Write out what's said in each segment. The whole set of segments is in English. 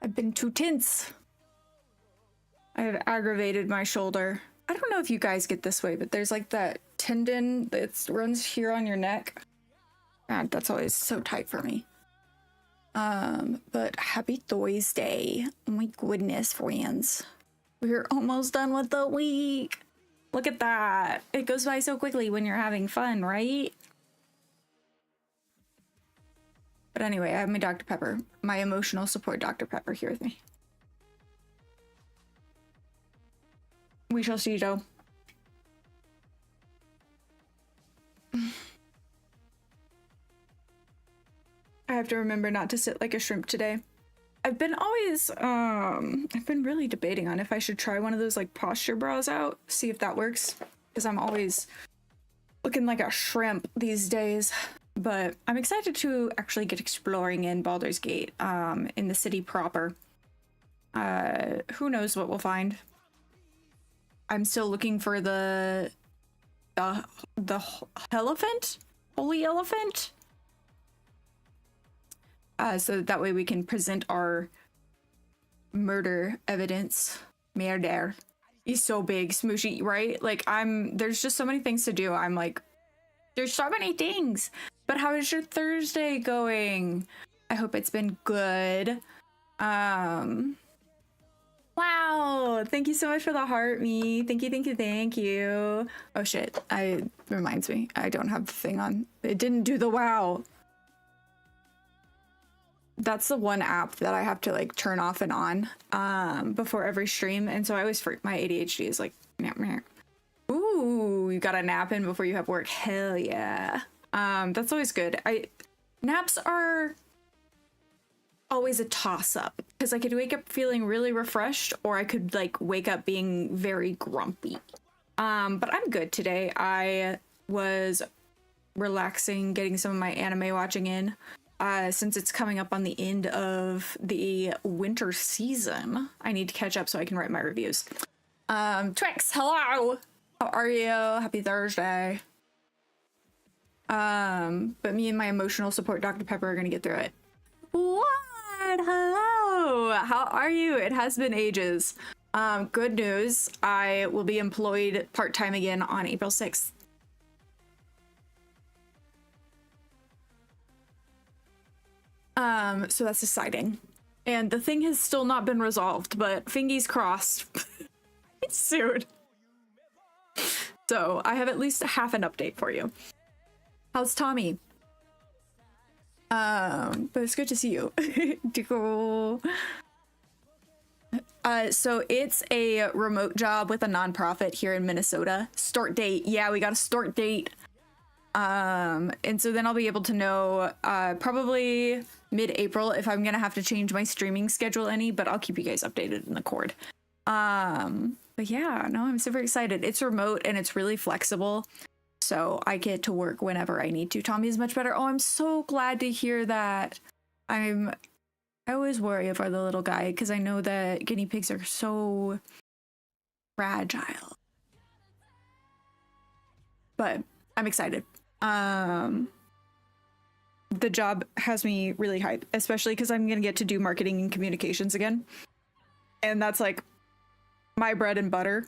I've been too tense. I have aggravated my shoulder. I don't know if you guys get this way, but there's like that tendon that runs here on your neck. God, that's always so tight for me. But happy Thursday. Oh my goodness, friends. We're almost done with the week. Look at that. It goes by so quickly when you're having fun, right? But anyway, I have my Dr. Pepper, my emotional support Dr. Pepper here with me. We shall see, Joe. I have to remember not to sit like a shrimp today. I've been really debating on if I should try one of those like posture bras out, see if that works, because I'm always looking like a shrimp these days. But I'm excited to actually get exploring in Baldur's Gate, in the city proper. Who knows what we'll find. I'm still looking for the elephant? Holy elephant? So that way we can present our murder evidence. Murder. He's so big, smooshy, right? Like, there's just so many things to do. I'm like, there's so many things. But how is your Thursday going? I hope it's been good. Wow, thank you so much for the heart, me. Thank you, thank you, thank you. Oh shit, reminds me, I don't have the thing on. It didn't do the wow. That's the one app that I have to like turn off and on before every stream, and so I always freak. My ADHD is like, meh, meh. Ooh, you got a nap in before you have work. Hell yeah. That's always good. Naps are always a toss-up because I could wake up feeling really refreshed, or I could like wake up being very grumpy. But I'm good today. I was relaxing, getting some of my anime watching in. Since it's coming up on the end of the winter season, I need to catch up so I can write my reviews. Twix, hello! How are you? Happy Thursday. But me and my emotional support Dr. Pepper are gonna get through it. What? Hello! How are you? It has been ages. Good news. I will be employed part-time again on April 6th. So that's exciting. And the thing has still not been resolved, but fingies crossed. It's soon. So I have at least half an update for you. How's Tommy? But it's good to see you. So it's a remote job with a nonprofit here in Minnesota. Start date. Yeah, we got a start date. And so then I'll be able to know probably mid-April if I'm gonna have to change my streaming schedule any, but I'll keep you guys updated in the cord. But yeah, no, I'm super excited. It's remote and it's really flexible, so I get to work whenever I need to. Tommy is much better. Oh, I'm so glad to hear that. I always worry about the little guy because I know that guinea pigs are so fragile. But I'm excited. The job has me really hyped, especially because I'm gonna get to do marketing and communications again. And that's like my bread and butter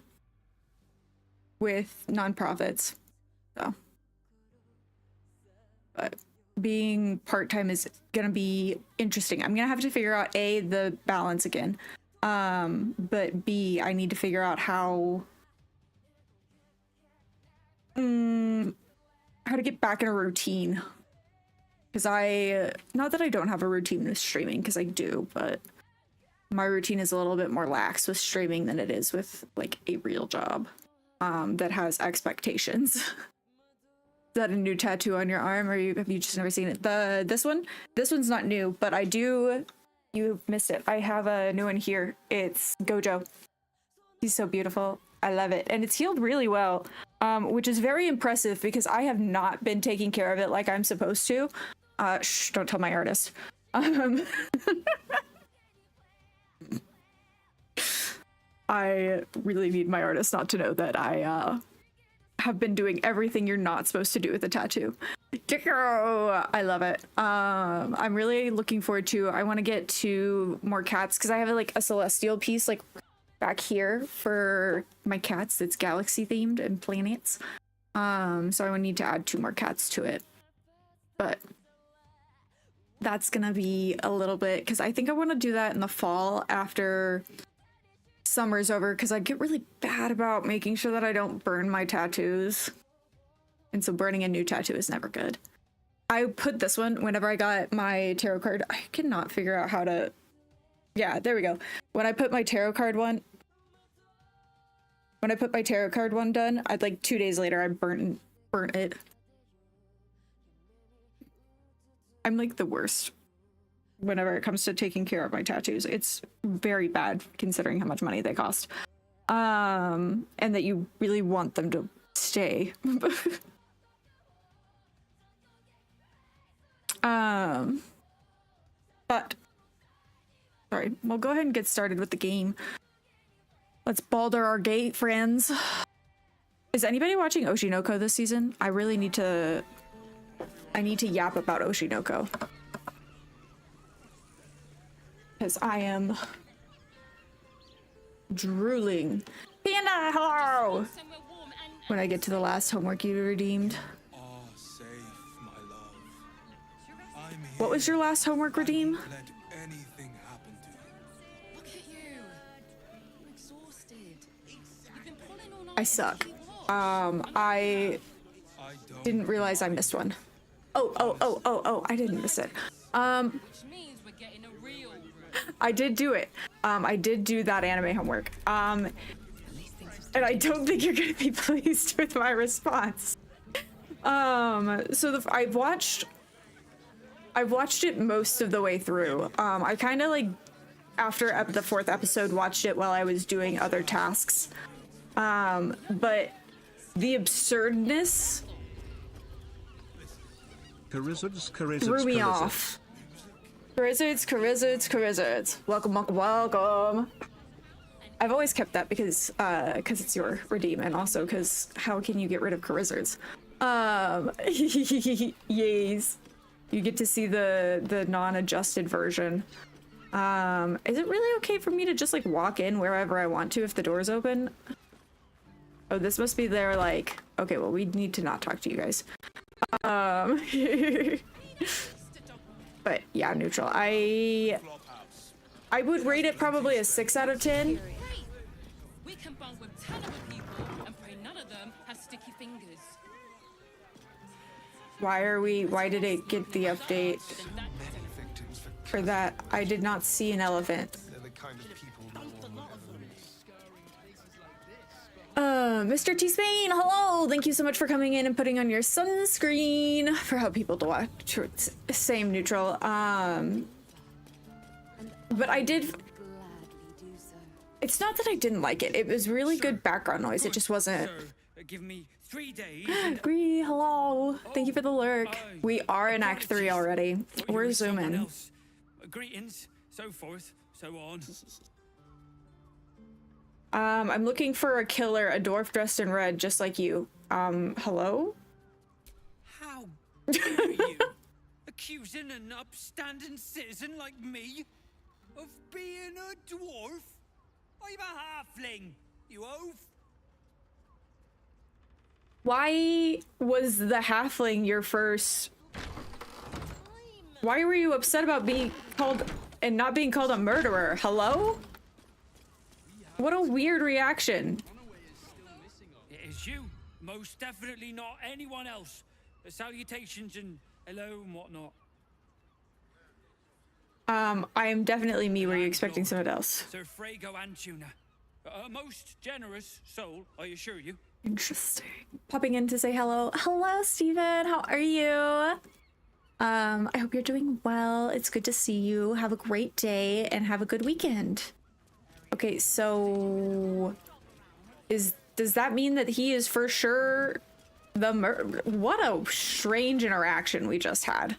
with nonprofits. So, but being part-time is gonna be interesting. I'm gonna have to figure out A, the balance again, but B, I need to figure out how to get back in a routine, because not that I don't have a routine with streaming, because I do, but my routine is a little bit more lax with streaming than it is with like a real job that has expectations. Is that a new tattoo on your arm, or have you just never seen it? This one's not new, but you missed it. I have a new one here. It's Gojo. He's so beautiful. I love it, and it's healed really well, which is very impressive because I have not been taking care of it like I'm supposed to. Shh, don't tell my artist. I really need my artist not to know that I have been doing everything you're not supposed to do with a tattoo. I love it. I'm really looking forward to, I want to get 2 more cats because I have like a celestial piece like back here for my cats that's galaxy themed and planets. So I would need to add 2 more cats to it. But that's gonna be a little bit, because I think I want to do that in the fall after summer's over, because I get really bad about making sure that I don't burn my tattoos. And so burning a new tattoo is never good. I put this one whenever I got my tarot card. I cannot figure out how to... Yeah, there we go. When I put my tarot card one done, I'd like 2 days later I burnt it. I'm like the worst whenever it comes to taking care of my tattoos. It's very bad considering how much money they cost. And that you really want them to stay. But sorry, we'll go ahead and get started with the game. Let's balder our gate, friends. Is anybody watching Oshinoko this season? I really need to yap about Oshinoko. Because I am drooling. Panda, hello! When I get to the last homework you redeemed. What was your last homework redeem? Let anything happen to you. Look at you. You're exhausted. You've been pulling all night. I suck. I didn't realize I missed one. Oh, I didn't miss it. Which means we're getting a real room. I did do it. I did do that anime homework. And I don't think you're gonna be pleased with my response. So I've watched it most of the way through. I kind of like, after the 4th episode, watched it while I was doing other tasks. But the absurdness threw me off. Charizards. Welcome. I've always kept that because it's your redeem, and also because how can you get rid of Charizards? Yes. You get to see the non-adjusted version. Is it really okay for me to just like walk in wherever I want to if the door's open? Oh, this must be their like, okay, well, we need to not talk to you guys. But yeah, neutral. I would rate it probably a 6 out of 10. We can bond with 10 other people and pray none of them have sticky fingers. Why did it get the update for that? I did not see an elephant. Mr. T Spain, hello! Thank you so much for coming in and putting on your sunscreen for how people to watch. Same neutral. But I did. It's not that I didn't like it. It was really good background noise. It just wasn't. Give me 3 days. Agree. Hello. Thank you for the lurk. We are in Act 3 already. We're zooming. Greetings, so forth, so on. I'm looking for a killer, a dwarf dressed in red, just like you. Hello? How dare you accusing an upstanding citizen like me of being a dwarf? I'm a halfling, you oaf. Why was the halfling your first? Why were you upset about being called and not being called a murderer? Hello? What a weird reaction. It is you, most definitely not anyone else. Salutations and hello and whatnot. I am definitely me. Were you expecting someone else? Sir Frago Antuna. A most generous soul, I assure you. Interesting. Popping in to say hello. Hello, Steven. How are you? I hope you're doing well. It's good to see you. Have a great day and have a good weekend. Okay, so does that mean that he is for sure the what a strange interaction we just had.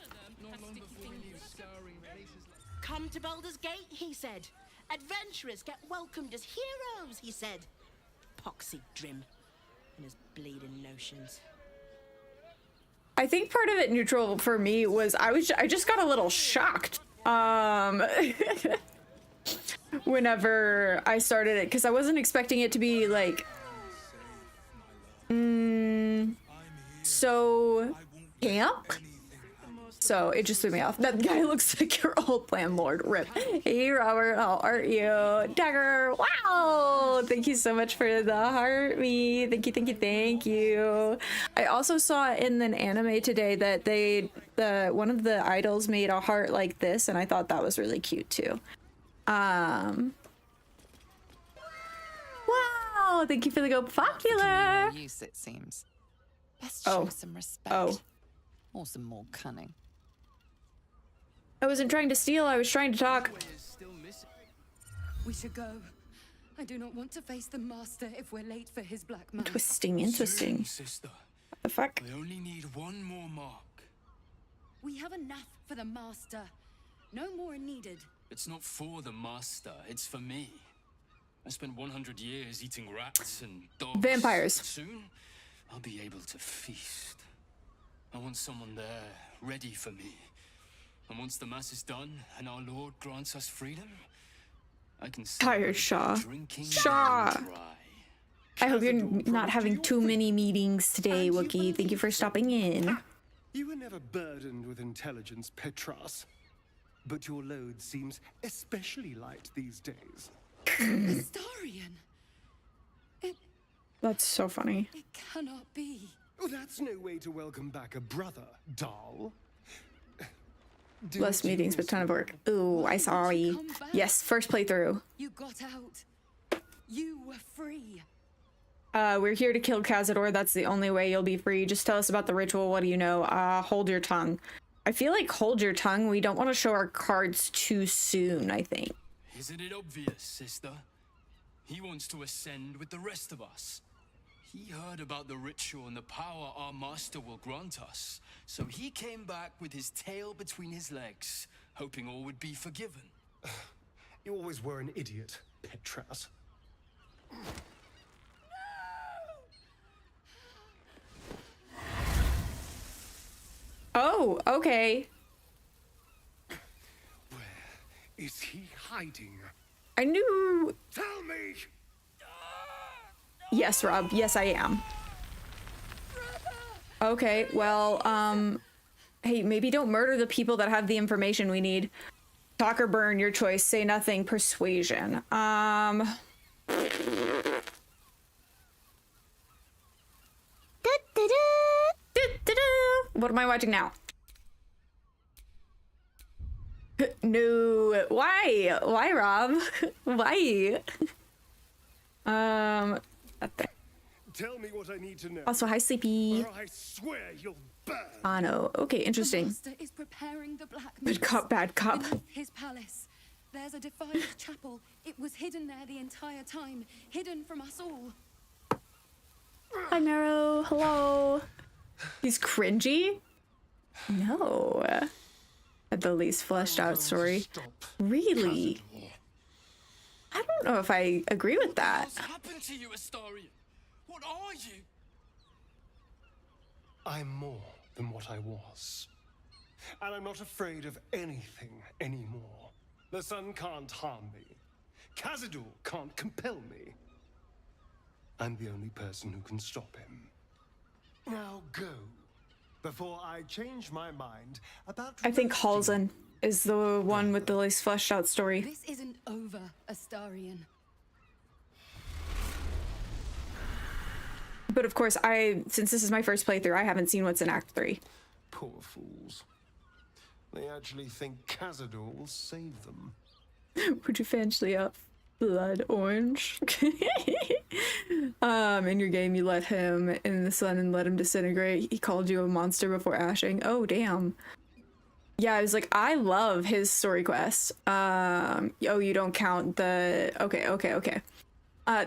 Come to Baldur's Gate, he said. Adventurers get welcomed as heroes, he said. Poxy Drim. and his bleeding notions. I think part of it neutral for me was I just got a little shocked whenever I started it, because I wasn't expecting it to be like so camp. So it just threw me off. That guy looks like your old landlord. Rip. Hey Robert, how are you? Dagger, wow! Thank you so much for the heart me. Thank you, thank you, thank you. I also saw in an anime today that one of the idols made a heart like this, and I thought that was really cute too. Wow! Thank you for the go popular. Use, it seems. Best Oh. show some respect. Oh. Or some more cunning. I wasn't trying to steal, I was trying to talk. We should go. I do not want to face the master if we're late for his black mass. Interesting, interesting. Soon, sister. What the fuck? I only need one more mark. We have enough for the master. No more are needed. It's not for the master, it's for me. I spent 100 years eating rats and dogs. Vampires. Soon, I'll be able to feast. I want someone there, ready for me. And once the mass is done, and our Lord grants us freedom, I can Tired, Shaw. drinking Shaw. dry. I hope you're not having too many meetings today, Wookie. Thank you for stopping in. You were never burdened with intelligence, Petras. But your load seems especially light these days. Astarion! That's so funny. It cannot be. Oh, that's no way to welcome back a brother, doll. Less meetings, but ton of work. Ooh, I sorry. Yes, first playthrough. You got out. You were free. We're here to kill Cazador. That's the only way you'll be free. Just tell us about the ritual. What do you know? Hold your tongue. I feel like hold your tongue. We don't want to show our cards too soon, I think. Isn't it obvious, sister? He wants to ascend with the rest of us. He heard about the ritual and the power our master will grant us. So he came back with his tail between his legs, hoping all would be forgiven. You always were an idiot, Petras. Oh, okay. Where is he hiding? I knew. Tell me! Yes, Rob. Yes, I am. Okay, well, hey, maybe don't murder the people that have the information we need. Talk or burn, your choice. Say nothing, persuasion. What am I watching now? No, why? Why, Rob? Why? That thing. Tell me what I need to know. Also, hi, Sleepy. Or I swear you'll burn. Ah, no. Okay, The interesting. master is preparing the black Good mass. cop, bad cop. Beneath his palace. There's a defiled chapel. It was hidden there the entire time, hidden from us all. Hi, Marrow. Hello. He's cringy? No. At the least fleshed out story. Really? I don't know if I agree with that. What's happened to you, Astarion? What are you? I'm more than what I was. And I'm not afraid of anything anymore. The sun can't harm me. Cazador can't compel me. I'm the only person who can stop him. Now go, before I change my mind about... I think Halzen is the one with the least fleshed out story. This isn't over, Astarion. But of course, since this is my first playthrough, I haven't seen what's in Act 3. Poor fools. They actually think Cazador will save them. Would you fancy up blood orange? In your game, you let him in the sun and let him disintegrate. He called you a monster before ashing. Oh, damn. Yeah, I was like, I love his story quest. Oh, you don't count the... Okay.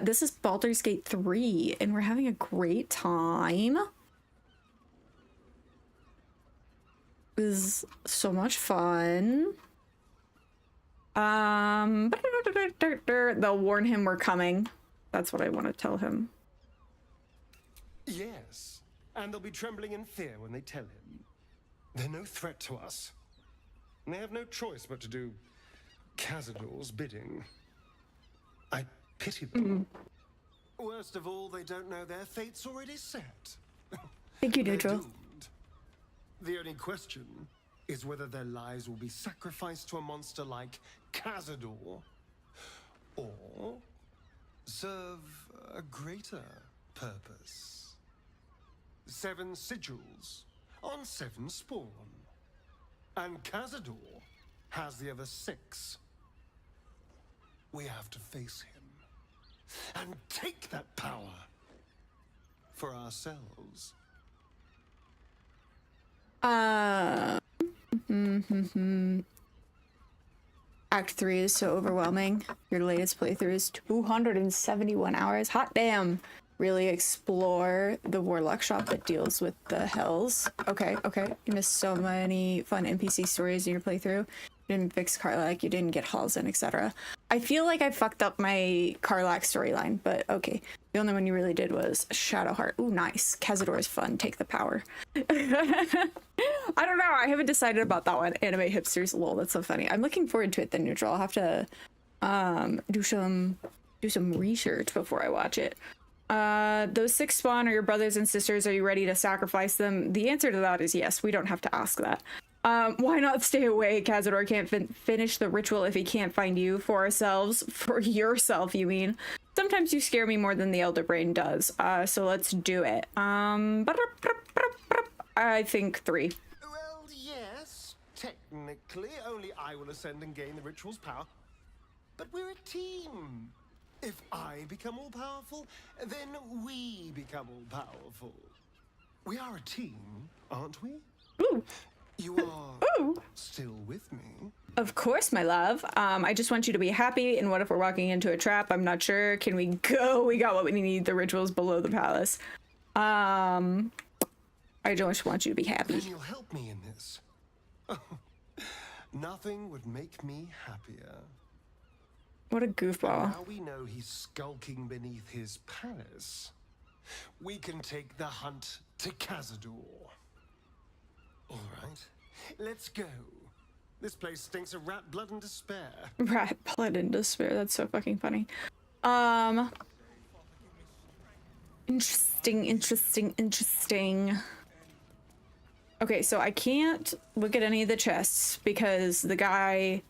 This is Baldur's Gate 3, and we're having a great time. It was so much fun. They'll warn him we're coming. That's what I want to tell him. Yes, and they'll be trembling in fear when they tell him. They're no threat to us. And they have no choice but to do Cazador's bidding. I pity them. Worst of all, they don't know their fate's already set. Thank you, They're Neutral. doomed. The only question is whether their lives will be sacrificed to a monster like Cazador, or serve a greater purpose. 7 sigils on 7 spawn. And Cazador has the other 6. We have to face him and take that power for ourselves. Act 3 is so overwhelming. Your latest playthrough is 271 hours. Hot damn. Really explore the warlock shop that deals with the hells. Okay. You missed so many fun NPC stories in your playthrough. You didn't fix Karlach, you didn't get halls in, etc. I feel like I fucked up my Karlach storyline, but okay. The only one you really did was Shadowheart. Ooh, nice. Cazador is fun. Take the power. I don't know. I haven't decided about that one. Anime hipsters. Lol, that's so funny. I'm looking forward to it then, Neutral. I'll have to do some research before I watch it. Those 6 spawn are your brothers and sisters. Are you ready to sacrifice them? The answer to that is yes. We don't have to ask that. Why not stay away? Cazador can't finish the ritual if he can't find you. For ourselves. For yourself, you mean? Sometimes you scare me more than the Elder Brain does. So let's do it. I think 3. Well, yes, technically, only I will ascend and gain the ritual's power. But we're a team. If I become all powerful, then we become all powerful. We are a team, aren't we? Ooh. You are Ooh. still with me? Of course, my love. I just want you to be happy. And what if we're walking into a trap? I'm not sure. Can we go? We got what we need. The ritual's below the palace. I just want you to be happy. Then you'll help me in this. Oh, nothing would make me happier. What a goofball. Now we know he's skulking beneath his palace. We can take the hunt to Cazador. All right, let's go. This place stinks of rat blood and despair. Rat blood and despair. That's so fucking funny. Interesting. Okay, so I can't look at any of the chests because the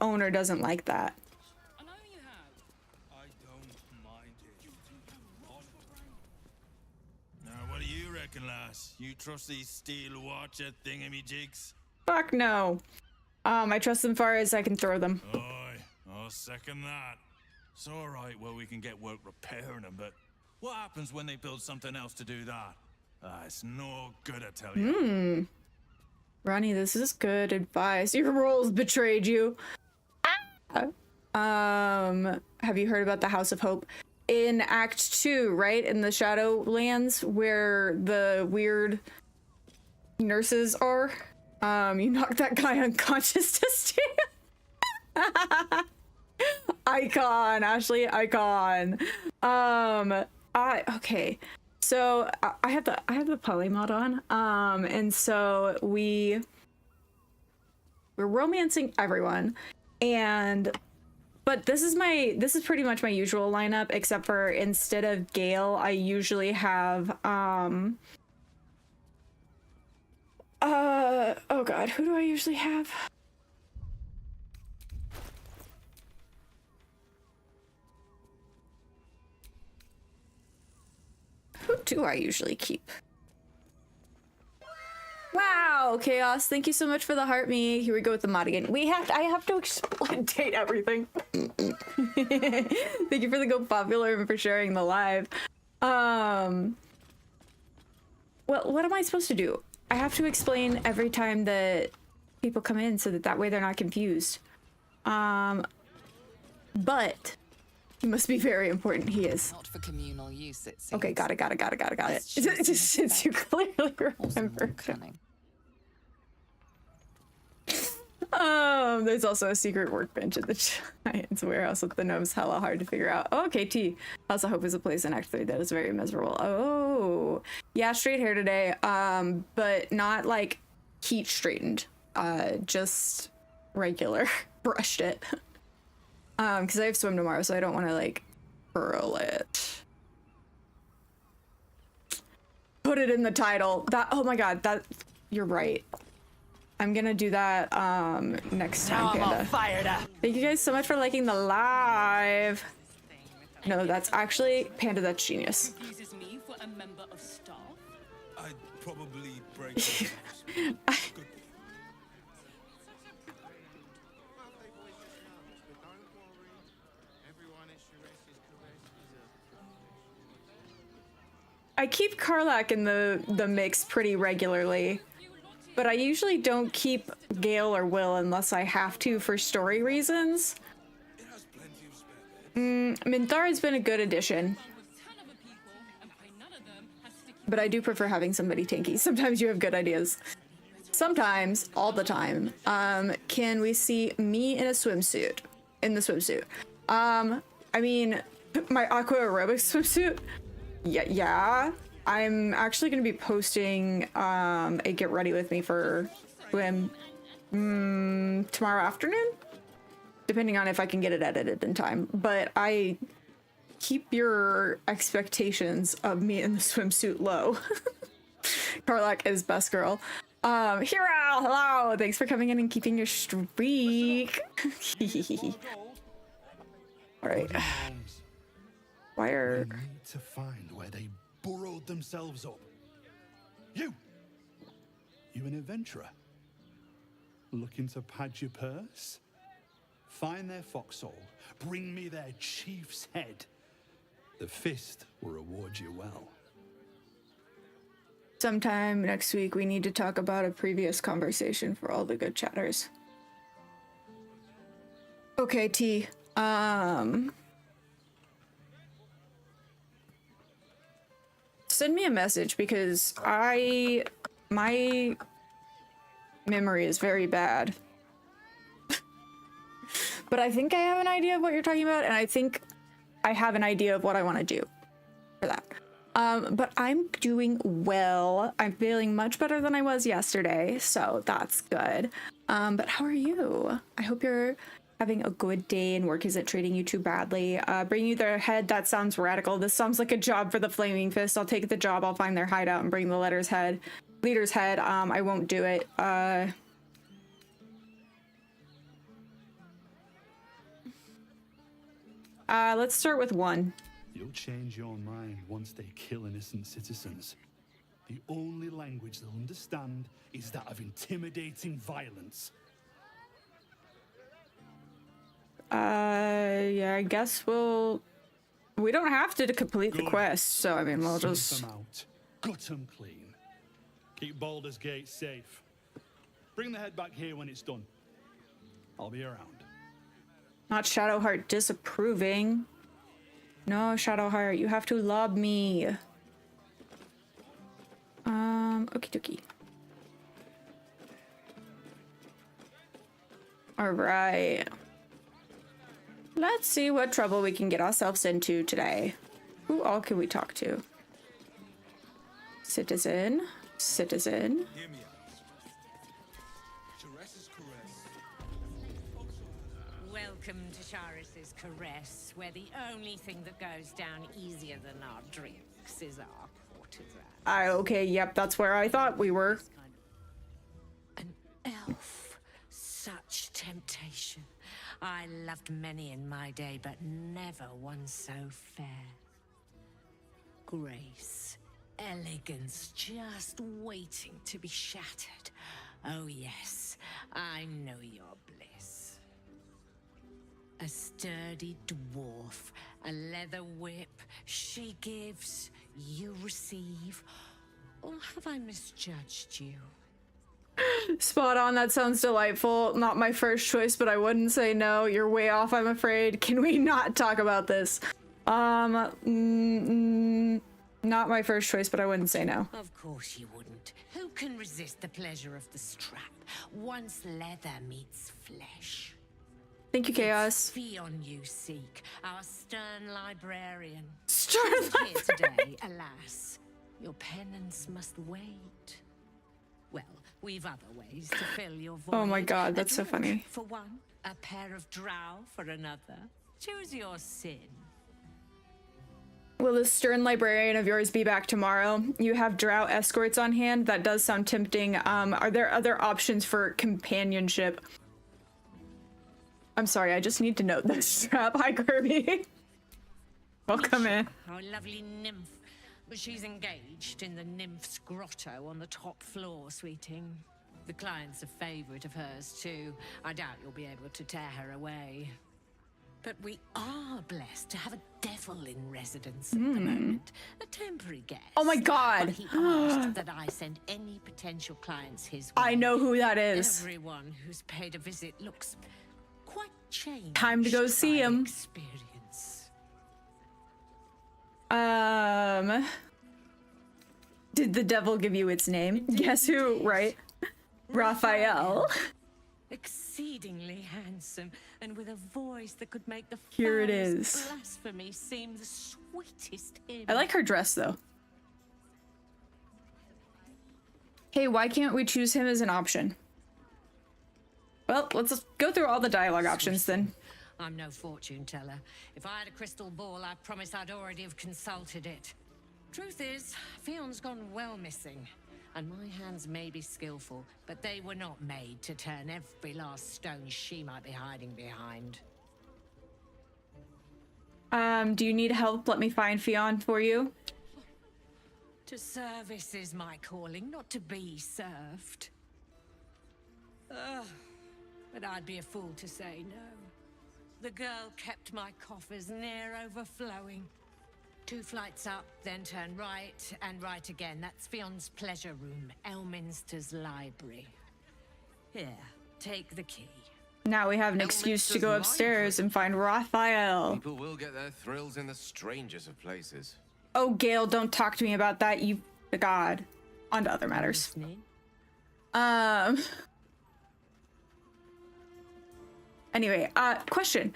owner doesn't like that. I know you have. I don't mind it. Now, what do you reckon, lass? You trust these steel watcher thingamajigs? Fuck no. I trust them far as I can throw them. Aye, I'll second that. It's all right, well, we can get work repairing them, but what happens when they build something else to do that? It's no good, I tell you. Ronnie, this is good advice. Your roles betrayed you. Have you heard about the House of Hope? In Act 2, right? In the Shadowlands, where the weird nurses are. You knocked that guy unconscious to steal. Icon, Ashley, icon. Okay. So I have the polymod on. And so we're romancing everyone. But this is pretty much my usual lineup, except for instead of Gale, I usually have oh god, who do I usually have? Who do I usually keep? Wow, Chaos, thank you so much for the heart me. Here we go with the mod again. I have to exploitate everything. Thank you for the go popular and for sharing the live. Well, what am I supposed to do? I have to explain every time that people come in so that way they're not confused. But he must be very important. He is. Not for communal use, it seems. Okay, got it. Let's choose Since you clearly Awesome, remember. more cunning. There's also a secret workbench at the Giant's warehouse with the gnomes hella hard to figure out. Oh, okay, T. House of Hope is a place in Act 3 that is very miserable. Oh, Ooh. Yeah, straight hair today. But not like heat straightened. Just regular. Brushed it. Because I have swim tomorrow, so I don't want to like curl it. Put it in the title. That, oh my god, that, you're right. I'm gonna do that next time, Panda. Fired up. Thank you guys so much for liking the live. No, that's actually Panda, that's genius. Confuses me for a member of staff. I'd probably break the rules. Good. I keep Karlak in the mix pretty regularly, but I usually don't keep Gale or Will unless I have to for story reasons. It has plenty of spare beds. Minthar has been a good addition, but I do prefer having somebody tanky. Sometimes you have good ideas. Sometimes, all the time. Can we see me in a swimsuit? In the swimsuit. I mean, my aqua aerobics swimsuit? Yeah. I'm actually going to be posting a get ready with me for swim tomorrow afternoon, depending on if I can get it edited in time. But I keep your expectations of me in the swimsuit low. Karlak is best girl. Hero, hello! Thanks for coming in and keeping your streak. Alright. Why are... We need to find where they burrowed themselves up. You an adventurer? Looking to pad your purse? Find their foxhole. Bring me their chief's head. The fist will reward you well. Sometime next week we need to talk about a previous conversation for all the good chatters. Okay, T. Send me a message because my memory is very bad. But I think I have an idea of what you're talking about, and I think I have an idea of what I want to do for that. But I'm doing well. I'm feeling much better than I was yesterday, so that's good. But how are you? I hope you're having a good day and work isn't treating you too badly. Bring you their head, that sounds radical. This sounds like a job for the Flaming Fist. I'll take the job, I'll find their hideout and bring the leader's head. I won't do it. Let's start with 1. You'll change your mind once they kill innocent citizens. The only language they'll understand is that of intimidating violence. Yeah, I guess we don't have to complete the quest, so I mean, we'll Snuff just... them out. Gut them clean. Keep Baldur's Gate safe. Bring the head back here when it's done. I'll be around. Not Shadowheart disapproving. No, Shadowheart, you have to lob me. Okie dokie. Alright. Let's see what trouble we can get ourselves into today. Who all can we talk to? Citizen. Citizen. Hear me out. Teresa's caress. Welcome to Charis's Caress, where the only thing that goes down easier than our drinks is our courtesan. Okay, yep, that's where I thought we were. An elf. Such temptation. I loved many in my day, but never one so fair. Grace, elegance, just waiting to be shattered. Oh yes, I know your bliss. A sturdy dwarf, a leather whip, she gives, you receive. Or have I misjudged you? Spot on, that sounds delightful. Not my first choice, but I wouldn't say no. You're way off, I'm afraid. Can we not talk about this? Not my first choice, but I wouldn't say no. Of course you wouldn't. Who can resist the pleasure of the strap once leather meets flesh? Thank you, Chaos. Fion you seek, our stern librarian. Stern Here today, alas. Your penance must wait. Well, we've other ways to fill your void. Oh my god, A that's so drink funny. for one, a pair of drow for another. Choose your sin. Will the stern librarian of yours be back tomorrow? You have drow escorts on hand. That does sound tempting. Are there other options for companionship? I'm sorry, I just need to note this strap. Hi, Kirby. Welcome in. Our lovely nymph. But she's engaged in the nymph's grotto on the top floor, sweeting. The client's a favorite of hers, too. I doubt you'll be able to tear her away. But we are blessed to have a devil in residence at the moment. A temporary guest. Oh my god. But he asked that I send any potential clients his way. I know who that is. Everyone who's paid a visit looks quite changed. Time to go see by the him. experience. Did the devil give you its name? Guess who, right? Raphael. Exceedingly handsome, and with a voice that could make the Here it foulest is. blasphemy seem the sweetest hymn. I like her dress, though. Hey, why can't we choose him as an option? Well, let's just go through all the dialogue options then. I'm no fortune teller. If I had a crystal ball, I promise I'd already have consulted it. Truth is, Fion's gone well missing. And my hands may be skillful, but they were not made to turn every last stone she might be hiding behind. Do you need help? Let me find Fion for you. To service is my calling, not to be served. But I'd be a fool to say no. The girl kept my coffers near overflowing. 2 flights up, then turn right, and right again. That's Fion's pleasure room, Elminster's library. Here, take the key. Now we have an excuse to go upstairs and find Raphael. People will get their thrills in the strangest of places. Oh, Gale, don't talk to me about that, you god. On to other matters. Anyway, question.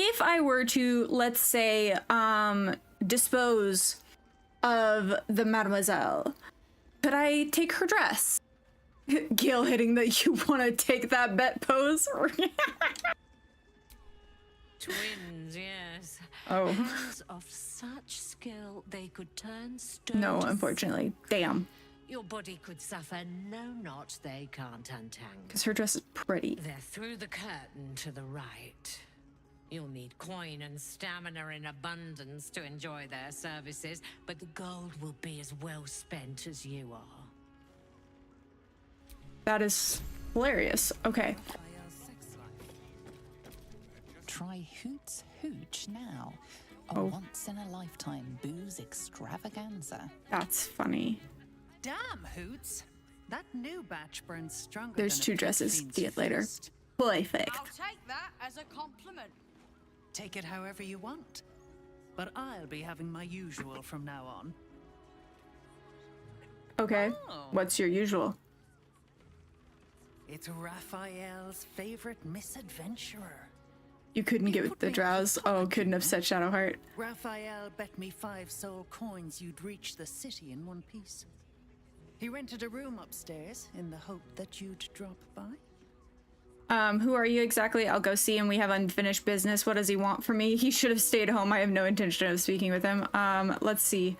If I were to, let's say, dispose of the mademoiselle, could I take her dress? Gale hitting the you want to take that bet pose? Twins, yes. Oh. Hands of such skill they could turn stone. No, to unfortunately. Damn. Your body could suffer no knot they can't untangle. Because her dress is pretty. They're through the curtain to the right. You'll need coin and stamina in abundance to enjoy their services, but the gold will be as well spent as you are. That is hilarious. Okay. Try Hoot's Hooch now. A once-in-a-lifetime booze extravaganza. That's funny. Damn, Hoots. That new batch burns stronger. There's than 2 a dresses. fiend's See it later. fist. Perfect. I'll take that as a compliment. Take it however you want. But I'll be having my usual from now on. Okay. What's your usual? It's Raphael's favorite misadventurer. You couldn't get with the drows. Oh, couldn't have said Shadowheart. Raphael bet me 5 soul coins you'd reach the city in one piece. He rented a room upstairs in the hope that you'd drop by. Who are you exactly? I'll go see him. We have unfinished business. What does he want from me? He should have stayed home. I have no intention of speaking with him. Let's see.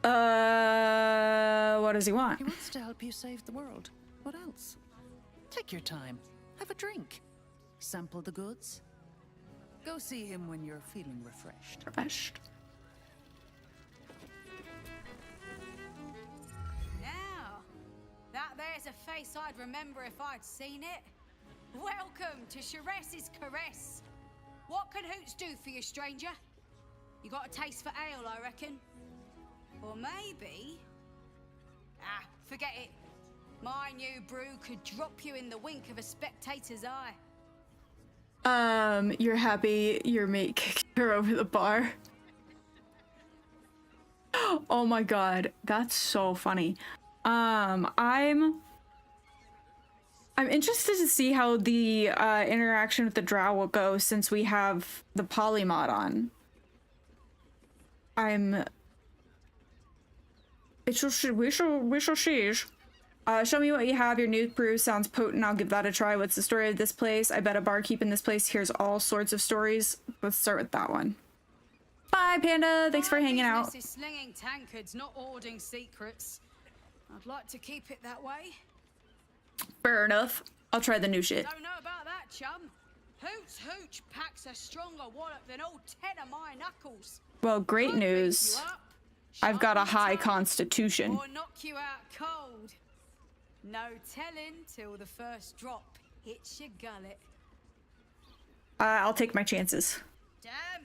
What does he want? He wants to help you save the world. What else? Take your time. Have a drink. Sample the goods. Go see him when you're feeling refreshed. Refreshed. Now, that there's a face I'd remember if I'd seen it. Welcome to Sharess's Caress. What can Hoots do for you, stranger? You got a taste for ale, I reckon? Or maybe... Ah, forget it. My new brew could drop you in the wink of a spectator's eye. You're happy your mate kicked her over the bar. Oh my god, that's so funny. I'm interested to see how the interaction with the drow will go since we have the polymod on. I'm We shall see. Show me what you have. Your new brew sounds potent. I'll give that a try. What's the story of this place? I bet a barkeep in this place hears all sorts of stories. Let's start with that one. Bye, Panda. Thanks for hanging out. Business is slinging tankards, not hoarding secrets. I'd like to keep it that way. Fair enough. I'll try the new shit. Don't know about that, chum. Hoots Hooch packs a stronger wallop than all 10 of my knuckles. Well, great Could beat news. you up, I've got a sharpen the high tongue, constitution. Or knock you out cold. No telling till the first drop hits your gullet. I'll take my chances. Damn.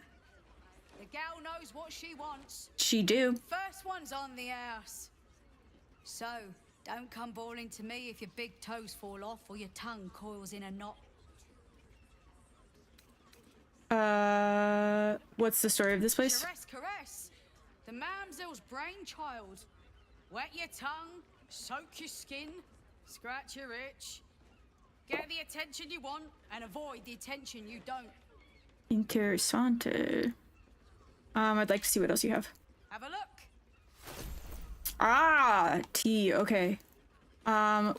The gal knows what she wants. She do. First one's on the house. So, don't come bawling to me if your big toes fall off or your tongue coils in a knot. What's the story of this place? Caress. The mamsel's brainchild. Wet your tongue, soak your skin, scratch your itch. Get the attention you want and avoid the attention you don't. Interessante. I'd like to see what else you have. Have a look. Ah, tea. Okay.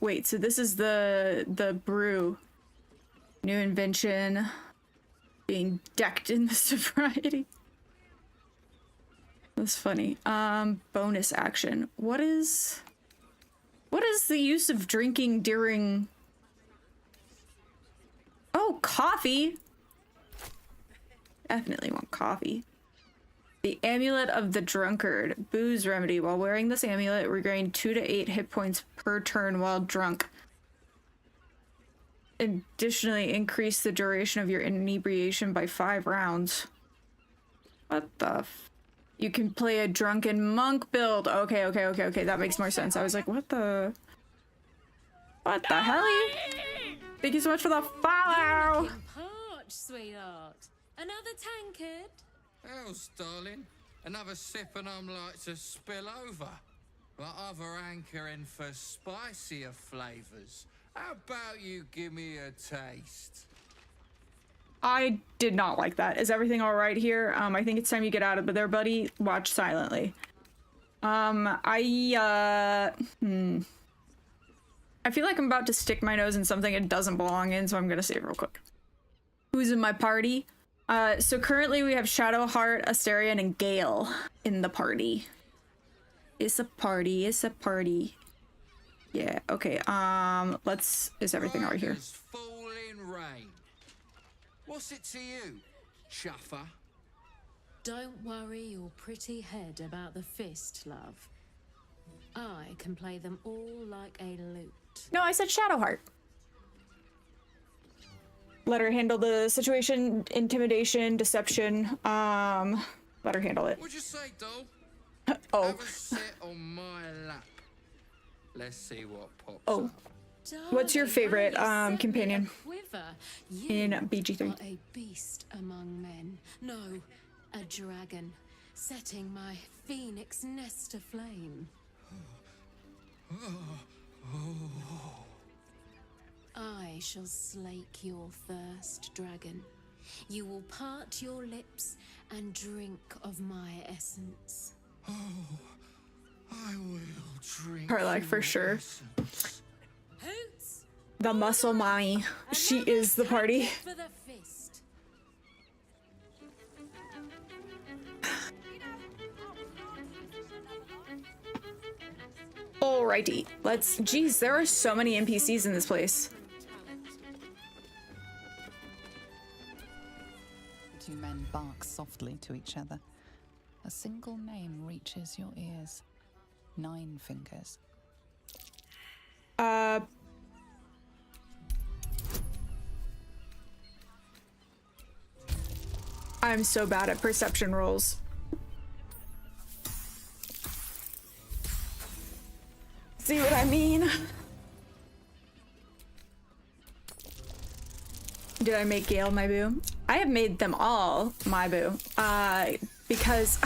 Wait. So this is the brew. New invention. Being decked in the sobriety. That's funny. Bonus action. What is the use of drinking during? Oh, coffee. Definitely want coffee. The Amulet of the Drunkard. Booze remedy. While wearing this amulet, regain 2 to 8 hit points per turn while drunk. Additionally, increase the duration of your inebriation by 5 rounds. What the f... You can play a drunken monk build. Okay. That makes more sense. I was like, what the hell? Thank you so much for the follow. Parch, sweetheart. Another tankard. Else, darling. Another sip and I'm like to spill over. But other hankering for spicier flavors. How about you give me a taste? I did not like that. Is everything all right here? I think it's time you get out of there, buddy. Watch silently. I feel like I'm about to stick my nose in something it doesn't belong in, so I'm gonna save real quick. Who's in my party? So currently we have Shadowheart, Asterion, and Gale in the party. It's a party. Yeah, okay, is everything all right here? Falling rain. What's it to you, chuffer? Don't worry your pretty head about the fist, love. I can play them all like a lute. No, I said Shadowheart. Let her handle the situation, intimidation, deception. Let her handle it. What'd you say, doll? Oh. Have a sit on my lap. Let's see what pops up. Darling, What's your favorite companion in BG3? Are a beast among men. No, a dragon, setting my phoenix nest aflame. I shall slake your thirst, dragon. You will part your lips and drink of my essence. Oh, I will drink. Carlac for sure. Hoots! The muscle mommy. She is the party. For the fist. Alrighty, geez, there are so many NPCs in this place. Two men bark softly to each other. A single name reaches your ears. 9 fingers. I'm so bad at perception rolls. See what I mean? Did I make Gale my boo? I have made them all my boo. Because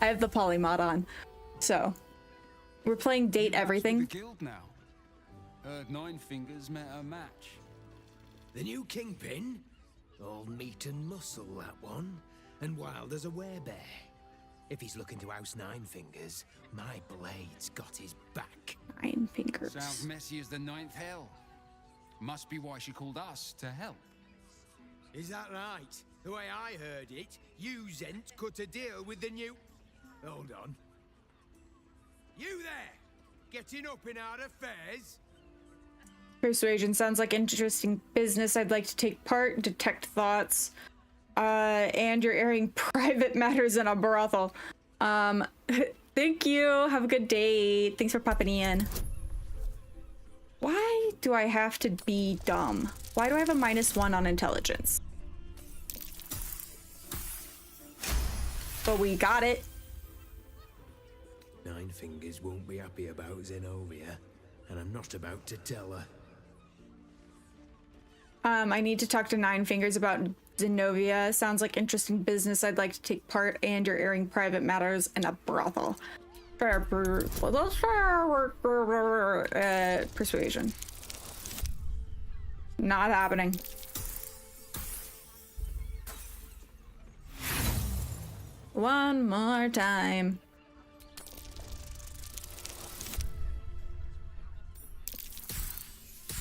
I have the polymod on. So we're playing date everything. Guild now. Heard 9 fingers met a match. The new kingpin? All meat and muscle, that one. And wild as a werebear. If he's looking to oust Nine Fingers, my blade's got his back. Nine Fingers. Sounds messy as the ninth hell. Must be why she called us to help. Is that right? The way I heard it, you Zent cut a deal with the new... Hold on. You there! Getting up in our affairs? Persuasion sounds like interesting business. I'd like to take part, detect thoughts, and you're airing private matters in a brothel. Thank you. Have a good day. Thanks for popping in. Why do I have to be dumb? Why do I have a -1 on intelligence? But we got it. Nine Fingers won't be happy about Zenobia, and I'm not about to tell her. I need to talk to Nine Fingers about Zenobia. Sounds like interesting business. I'd like to take part, and you're airing private matters in a brothel. Persuasion. Not happening. One more time.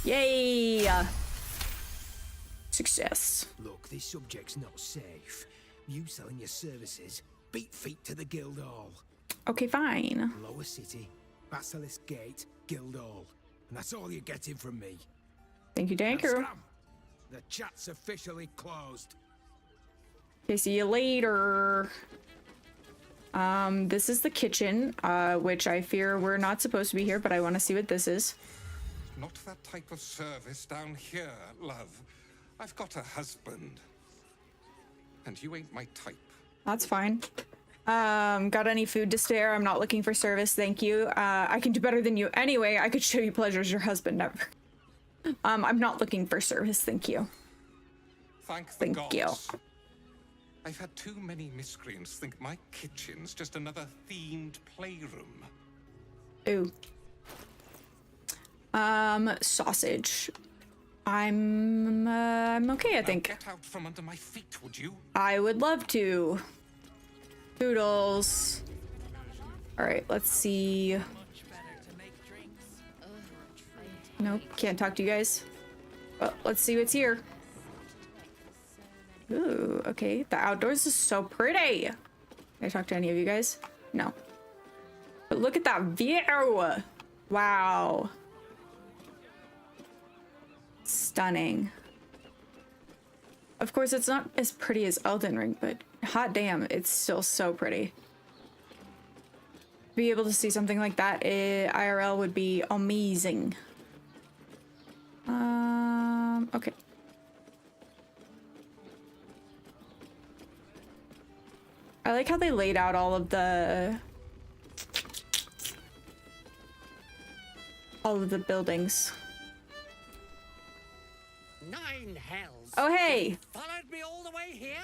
Yay! Success. Look, this subject's not safe. You selling your services, beat feet to the Guildhall. Okay, fine. Lower City, Basilisk Gate, Guildhall. And that's all you're getting from me. Thank you, Danker. Now, scram. The chat's officially closed. Okay, see you later. This is the kitchen, which I fear we're not supposed to be here, but I want to see what this is. Not that type of service down here, love. I've got a husband. And you ain't my type. That's fine. Got any food to spare? I'm not looking for service, thank you. I can do better than you anyway. I could show you pleasures your husband never. I'm not looking for service, thank you. Thank you. I've had too many miscreants think my kitchen's just another themed playroom. Ooh. Sausage. I'm okay, I think. Get out from under my feet, would you? I would love to. Doodles. All right, let's see. Nope, can't talk to you guys. Well, let's see what's here. Ooh, okay. The outdoors is so pretty. Can I talk to any of you guys? No. But look at that view. Wow. Stunning. Of course, it's not as pretty as Elden Ring, but hot damn, it's still so pretty. Be able to see something like that IRL would be amazing. Okay. I like how they laid out all of the buildings. Nine hells. Oh, hey. You followed me all the way here?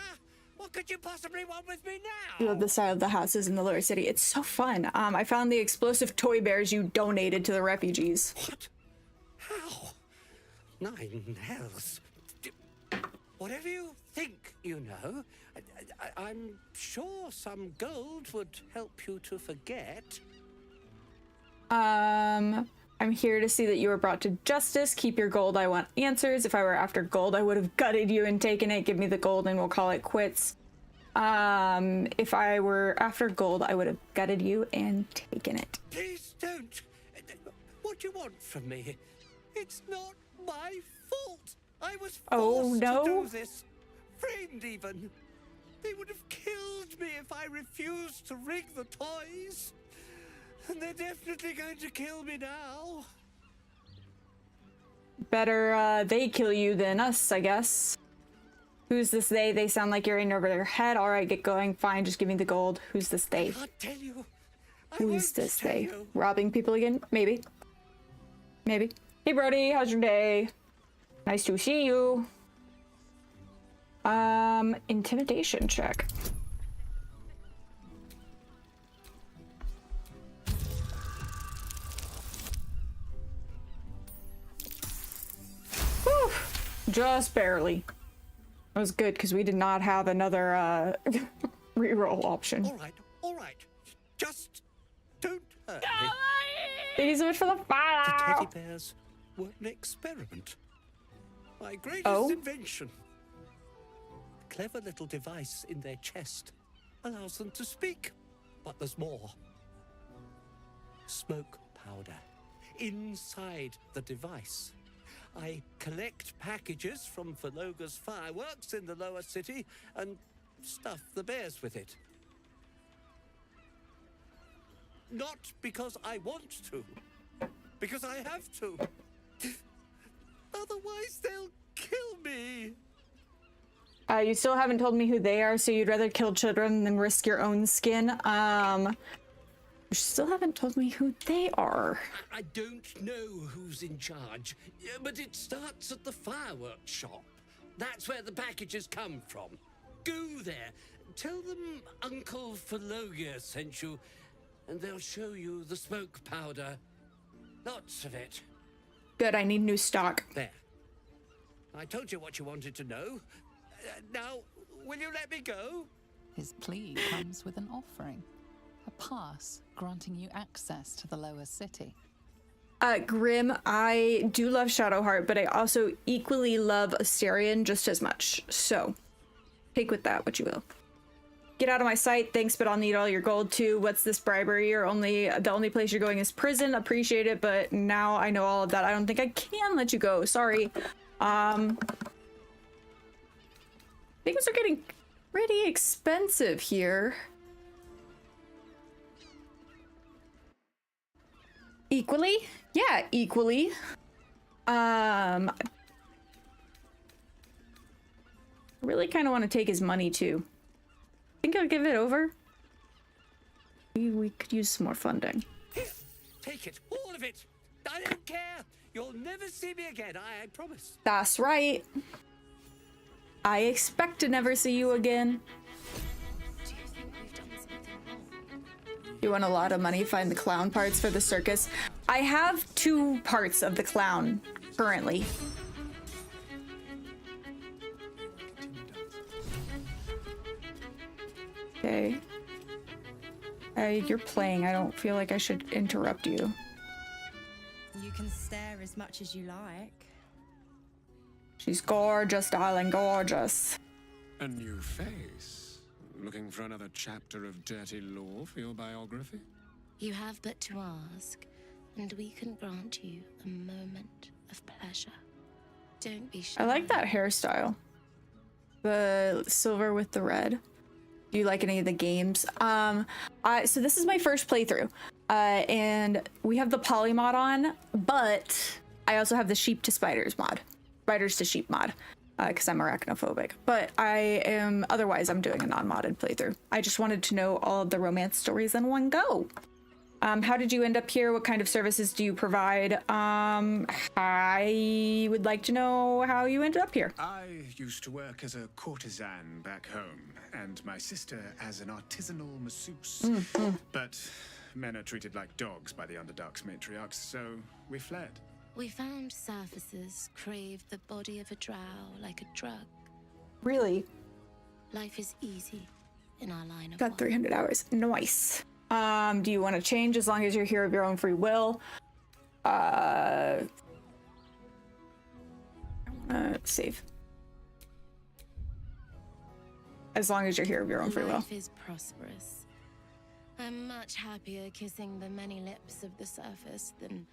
What could you possibly want with me I now? love the style of the houses in the lower city. It's so fun. I found the explosive toy bears you donated to the refugees. What? How? Nine hells. Whatever you think, you know. I'm sure some gold would help you to forget. I'm here to see that you were brought to justice. Keep your gold. I want answers. If I were after gold, I would have gutted you and taken it. Give me the gold and we'll call it quits. If I were after gold, I would have gutted you and taken it. Please don't. What do you want from me? It's not my fault. I was forced to do this. Framed even. They would have killed me if I refused to rig the toys. And they're definitely going to kill me now. Better they kill you than us, I guess. Who's this they? They sound like you're in over their head. All right, get going. Fine, just give me the gold. Who's this they? I can't tell you. Who's this they? Robbing people again? Maybe. Maybe. Hey, Brody, how's your day? Nice to see you. Intimidation check. Whew. Just barely. That was good because we did not have another reroll option. All right, Thank you so much for the The follow. teddy bears were an experiment. My greatest invention. A clever little device in their chest allows them to speak. But there's more. Smoke powder inside the device. I collect packages from Phaloga's fireworks in the lower city and stuff the bears with it. Not because I want to, because I have to. Otherwise, they'll kill me. You still haven't told me who they are, so you'd rather kill children than risk your own skin. You still haven't told me who they are. I don't know who's in charge, but it starts at the fireworks shop. That's where the packages come from. Go there, tell them Uncle Phaloga sent you, and they'll show you the smoke powder. Lots of it. Good, I need new stock. There. I told you what you wanted to know. Now, will you let me go? His plea comes with an offering. A pass granting you access to the lower city. Grim, I do love Shadowheart, but I also equally love Asterion just as much. So, take with that what you will. Get out of my sight, thanks, but I'll need all your gold too. What's this bribery? The only place you're going is prison. Appreciate it, but now I know all of that. I don't think I can let you go. Sorry. Things are getting pretty expensive here. Equally? Yeah, equally. I really kind of want to take his money too. Think I'll give it over? We could use some more funding. Here, take it, all of it. I don't care. You'll never see me again, I promise. That's right. I expect to never see you again. You want a lot of money, find the clown parts for the circus. I have 2 parts of the clown currently. Okay. You're playing. I don't feel like I should interrupt you. You can stare as much as you like. She's gorgeous, darling, gorgeous. A new face. Looking for another chapter of dirty lore for your biography? You have but to ask, and we can grant you a moment of pleasure. Don't be shy. I like that hairstyle. The silver with the red. Do you like any of the games? So this is my first playthrough. And we have the poly mod on, but I also have the sheep to spiders mod. Spiders to sheep mod. Because I'm arachnophobic. But otherwise I'm doing a non-modded playthrough. I just wanted to know all of the romance stories in one go. How did you end up here? What kind of services do you provide? I would like to know how you ended up here. I used to work as a courtesan back home, and my sister as an artisanal masseuse. But men are treated like dogs by the Underdark's matriarchs, so we fled. We found surfacers crave the body of a drow like a drug. Really? Life is easy in our line of Got 300 hours. Nice. Do you want to change as long as you're here of your own free will? I wanna save. As long as you're here of your own free will. Life is prosperous. I'm much happier kissing the many lips of the surface than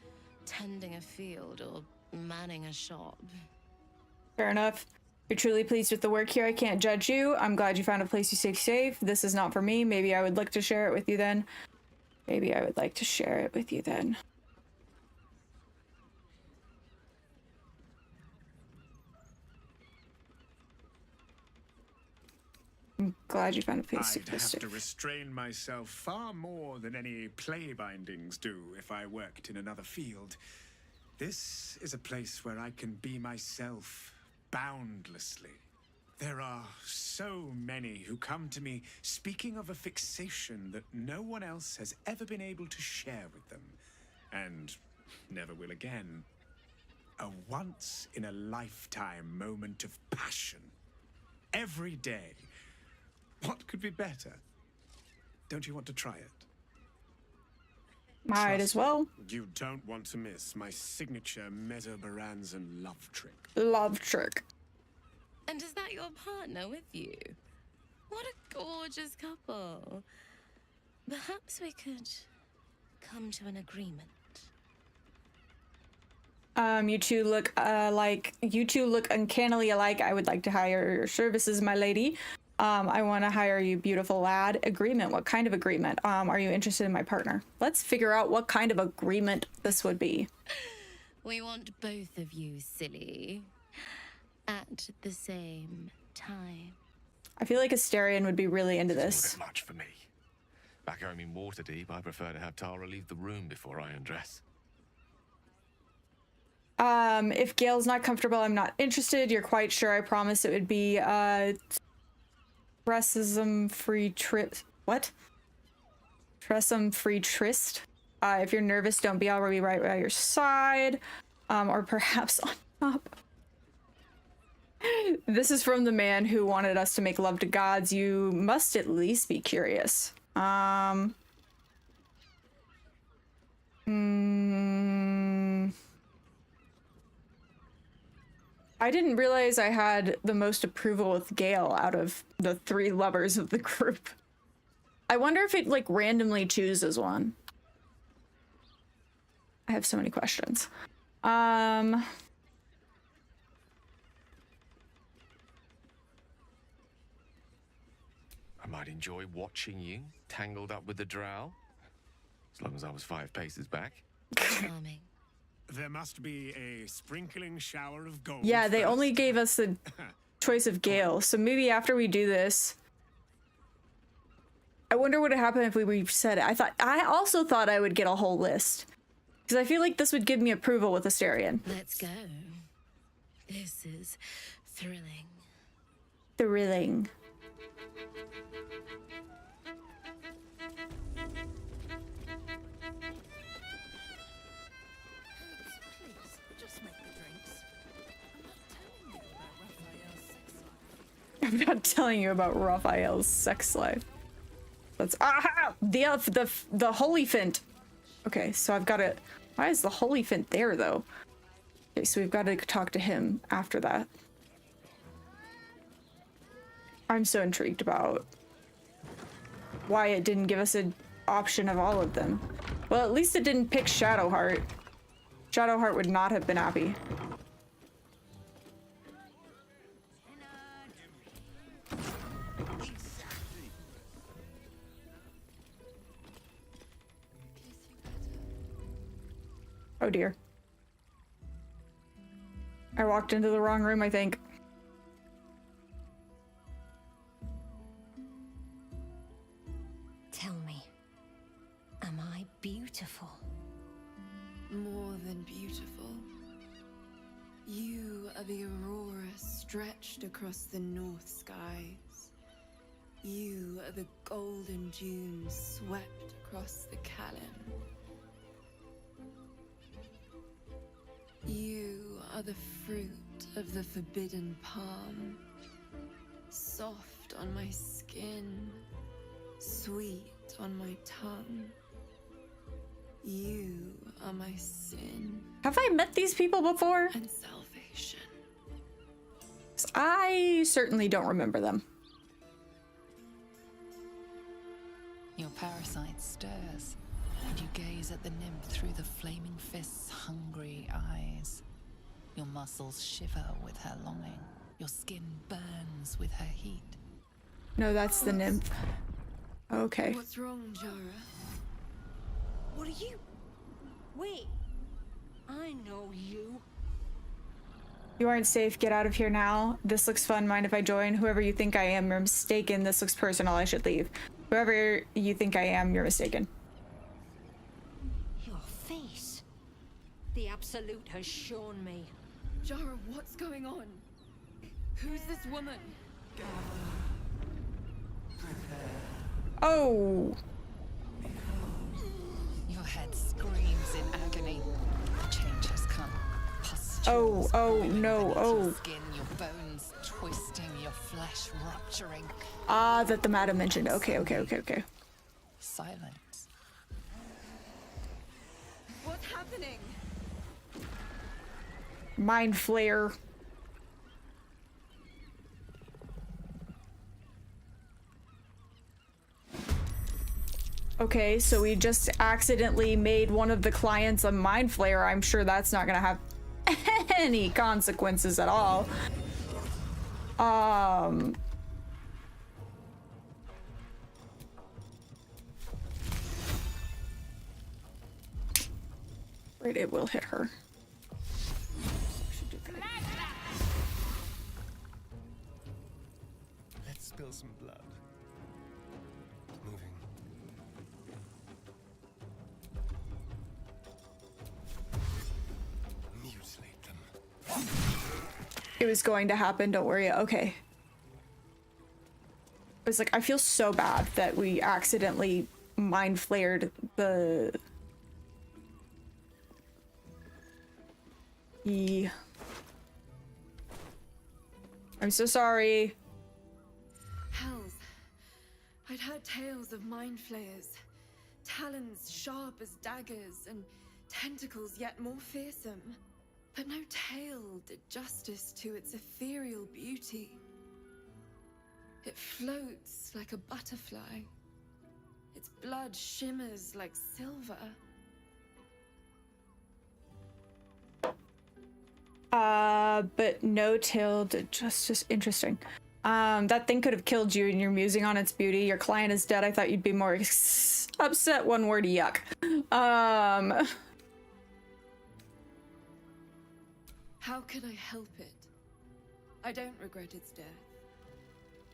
tending a field or manning a shop. Fair enough. You're truly pleased with the work here. I can't judge you. I'm glad you found a place you stay safe. This is not for me. Maybe I would like to share it with you then. Maybe I would like to share it with you then. I'm glad you found a place I'd to have stay. to restrain myself far more than any play bindings do if I worked in another field. This is a place where I can be myself boundlessly. There are so many who come to me speaking of a fixation that no one else has ever been able to share with them, and never will again. A once-in-a-lifetime moment of passion. Every day. What could be better? Don't you want to try it? Might as well. You don't want to miss my signature Mesobaranzan love trick. Love trick. And is that your partner with you? What a gorgeous couple. Perhaps we could come to an agreement. You two look uncannily alike. I would like to hire your services, my lady. I want to hire you, beautiful lad. Agreement. What kind of agreement? Are you interested in my partner? Let's figure out what kind of agreement this would be. We want both of you, silly, at the same time. I feel like Asterion would be really into this. It's a bit much for me. Back home in Waterdeep, I prefer to have Tara leave the room before I undress. If Gale's not comfortable, I'm not interested. You're quite sure? I promise it would be racism-free trip. What? Tressum-free tryst. If you're nervous, don't be. I'll be right by your side. Or perhaps on top. This is from the man who wanted us to make love to gods. You must at least be curious. I didn't realize I had the most approval with Gale out of the 3 lovers of the group. I wonder if it like randomly chooses one. I have so many questions. I might enjoy watching you tangled up with the drow, as long as I was 5 paces back. Charming. There must be a sprinkling shower of gold. Yeah, they first. only gave us the choice of Gale, so maybe after we do this, I wonder what would happen if we reset it. I also thought I would get a whole list, because I feel like this would give me approval with Asterion. Let's go. This is thrilling. Thrilling. I'm not telling you about Raphael's sex life. That's the Holyphant. Okay, so I've got to. Why is the Holyphant there though? Okay, so we've got to talk to him after that. I'm so intrigued about why it didn't give us an option of all of them. Well, at least it didn't pick Shadowheart. Shadowheart would not have been happy. Oh dear. I walked into the wrong room, I think. Tell me, am I beautiful? More than beautiful. You are the aurora stretched across the north skies. You are the golden dunes swept across the Callan. You are the fruit of the forbidden palm, soft on my skin, sweet on my tongue. You are my sin. Have I met these people before? And salvation. I certainly don't remember them. Your parasite stirs, and you gaze at the nymph through the flaming fist's hungry eyes. Your muscles shiver with her longing. Your skin burns with her heat. No, that's the nymph. Okay. What's wrong, Jara? What are you? Wait. I know you. You aren't safe. Get out of here now. This looks fun. Mind if I join? Whoever you think I am, you're mistaken. This looks personal. I should leave. Whoever you think I am, you're mistaken. Your face. The Absolute has shown me. Jara, what's going on? Who's this woman? Oh. Your head screams in agony. Change has come. Oh, oh, no, oh. Your skin, your bones twisting, your flesh rupturing. Ah, that the madam mentioned. Okay. Silence. What's happening? Mind flare. Okay, so we just accidentally made one of the clients a mind flare. I'm sure that's not gonna have any consequences at all. Right, it will hit her. Let's spill some blood. Moving. Mutilate them. It was going to happen, don't worry. Okay. I was like, I feel so bad that we accidentally mind flared the... I'm so sorry. Hells. I'd heard tales of mind flayers. Talons sharp as daggers and tentacles yet more fearsome. But no tale did justice to its ethereal beauty. It floats like a butterfly. Its blood shimmers like silver. But no tale did justice. Interesting. That thing could have killed you and you're musing on its beauty. Your client is dead. I thought you'd be more upset. One word, yuck. How could I help it? I don't regret its death.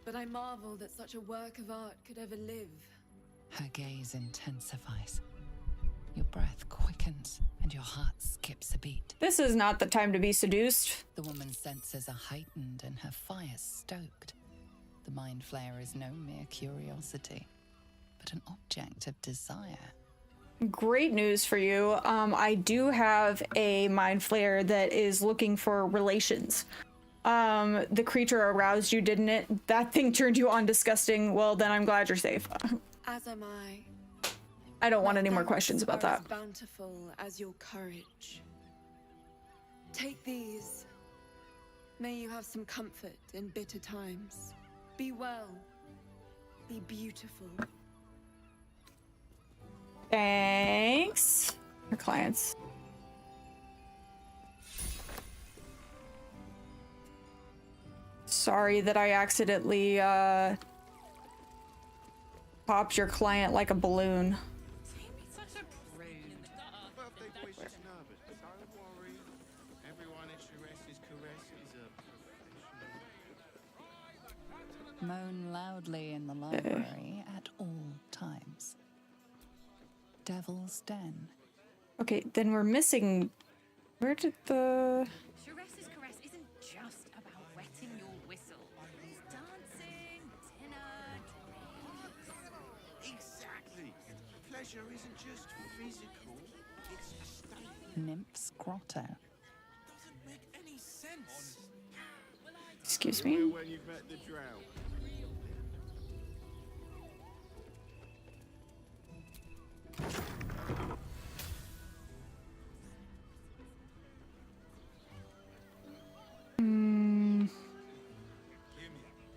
But I marvel that such a work of art could ever live. Her gaze intensifies. Your breath quickens and your heart skips a beat. This is not the time to be seduced. The woman's senses are heightened and her fire stoked. The mind flare is no mere curiosity, but an object of desire. Great news for you. I do have a mind flare that is looking for relations. The creature aroused you, didn't it? That thing turned you on disgusting. Well, then I'm glad you're safe. As am I. I don't want any more questions about that. As bountiful as your courage. Take these. May you have some comfort in bitter times. Be well. Be beautiful. Thanks. Our clients. Sorry that I accidentally popped your client like a balloon. Moan loudly in the library at all times. Devil's Den. Okay, then we're missing... Where did the... Sharess's caress isn't just about wetting your whistle. It's dancing, dinner, Exactly. Pleasure isn't just physical, it's a state. Nymph's Grotto. Doesn't make any sense. Excuse me? When you've met the drow.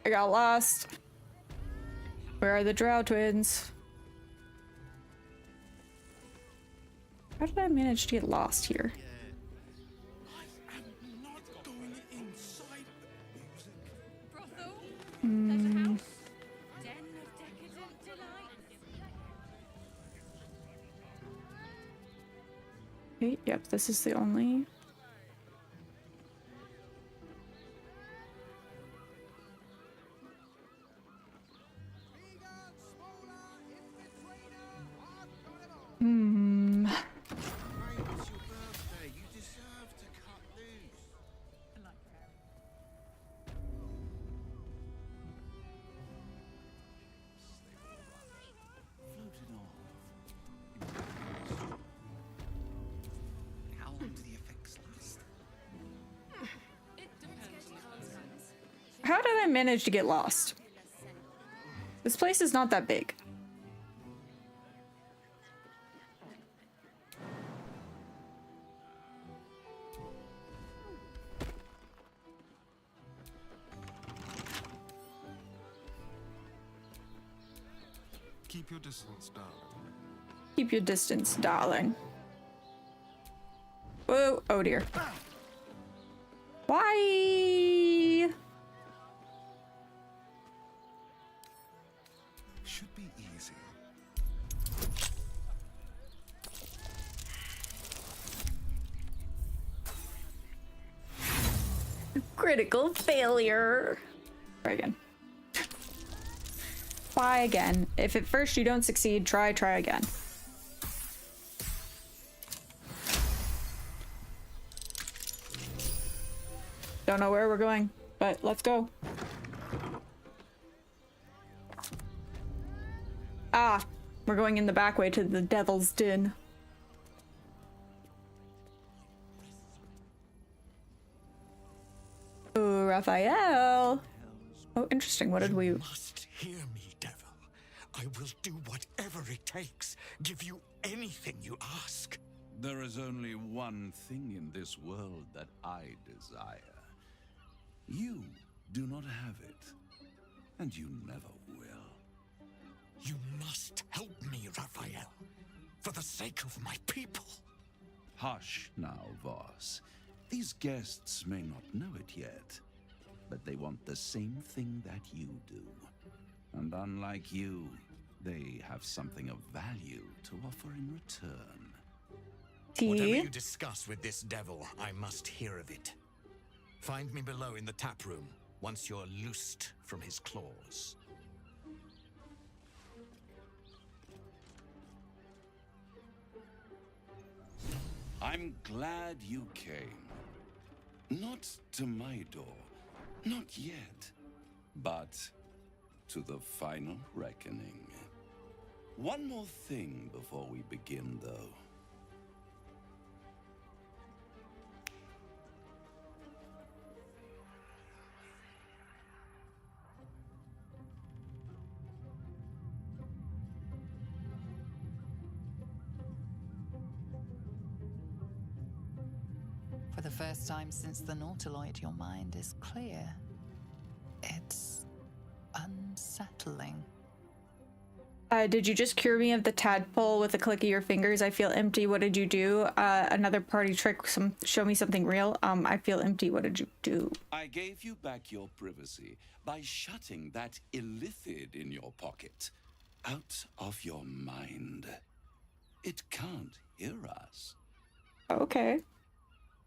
I got lost. Where are the drow twins? How did I manage to get lost here? Okay, yep, this is the only... How did I manage to get lost? This place is not that big. Keep your distance, darling. Keep your distance, darling. Whoa, oh dear. Why? Should be easy. Critical failure. Try again. Try again. If at first you don't succeed, try again. Don't know where we're going, but let's go. Ah, we're going in the back way to the Devil's Den. Oh, Raphael. Oh, interesting. What did we... You must hear me, devil. I will do whatever it takes. Give you anything you ask. There is only one thing in this world that I desire. You do not have it, and you never will. You must help me, Raphael, for the sake of my people. Hush now, Voss. These guests may not know it yet, but they want the same thing that you do. And unlike you, they have something of value to offer in return. Whatever you discuss with this devil, I must hear of it. Find me below in the tap room once you're loosed from his claws. I'm glad you came. Not to my door, not yet, but to the final reckoning. One more thing before we begin, though. For the first time since the Nautiloid, your mind is clear. It's unsettling. Did you just cure me of the tadpole with a click of your fingers? I feel empty. What did you do? Another party trick. Show me something real. I feel empty. What did you do? I gave you back your privacy by shutting that illithid in your pocket out of your mind. It can't hear us. Okay.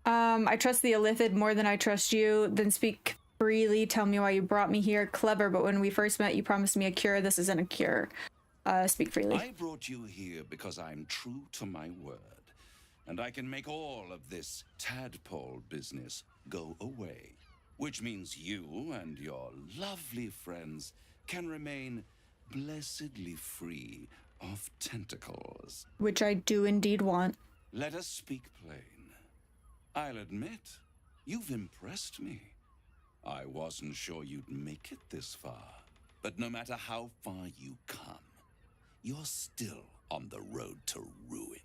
I trust the illithid more than I trust you. Then speak freely. Tell me why you brought me here. Clever, but when we first met, you promised me a cure. This isn't a cure. Speak freely. I brought you here because I'm true to my word, and I can make all of this tadpole business go away, which means you and your lovely friends can remain blessedly free of tentacles. Which I do indeed want. Let us speak plain. I'll admit, you've impressed me. I wasn't sure you'd make it this far, but no matter how far you come, you're still on the road to ruin.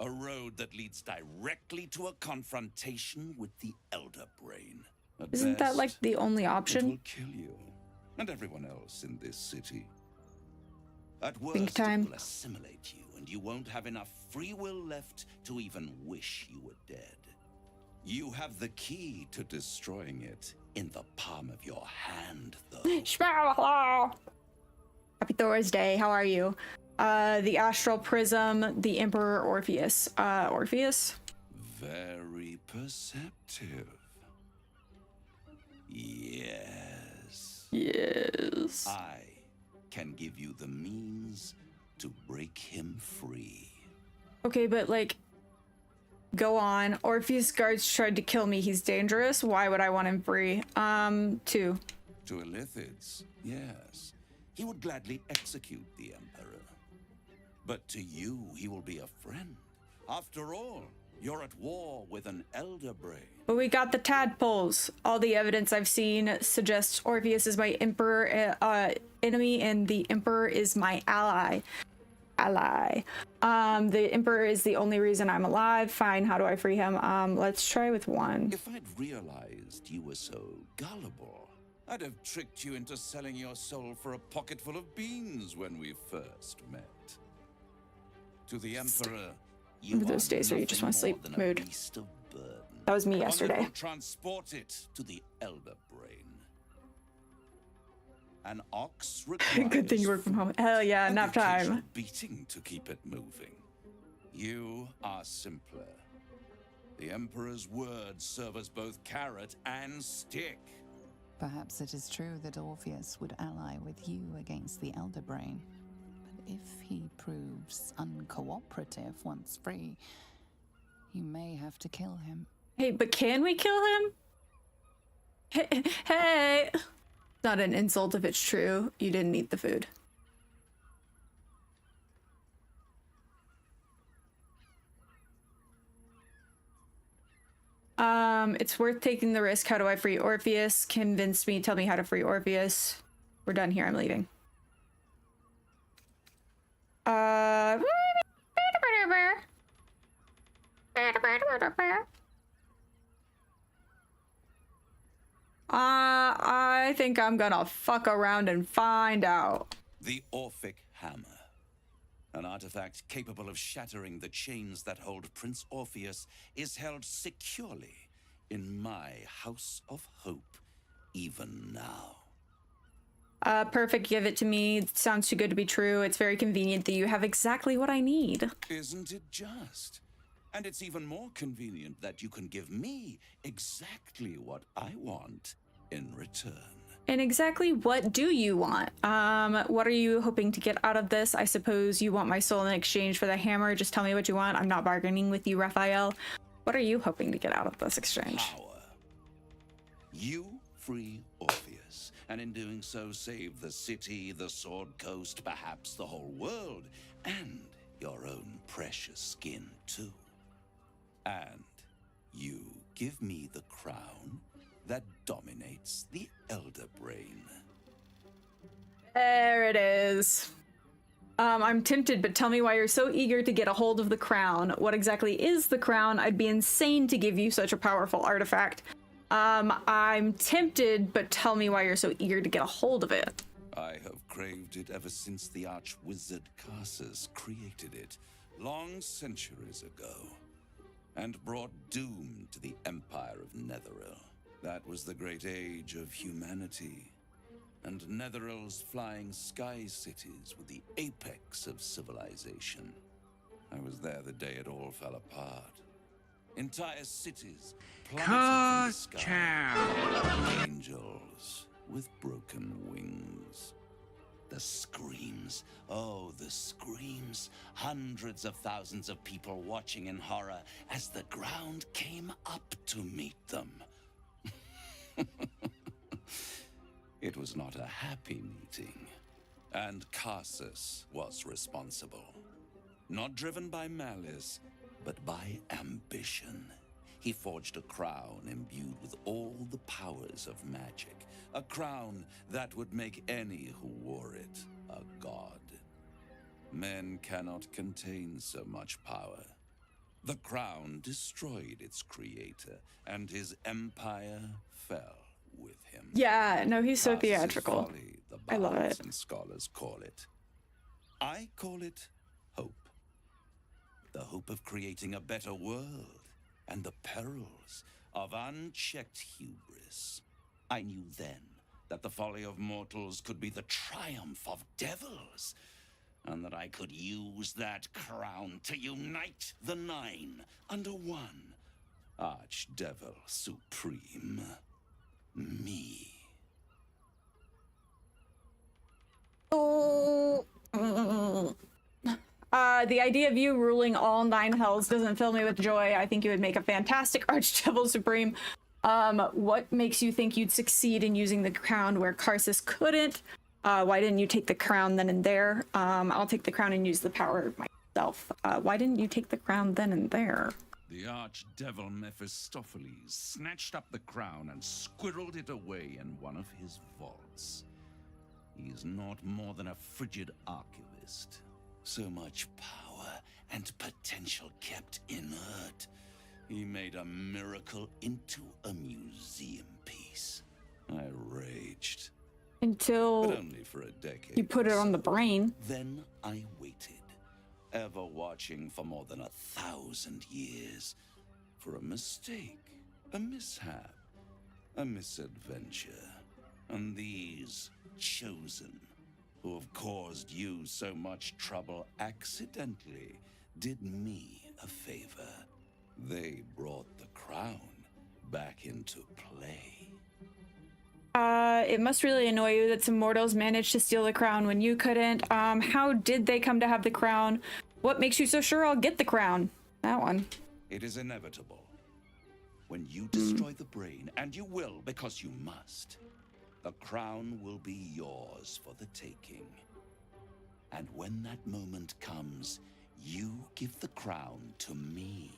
A road that leads directly to a confrontation with the Elder Brain. Isn't that like the only option? It will kill you and everyone else in this city. At worst, Think time. it will assimilate you, and you won't have enough free will left to even wish you were dead. You have the key to destroying it in the palm of your hand, though. Happy Thursday. How are you? The Astral Prism, the Emperor Orpheus. Orpheus? Very perceptive. Yes. Yes. I can give you the means to break him free. Okay, but like, go on. Orpheus guards tried to kill me. He's dangerous. Why would I want him free? Two. To Illithids, yes. He would gladly execute the Emperor. But to you, he will be a friend. After all, you're at war with an Elder Brain. But we got the tadpoles. All the evidence I've seen suggests Orpheus is my Emperor enemy and the Emperor is my ally. The Emperor is the only reason I'm alive. Fine, how do I free him? Let's try with one. If I'd realized you were so gullible, I'd have tricked you into selling your soul for a pocketful of beans when we first met. To the Emperor, you are Those days where you just want to nothing sleep more than a mood. beast of burden. That was me One that yesterday. will transport it to the Elder Brain. An ox requires Good thing you work from home. Hell yeah, and nap the occasional time. beating to keep it moving. You are simpler. The Emperor's words serve as both carrot and stick. Perhaps it is true that Orpheus would ally with you against the Elder Brain. But if he proves uncooperative once free, you may have to kill him. Hey, but can we kill him? Hey! It's not an insult if it's true. You didn't eat the food. It's worth taking the risk. How do I free Orpheus? Convince me. Tell me how to free Orpheus. We're done here. I'm leaving. I think I'm gonna fuck around and find out. The Orphic Hammer. An artifact capable of shattering the chains that hold Prince Orpheus is held securely in my House of Hope, even now. Perfect. Give it to me. It sounds too good to be true. It's very convenient that you have exactly what I need. Isn't it just? And it's even more convenient that you can give me exactly what I want in return. And exactly what do you want? What are you hoping to get out of this? I suppose you want my soul in exchange for the hammer. Just tell me what you want. I'm not bargaining with you, Raphael. What are you hoping to get out of this exchange? Power. You free Orpheus, and in doing so save the city, the Sword Coast, perhaps the whole world, and your own precious skin too. And you give me the crown that dominates the Elder Brain. There it is. I'm tempted, but tell me why you're so eager to get a hold of the crown. What exactly is the crown? I'd be insane to give you such a powerful artifact. I'm tempted, but tell me why you're so eager to get a hold of it. I have craved it ever since the arch-wizard Carsus created it, long centuries ago, and brought doom to the Empire of Netheril. That was the great age of humanity, and Netheril's flying sky cities were the apex of civilization. I was there the day it all fell apart. Entire cities plummeted from the sky. Angels with broken wings. The screams, oh, the screams. Hundreds of thousands of people watching in horror as the ground came up to meet them. It was not a happy meeting, and Carsus was responsible. Not driven by malice, but by ambition. He forged a crown imbued with all the powers of magic, a crown that would make any who wore it a god. Men cannot contain so much power. The crown destroyed its creator, and his empire fell with him. Yeah, no, he's so Carsus's theatrical. folly, the I love bards it. and scholars call it. I call it hope. The hope of creating a better world, and the perils of unchecked hubris. I knew then that the folly of mortals could be the triumph of devils, and that I could use that crown to unite the Nine under one Archdevil Supreme. Me. The idea of you ruling all 9 hells doesn't fill me with joy. I think you would make a fantastic Archdevil Supreme. What makes you think you'd succeed in using the crown where Carsus couldn't? Why didn't you take the crown then and there? I'll take the crown and use the power myself. Why didn't you take the crown then and there? The archdevil Mephistopheles snatched up the crown and squirreled it away in one of his vaults. He is not more than a frigid archivist. So much power and potential kept inert. He made a miracle into a museum piece. I rage until But only for a decade. you put it on the brain. Then I waited, ever watching for more than 1,000 years, for a mistake, a mishap, a misadventure. And these chosen, who have caused you so much trouble accidentally, did me a favor. They brought the crown back into play. It must really annoy you that some mortals managed to steal the crown when you couldn't. How did they come to have the crown? What makes you so sure I'll get the crown? That one. It is inevitable. When you destroy the brain, and you will because you must, the crown will be yours for the taking. And when that moment comes, you give the crown to me.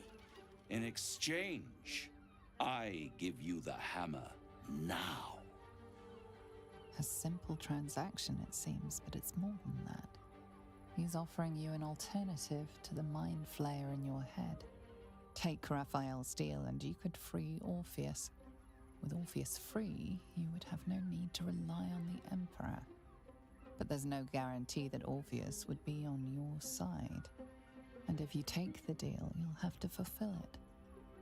In exchange, I give you the hammer now. A simple transaction, it seems, but it's more than that. He's offering you an alternative to the mind flayer in your head. Take Raphael's deal and you could free Orpheus. With Orpheus free, you would have no need to rely on the Emperor. But there's no guarantee that Orpheus would be on your side. And if you take the deal, you'll have to fulfill it.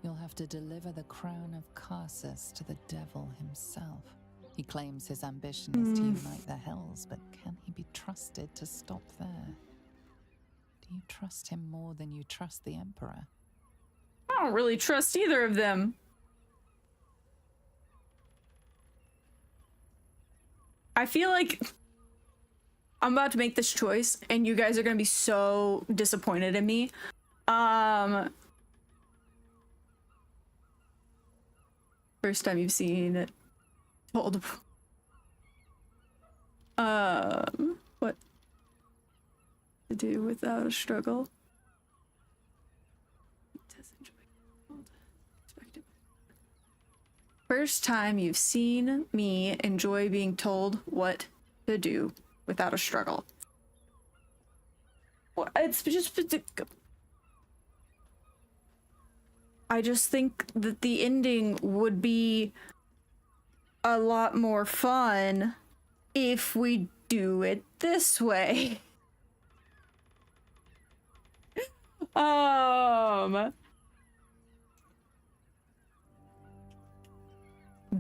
You'll have to deliver the crown of Carsus to the devil himself. He claims his ambition is to unite the Hells, but can he be trusted to stop there? Do you trust him more than you trust the Emperor? I don't really trust either of them. I feel like I'm about to make this choice and you guys are gonna be so disappointed in me. First time you've seen it told. What to do without a struggle. First time you've seen me enjoy being told what to do without a struggle. Well, it's just... I just think that the ending would be a lot more fun if we do it this way.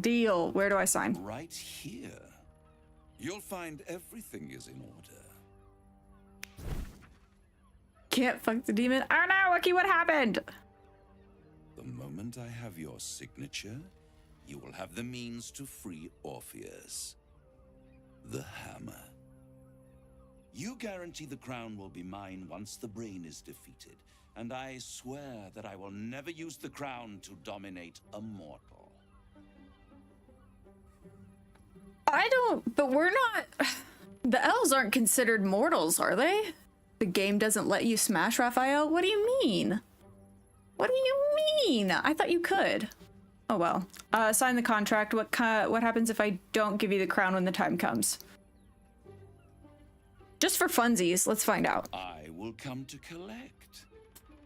Deal. Where do I sign? Right here. You'll find everything is in order. Can't fuck the demon. Oh no, Wookie, what happened? The moment I have your signature, you will have the means to free Orpheus. The hammer. You guarantee the crown will be mine once the brain is defeated, and I swear that I will never use the crown to dominate a mortal. I don't, but we're not... The elves aren't considered mortals, are they? The game doesn't let you smash Raphael? What do you mean? What do you mean? I thought you could. Oh well. Sign the contract. What happens if I don't give you the crown when the time comes? Just for funsies, let's find out. I will come to collect.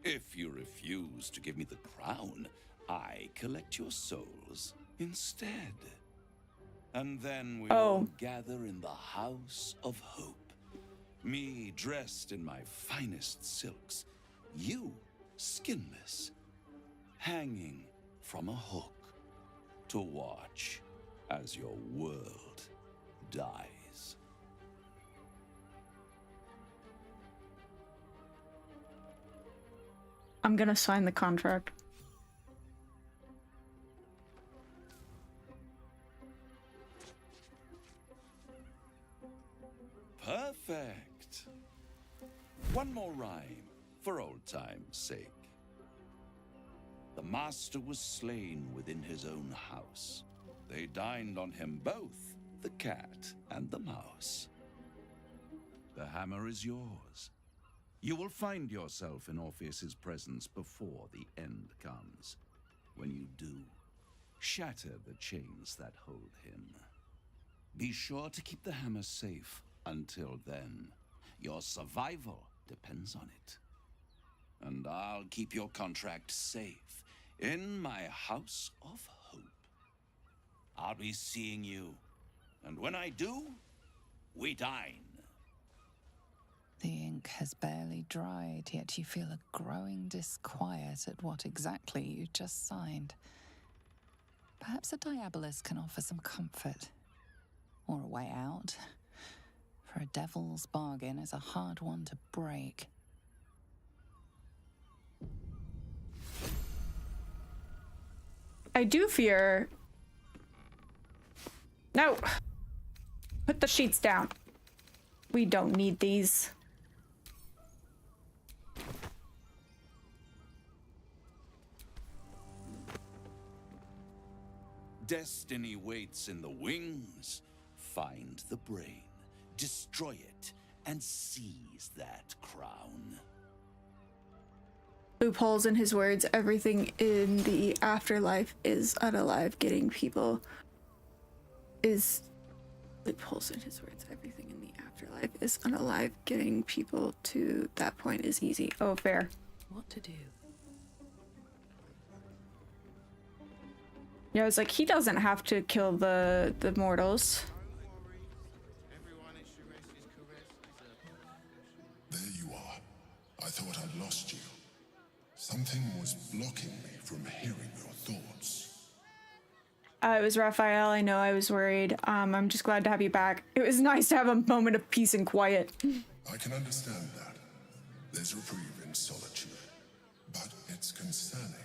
If you refuse to give me the crown, I collect your souls instead. And then we all gather in the House of Hope. Me dressed in my finest silks, you skinless, hanging from a hook to watch as your world dies. I'm gonna sign the contract. Perfect. One more rhyme, for old time's sake. The master was slain within his own house. They dined on him both, the cat and the mouse. The hammer is yours. You will find yourself in Orpheus's presence before the end comes. When you do, shatter the chains that hold him. Be sure to keep the hammer safe until then. Your survival depends on it. And I'll keep your contract safe in my House of Hope. I'll be seeing you And when I do, we dine. The ink has barely dried, yet you feel a growing disquiet at what exactly you just signed. Perhaps a diabolus can offer some comfort. Or a way out. For a devil's bargain is a hard one to break. I do fear... No! Put the sheets down. We don't need these. Destiny waits in the wings. Find the brain, destroy it, and seize that crown. Loopholes in his words. Everything in the afterlife is unalive. Getting people is... Loopholes in his words. Everything in the afterlife is unalive. Getting people to that point is easy. Oh, fair. What to do? Yeah, I was like, he doesn't have to kill the mortals. There you are. I thought I'd lost you. Something was blocking me from hearing your thoughts. It was Raphael. I know I was worried. I'm just glad to have you back. It was nice to have a moment of peace and quiet. I can understand that. There's reprieve in solitude. But it's concerning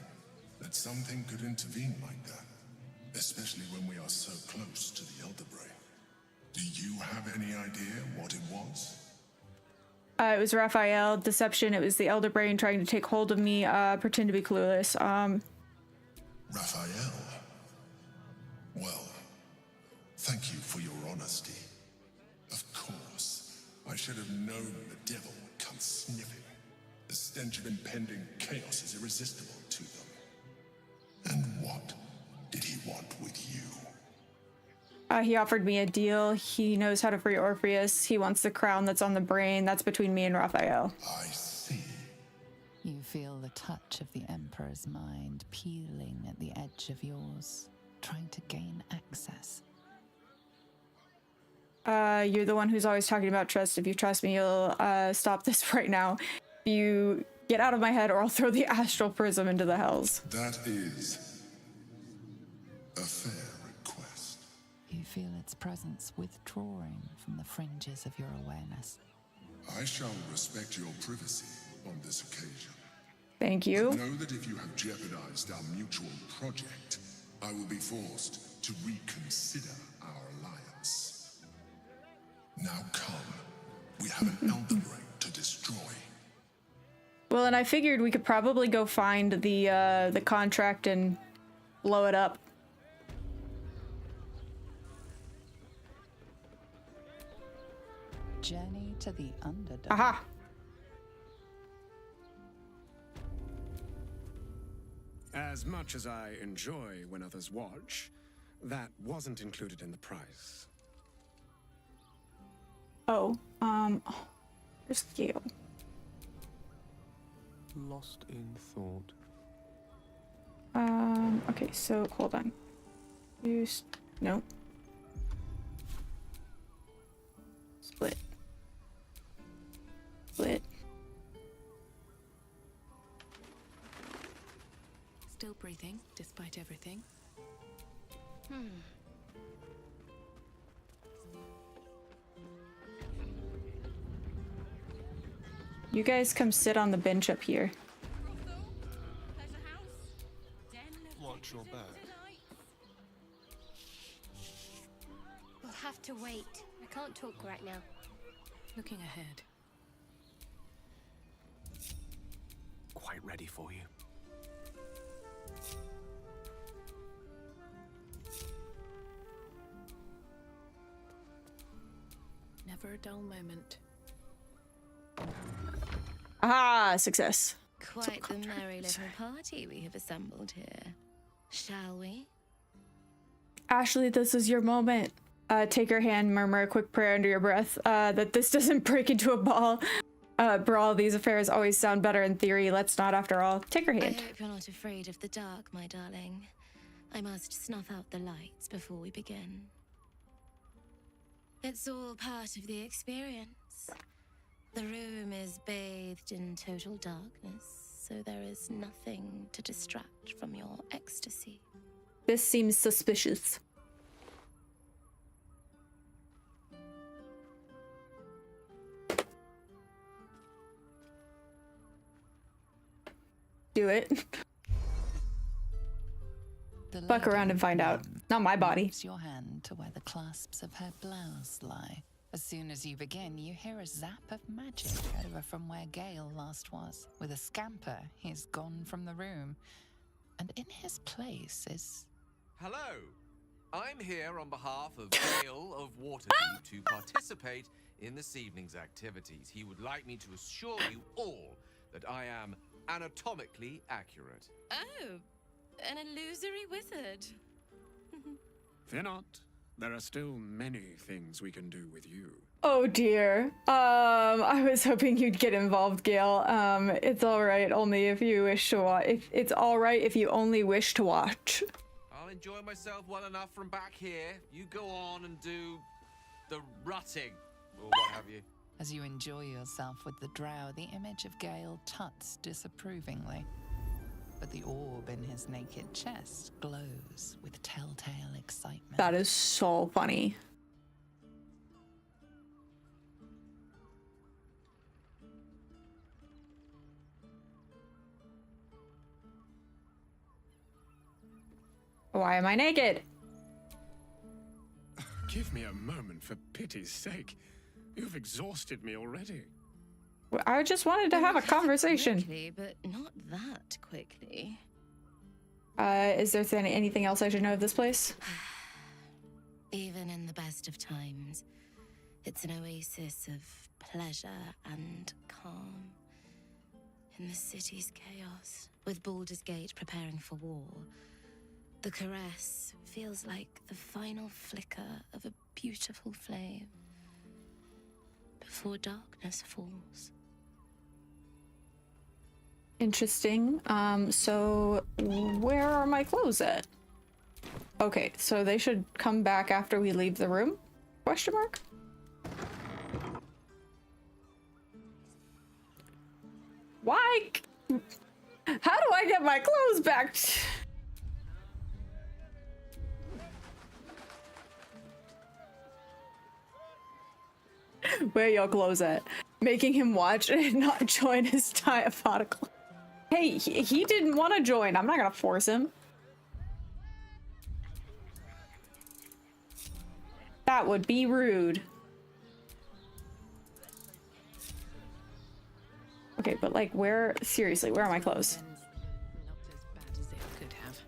that something could intervene like that. Especially when we are so close to the Elder Brain. Do you have any idea what it was? It was Raphael. Deception. It was the Elder Brain trying to take hold of me. Pretend to be clueless. Raphael? Well, thank you for your honesty. Of course, I should have known the devil would come sniffing. The stench of impending chaos is irresistible to them. And what did he want with you? He offered me a deal. He knows how to free Orpheus. He wants the crown that's on the brain. That's between me and Raphael. I see. You feel the touch of the Emperor's mind peeling at the edge of yours, trying to gain access. You're the one who's always talking about trust. If you trust me, you'll stop this right now. You get out of my head or I'll throw the astral prism into the hells. That is a fair request. You feel its presence withdrawing from the fringes of your awareness. I shall respect your privacy on this occasion. Thank you. But know that if you have jeopardized our mutual project, I will be forced to reconsider our alliance. Now come. We have an Elder Brain to destroy. Well, and I figured we could probably go find the contract and blow it up. Journey to the Underdark. Aha! As much as I enjoy when others watch, that wasn't included in the price. Oh, there's Gale. Lost in thought. Okay, so hold on. No. Split. Split. Still breathing, despite everything. You guys come sit on the bench up here. Watch your back. We'll have to wait. I can't talk right now. Looking ahead. Quite ready for you. Never a dull moment. Aha! Success. Quite the merry little party we have assembled here. Shall we? Ashley, this is your moment. Take her hand, murmur a quick prayer under your breath, that this doesn't break into a brawl. These affairs always sound better in theory. Let's not, after all. Take her hand. I hope you're not afraid of the dark, my darling. I must snuff out the lights before we begin. It's all part of the experience. The room is bathed in total darkness, so there is nothing to distract from your ecstasy. This seems suspicious. Do it. Fuck around and find out. Not my body. Moves your hand to where the clasps of her blouse lie. As soon as you begin, you hear a zap of magic over from where Gale last was. With a scamper, he's gone from the room. And in his place is... Hello. I'm here on behalf of Gale of Waterdeep to participate in this evening's activities. He would like me to assure you all that I am anatomically accurate. Oh, an illusory wizard. Fear not. There are still many things we can do with you. Oh dear. I was hoping you'd get involved, Gale. It's all right only if you wish to watch. It's all right if you only wish to watch. I'll enjoy myself well enough from back here. You go on and do the rutting, or what have you. As you enjoy yourself with the drow, the image of Gale tuts disapprovingly. But the orb in his naked chest glows with telltale excitement. That is so funny. Why am I naked? Give me a moment, for pity's sake. You've exhausted me already. I just wanted to have a conversation. Quickly, but not that quickly. Is there anything else I should know of this place? Even in the best of times, it's an oasis of pleasure and calm. In the city's chaos, with Baldur's Gate preparing for war, the caress feels like the final flicker of a beautiful flame before darkness falls. Interesting. So where are my clothes at? Okay, so they should come back after we leave the room? Question mark? Why? How do I get my clothes back? Where your clothes at? Making him watch and not join his diabolical. Hey, he didn't want to join. I'm not gonna force him. That would be rude. Okay, but like where, seriously, where are my clothes? Not as bad as it could have.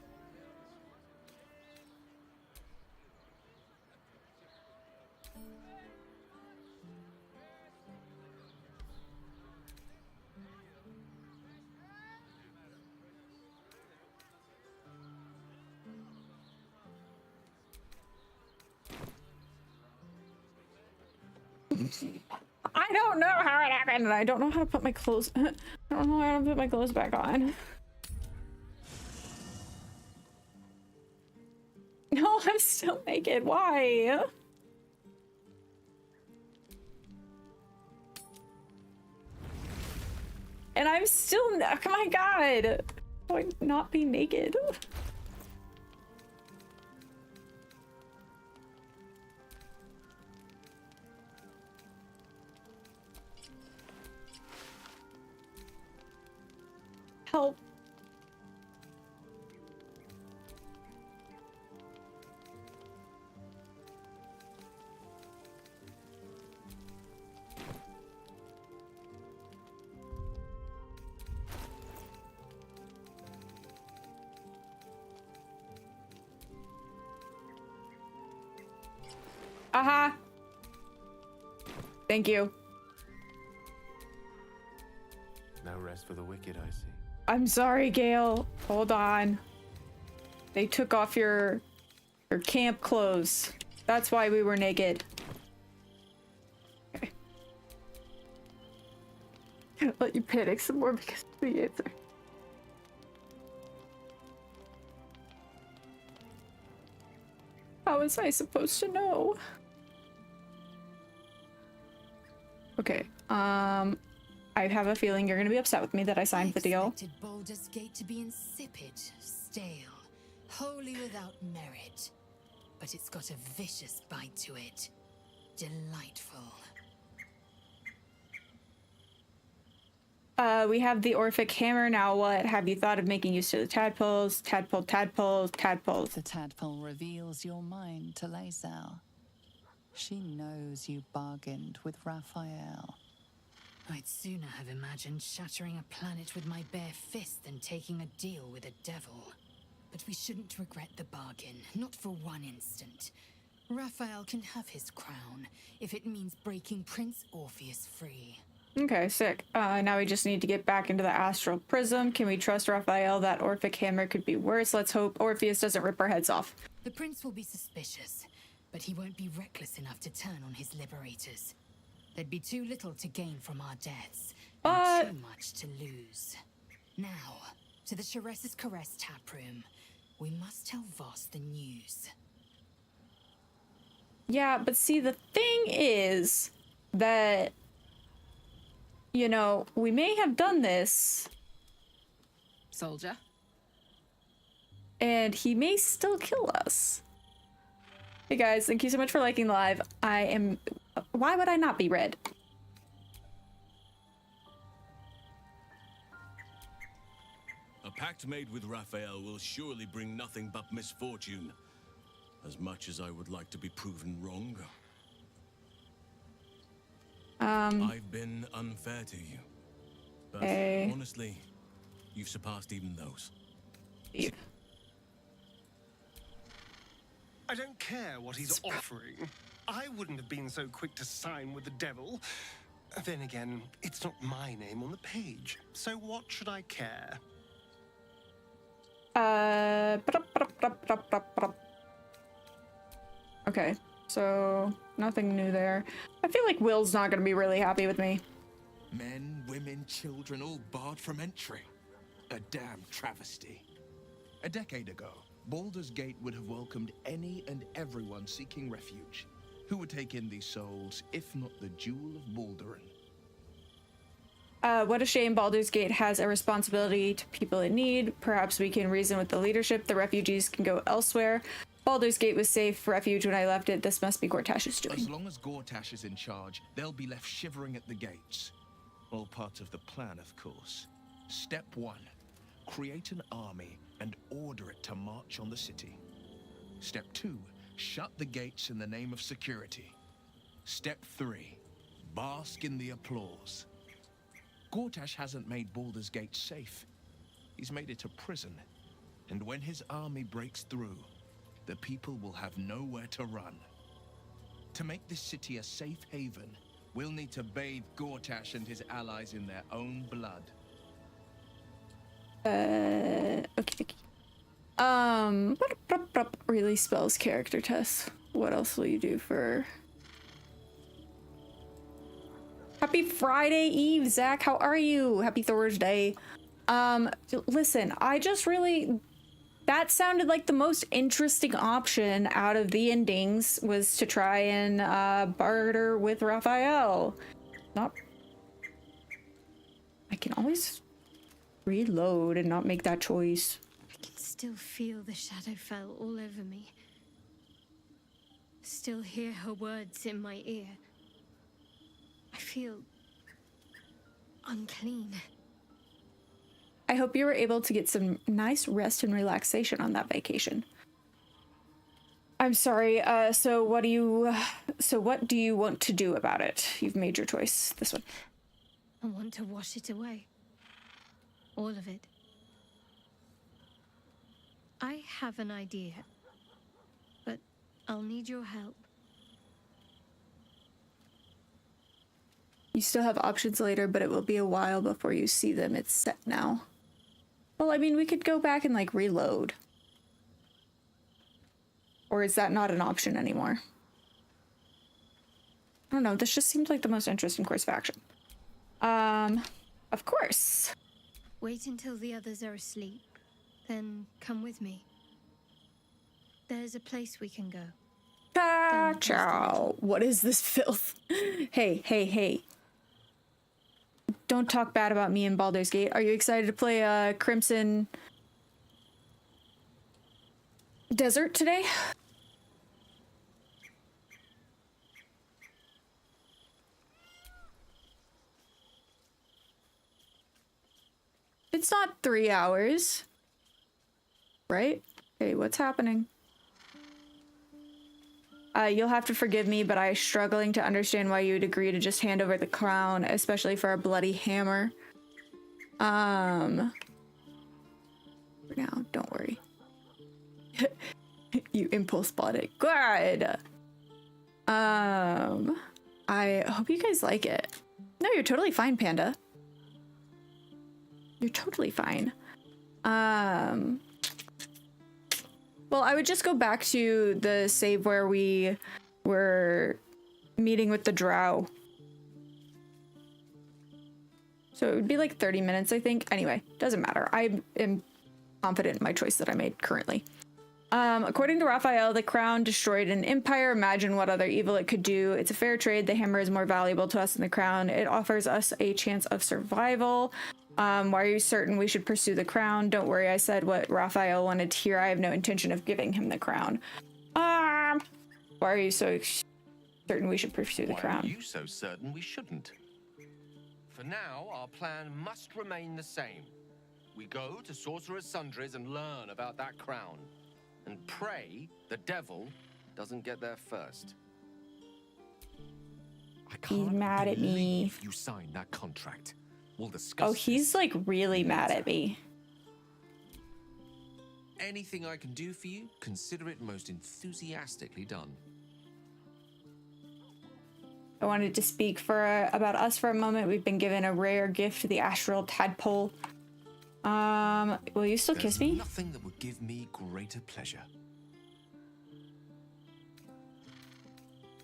I don't know how it happened, and I don't know how to put my clothes. I don't know how to put my clothes back on. No, I'm still naked. Why? And I'm still. Oh my god! How do I not be naked? Help. Aha. Thank you. No rest for the wicked, I see. I'm sorry, Gale. Hold on. They took off your camp clothes. That's why we were naked. Okay. Let you panic some more because of the answer. How was I supposed to know? Okay. I have a feeling you're gonna be upset with me that I signed the deal. I expected Baldur's Gate to be insipid, stale, wholly without merit. But it's got a vicious bite to it. Delightful. We have the Orphic Hammer, now what? Have you thought of making use of the tadpoles? Tadpoles. The tadpole reveals your mind to Lae'zel. She knows you bargained with Raphael. I'd sooner have imagined shattering a planet with my bare fist than taking a deal with a devil. But we shouldn't regret the bargain, not for one instant. Raphael can have his crown, if it means breaking Prince Orpheus free. Okay, sick. Now we just need to get back into the astral prism. Can we trust Raphael? That Orphic Hammer could be worse. Let's hope Orpheus doesn't rip our heads off. The prince will be suspicious, but he won't be reckless enough to turn on his liberators. There'd be too little to gain from our deaths, and too much to lose. Now, to the Sharess's Caress taproom. We must tell Voss the news. Yeah, but see, the thing is that, you know, we may have done this. Soldier? And he may still kill us. Hey guys, thank you so much for liking live. Why would I not be red? A pact made with Raphael will surely bring nothing but misfortune. As much as I would like to be proven wrong. I've been unfair to you. But honestly, you've surpassed even those. Yeah. I don't care what he's offering. I wouldn't have been so quick to sign with the devil. Then again, it's not my name on the page. So what should I care? Okay, so nothing new there. I feel like Will's not gonna be really happy with me. Men, women, children, all barred from entry. A damn travesty. A decade ago, Baldur's Gate would have welcomed any and everyone seeking refuge. Who would take in these souls, if not the Jewel of Balduran? What a shame. Baldur's Gate has a responsibility to people in need. Perhaps we can reason with the leadership. The refugees can go elsewhere. Baldur's Gate was safe refuge when I left it. This must be Gortash's doing. As long as Gortash is in charge, they'll be left shivering at the gates. All part of the plan, of course. Step 1. Create an army and order it to march on the city. Step 2. Shut the gates in the name of security. Step 3. Bask in the applause. Gortash hasn't made Baldur's Gate safe. He's made it a prison. And when his army breaks through, the people will have nowhere to run. To make this city a safe haven, we'll need to bathe Gortash and his allies in their own blood. Okay. Really spells character test. What else will you do for... Happy Friday Eve, Zach. How are you? Happy Thursday. Listen, I just really... That sounded like the most interesting option out of the endings was to try and barter with Raphael. Not... I can always reload and not make that choice. I can still feel the Shadowfell all over me. Still hear her words in my ear. I feel unclean. I hope you were able to get some nice rest and relaxation on that vacation. I'm sorry, so what do you want to do about it? You've made your choice, this one. I want to wash it away. All of it. I have an idea, but I'll need your help. You still have options later, but it will be a while before you see them. It's set now. Well, I mean, we could go back and, like, reload. Or is that not an option anymore? I don't know. This just seems like the most interesting course of action. Of course. Wait until the others are asleep. Then come with me. There's a place we can go. Ciao. What is this filth? Hey. don't talk bad about me in Baldur's Gate. Are you excited to play Crimson Desert today? It's not 3 hours. Right? Hey, what's happening? You'll have to forgive me, but I'm struggling to understand why you would agree to just hand over the crown, especially for a bloody hammer. For now, don't worry. You impulse bought it. Good! I hope you guys like it. No, you're totally fine, Panda. You're totally fine. Well, I would just go back to the save where we were meeting with the drow. So it would be like 30 minutes, I think. Anyway, doesn't matter. I am confident in my choice that I made currently. According to Raphael, the crown destroyed an empire. Imagine what other evil it could do. It's a fair trade. The hammer is more valuable to us than the crown. It offers us a chance of survival. Why are you certain we should pursue the crown? Don't worry, I said what Raphael wanted to hear. I have no intention of giving him the crown. Why are you so certain we should pursue the crown? Why are you so certain we shouldn't? For now, our plan must remain the same. We go to Sorcerer's Sundries and learn about that crown. And pray the devil doesn't get there first. He's mad at me. You signed that contract. We'll discuss. Oh, he's like really mad at me. Anything I can do for you, consider it most enthusiastically done. I wanted to speak about us for a moment. We've been given a rare gift, the astral tadpole. Will you still kiss me? Nothing that would give me greater pleasure.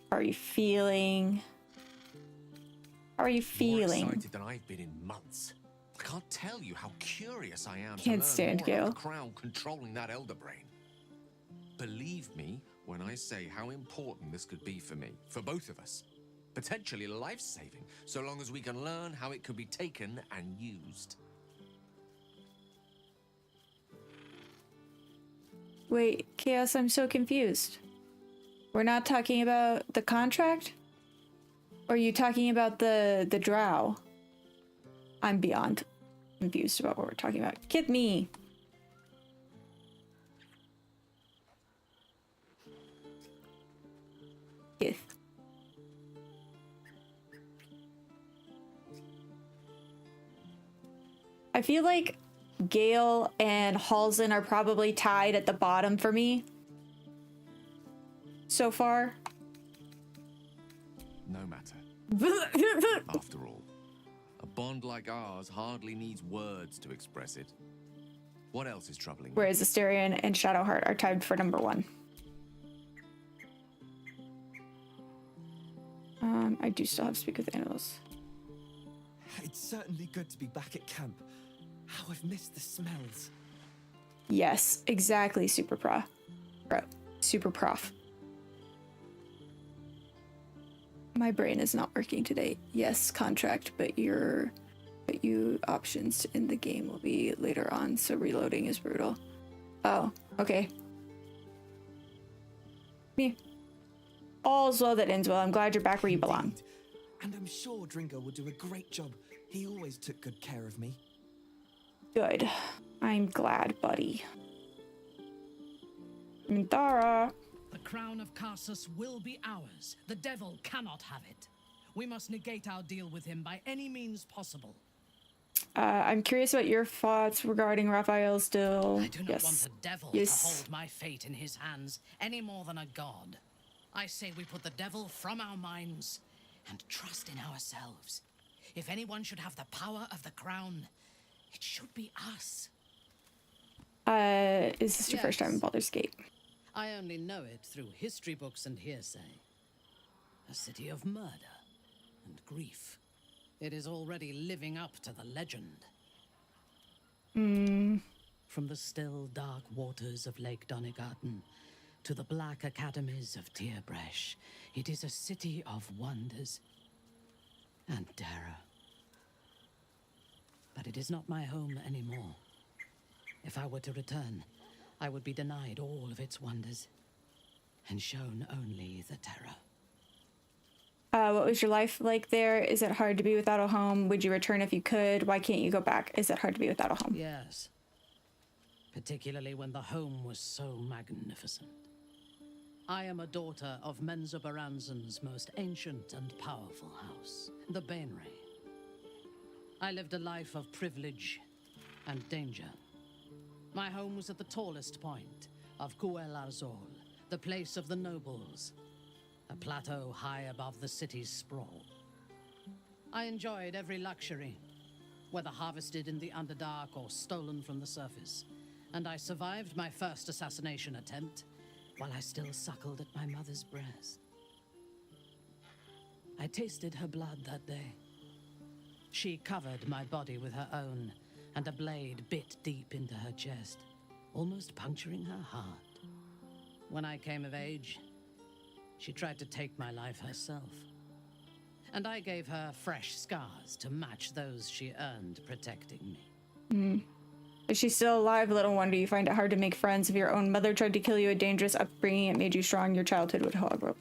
How are you feeling? How are you feeling? More excited than I've been in months. I can't tell you how curious I am Can't to stand learn more Gale. about the crown controlling that elder brain. Believe me when I say how important this could be for me, for both of us. Potentially life-saving, so long as we can learn how it could be taken and used. Wait, Chaos, I'm so confused. We're not talking about the contract? Or are you talking about the drow? I'm beyond confused about what we're talking about. Kid me! Kith. I feel like Gale and Halsin are probably tied at the bottom for me so far. No matter. After all, a bond like ours hardly needs words to express it. What else is troubling you? Whereas Asterion and Shadowheart are tied for number 1. I do still have to speak with animals. It's certainly good to be back at camp. How I've missed the smells. Yes, exactly, Super Prof. Super Prof. My brain is not working today. Yes, contract, but you options in the game will be later on, so reloading is brutal. Oh, okay. Me. All's well that ends well. I'm glad you're back where you belong. And I'm sure Dringo will do a great job. He always took good care of me. Good. I'm glad, buddy. Minthara. The crown of Karsus will be ours. The devil cannot have it. We must negate our deal with him by any means possible. I'm curious about your thoughts regarding Raphael still. I do not want a devil to hold my fate in his hands any more than a god. I say we put the devil from our minds and trust in ourselves. If anyone should have the power of the crown, it should be us. Is this your first time in Baldur's Gate? I only know it through history books and hearsay. A city of murder and grief. It is already living up to the legend. From the still, dark waters of Lake Donegarten to the black academies of Tierbresh, it is a city of wonders and terror. but it is not my home anymore. If I were to return, I would be denied all of its wonders and shown only the terror. What was your life like there? Is it hard to be without a home? Would you return if you could? Why can't you go back? Is it hard to be without a home? Yes. Particularly when the home was so magnificent. I am a daughter of Menzo Baranzan's most ancient and powerful house, the Bainray. I lived a life of privilege and danger. My home was at the tallest point of Cuel Arzol, the place of the nobles, a plateau high above the city's sprawl. I enjoyed every luxury, whether harvested in the Underdark or stolen from the surface, and I survived my first assassination attempt while I still suckled at my mother's breast. I tasted her blood that day. She covered my body with her own, and a blade bit deep into her chest, almost puncturing her heart. When I came of age, she tried to take my life herself, and I gave her fresh scars to match those she earned protecting me. Is she still alive? Little wonder you find it hard to make friends. If your own mother tried to kill you, a dangerous upbringing, it made you strong. Your childhood would hog.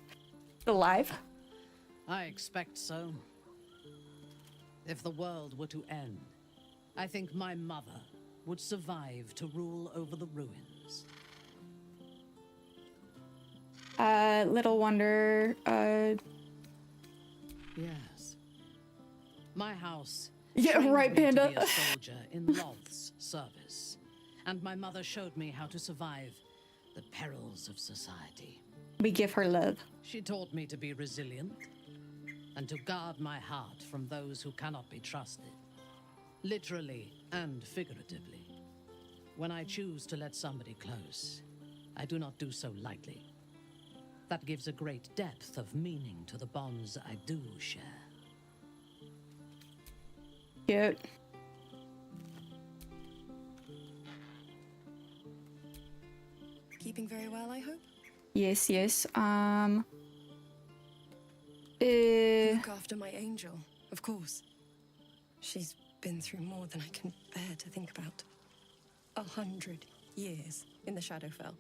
Alive? I expect so. If the world were to end, I think my mother would survive to rule over the ruins. Little wonder, Yes. My house. Yeah, trained right, me to Panda. be a soldier in Loth's service, and my mother showed me how to survive the perils of society. We give her love. She taught me to be resilient and to guard my heart from those who cannot be trusted, literally and figuratively. When I choose to let somebody close, I do not do so lightly. That gives a great depth of meaning to the bonds I do share. Cute. Keeping very well, I hope? Yes, yes. Look after my angel, of course. She's been through more than I can bear to think about. 100 years in the Shadowfell.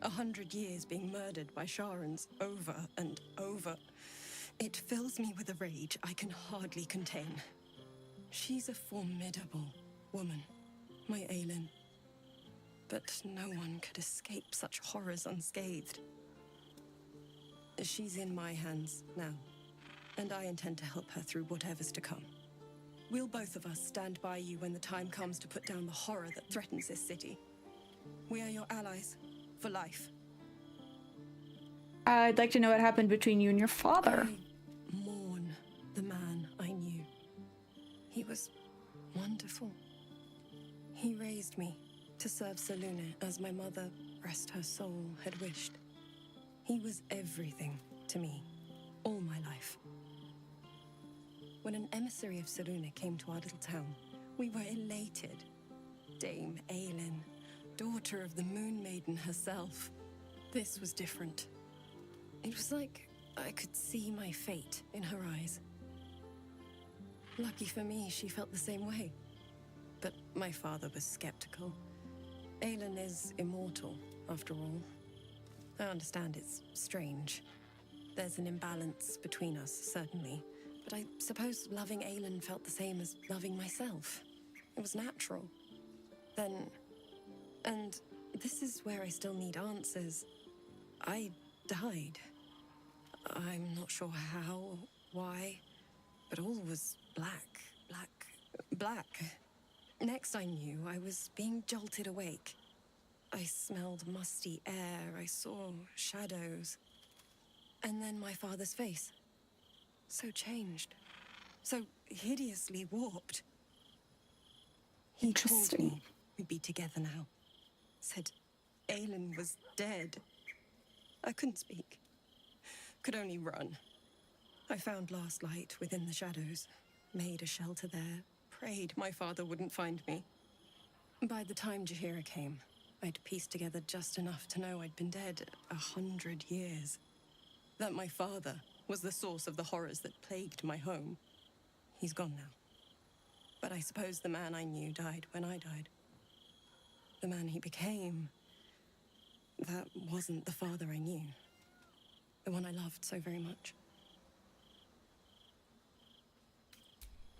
100 years being murdered by Sharans over and over. It fills me with a rage I can hardly contain. She's a formidable woman, my Aelin. But no one could escape such horrors unscathed. She's in my hands now, and I intend to help her through whatever's to come. We'll both of us stand by you when the time comes to put down the horror that threatens this city. We are your allies, for life. I'd like to know what happened between you and your father. I mourn the man I knew. He was wonderful. He raised me to serve Selûne as my mother, rest her soul, had wished. He was everything to me, all my life. When an emissary of Selûne came to our little town, we were elated. Dame Aelin, daughter of the Moon Maiden herself. This was different. It was like I could see my fate in her eyes. Lucky for me, she felt the same way. But my father was skeptical. Aelin is immortal, after all. I understand it's strange. There's an imbalance between us, certainly. But I suppose loving Aelin felt the same as loving myself. It was natural. Then... And this is where I still need answers. I died. I'm not sure how, why, but all was black. Next I knew, I was being jolted awake. I smelled musty air, I saw shadows. And then my father's face. So changed. So hideously warped. He told me we'd be together now. Said Aelin was dead. I couldn't speak. Could only run. I found last light within the shadows. Made a shelter there. Prayed my father wouldn't find me. By the time Jaheira came, I'd pieced together just enough to know I'd been dead 100 years. That my father was the source of the horrors that plagued my home. He's gone now. But I suppose the man I knew died when I died. The man he became, that wasn't the father I knew. The one I loved so very much.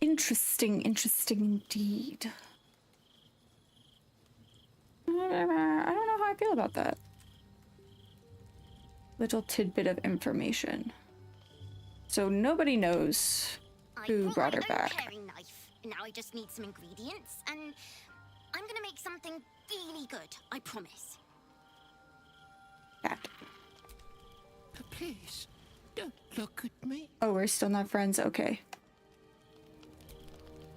Interesting, interesting indeed. I don't know how I feel about that. Little tidbit of information. So nobody knows who brought her back. Paring knife. Now I just need some ingredients, and I'm gonna make something really good. I promise. Please, don't look at me. Oh, we're still not friends? Okay.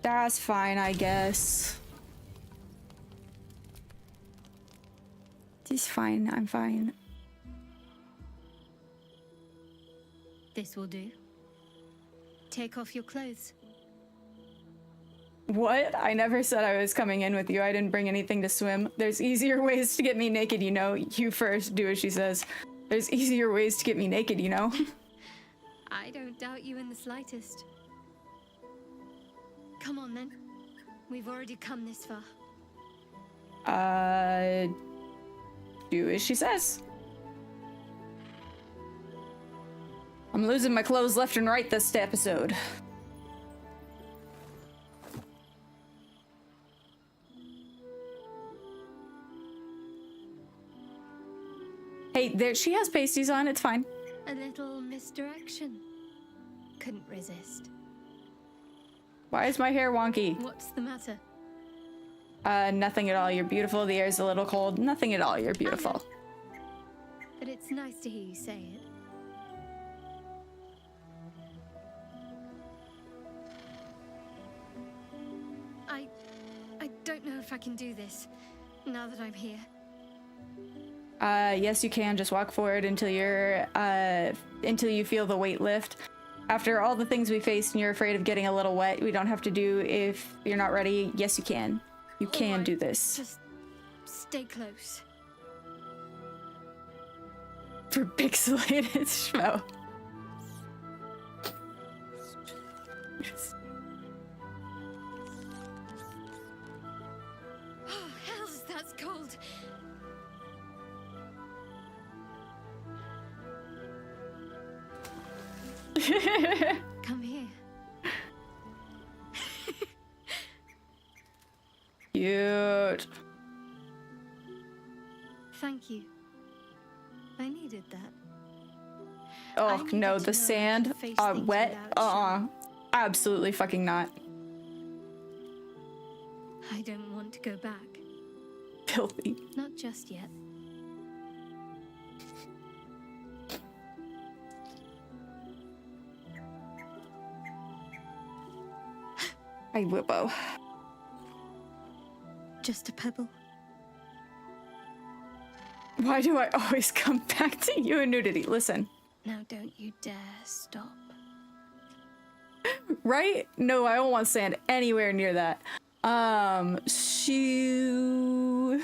That's fine, I guess. He's fine, I'm fine. This will do. Take off your clothes. What? I never said I was coming in with you. I didn't bring anything to swim. There's easier ways to get me naked, you know. You first, do as she says. There's easier ways to get me naked, you know. I don't doubt you in the slightest. Come on then. We've already come this far. Do as she says. I'm losing my clothes left and right this episode. Hey, there, she has pasties on, it's fine. A little misdirection. Couldn't resist. Why is my hair wonky? What's the matter? Nothing at all, you're beautiful. The air's a little cold. Nothing at all, you're beautiful. But it's nice to hear you say it. I don't know if I can do this, now that I'm here. Yes you can. Just walk forward until you're, until you feel the weight lift. After all the things we faced and you're afraid of getting a little wet, we don't have to do if you're not ready. Yes, you can. You can do this. Just stay close. For pixelated schmo. Oh, hells, that's cold. Come here. Cute. Thank you. I needed that. Oh no, the sand, wet. Absolutely fucking not. I don't want to go back. Filthy. Not just yet. Hi, Whippo. Just a pebble. Why do I always come back to you and nudity? Listen. Now don't you dare stop. Right? No, I don't want sand anywhere near that. Shoo.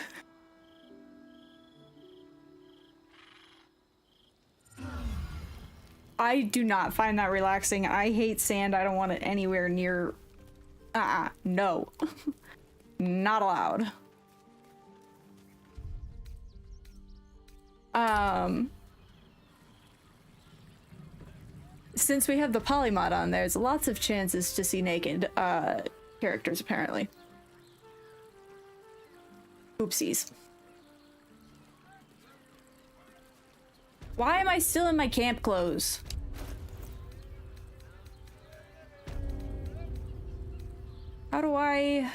I do not find that relaxing. I hate sand. I don't want it anywhere near. No. Not allowed. Since we have the polymod on, there's lots of chances to see naked characters, apparently. Oopsies. Why am I still in my camp clothes? How do I...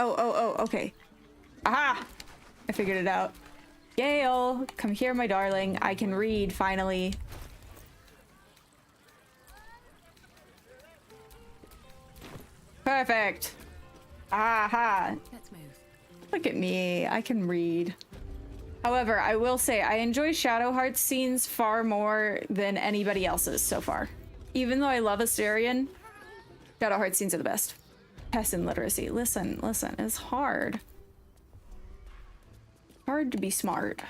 Oh, okay. Aha! I figured it out. Gale, come here, my darling. I can read, finally. Perfect. Aha! Let's move. Look at me. I can read. However, I will say I enjoy Shadowheart's scenes far more than anybody else's so far. Even though I love Astarion, Shadowheart scenes are the best. Peasant literacy. Listen, it's hard. Hard to be smart.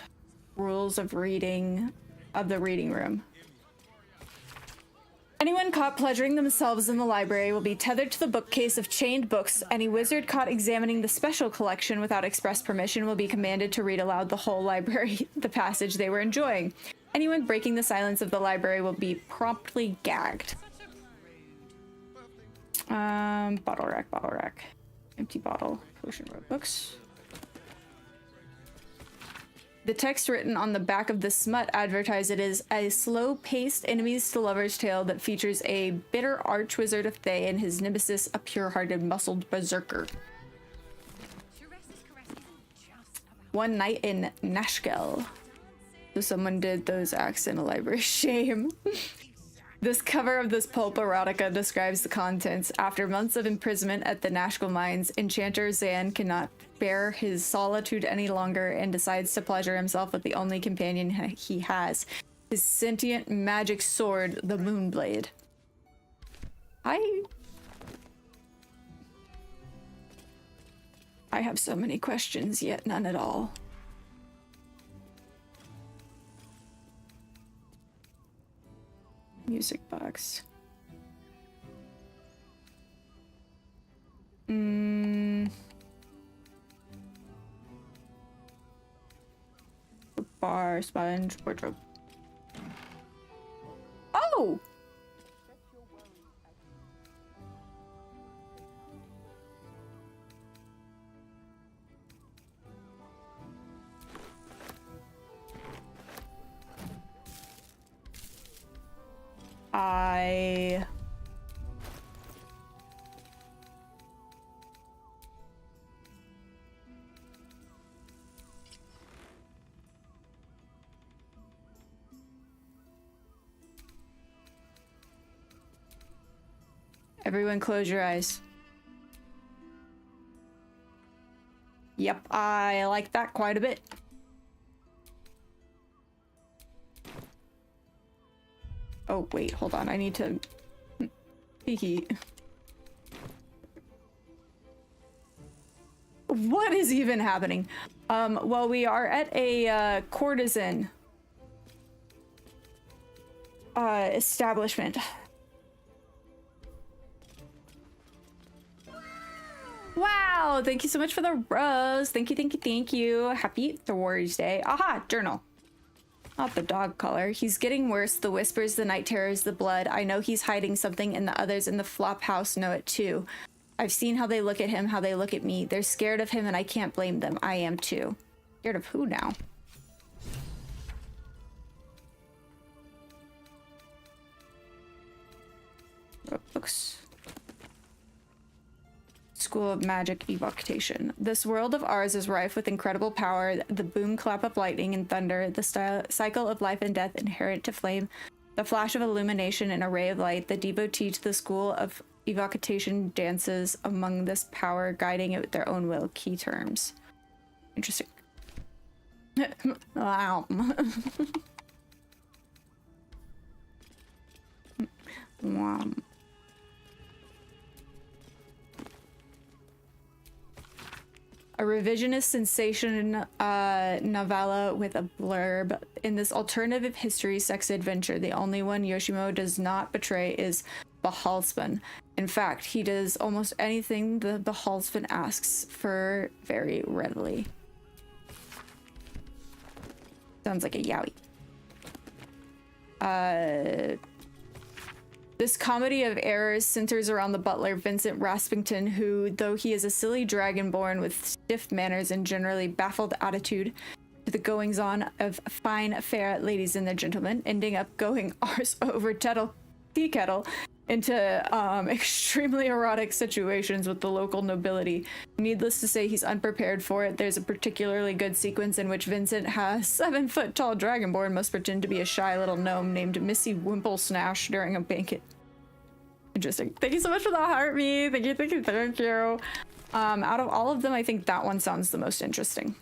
Rules of reading of the reading room. Anyone caught pleasuring themselves in the library will be tethered to the bookcase of chained books. Any wizard caught examining the special collection without express permission will be commanded to read aloud the whole library, the passage they were enjoying. Anyone breaking the silence of the library will be promptly gagged. Bottle rack. Empty bottle. Potion road books. The text written on the back of the smut advertised it as a slow-paced enemies to lovers tale that features a bitter archwizard of Thay and his nemesis, a pure-hearted, muscled berserker. One night in Nashkel. So someone did those acts in a library. Shame. This cover of this pulp erotica describes the contents. After months of imprisonment at the Nashkel mines, Enchanter Zan cannot bear his solitude any longer and decides to pleasure himself with the only companion he has, his sentient magic sword, the Moonblade. I have so many questions, yet none at all. Music box. Bar, sponge, wardrobe. Oh! Everyone close your eyes. Yep, I like that quite a bit. Oh, wait, hold on. I need to... Peeky. What is even happening? Well, we are at a courtesan establishment. Wow, thank you so much for the rose. Thank you, thank you, thank you. Happy Thursday. Aha, journal. Not the dog collar. He's getting worse. The whispers, the night terrors, the blood. I know he's hiding something, and the others in the flop house know it too. I've seen how they look at him, how they look at me. They're scared of him, and I can't blame them. I am too. Scared of who now? Books. School of Magic Evocation. This world of ours is rife with incredible power, the boom clap of lightning and thunder, the cycle of life and death inherent to flame, the flash of illumination and a ray of light. The devotee to the school of evocation dances among this power, guiding it with their own will. Key terms. Interesting. Wow. Wow. A revisionist sensation novella with a blurb. In this alternative history sex adventure, the only one Yoshimo does not betray is Bahalspan. In fact, he does almost anything the Bahalspan asks for very readily. Sounds like a yaoi. This comedy of errors centers around the butler, Vincent Raspington, who, though he is a silly dragonborn with stiff manners and generally baffled attitude to the goings-on of fine, fair ladies and their gentlemen, ending up going arse over tea kettle into extremely erotic situations with the local nobility. Needless to say, he's unprepared for it. There's a particularly good sequence in which Vincent, a 7-foot-tall dragonborn, must pretend to be a shy little gnome named Missy Wimplesnash during a banquet. Interesting. Thank you so much for the heart, me. Thank you, thank you, thank you. Out of all of them, I think that one sounds the most interesting.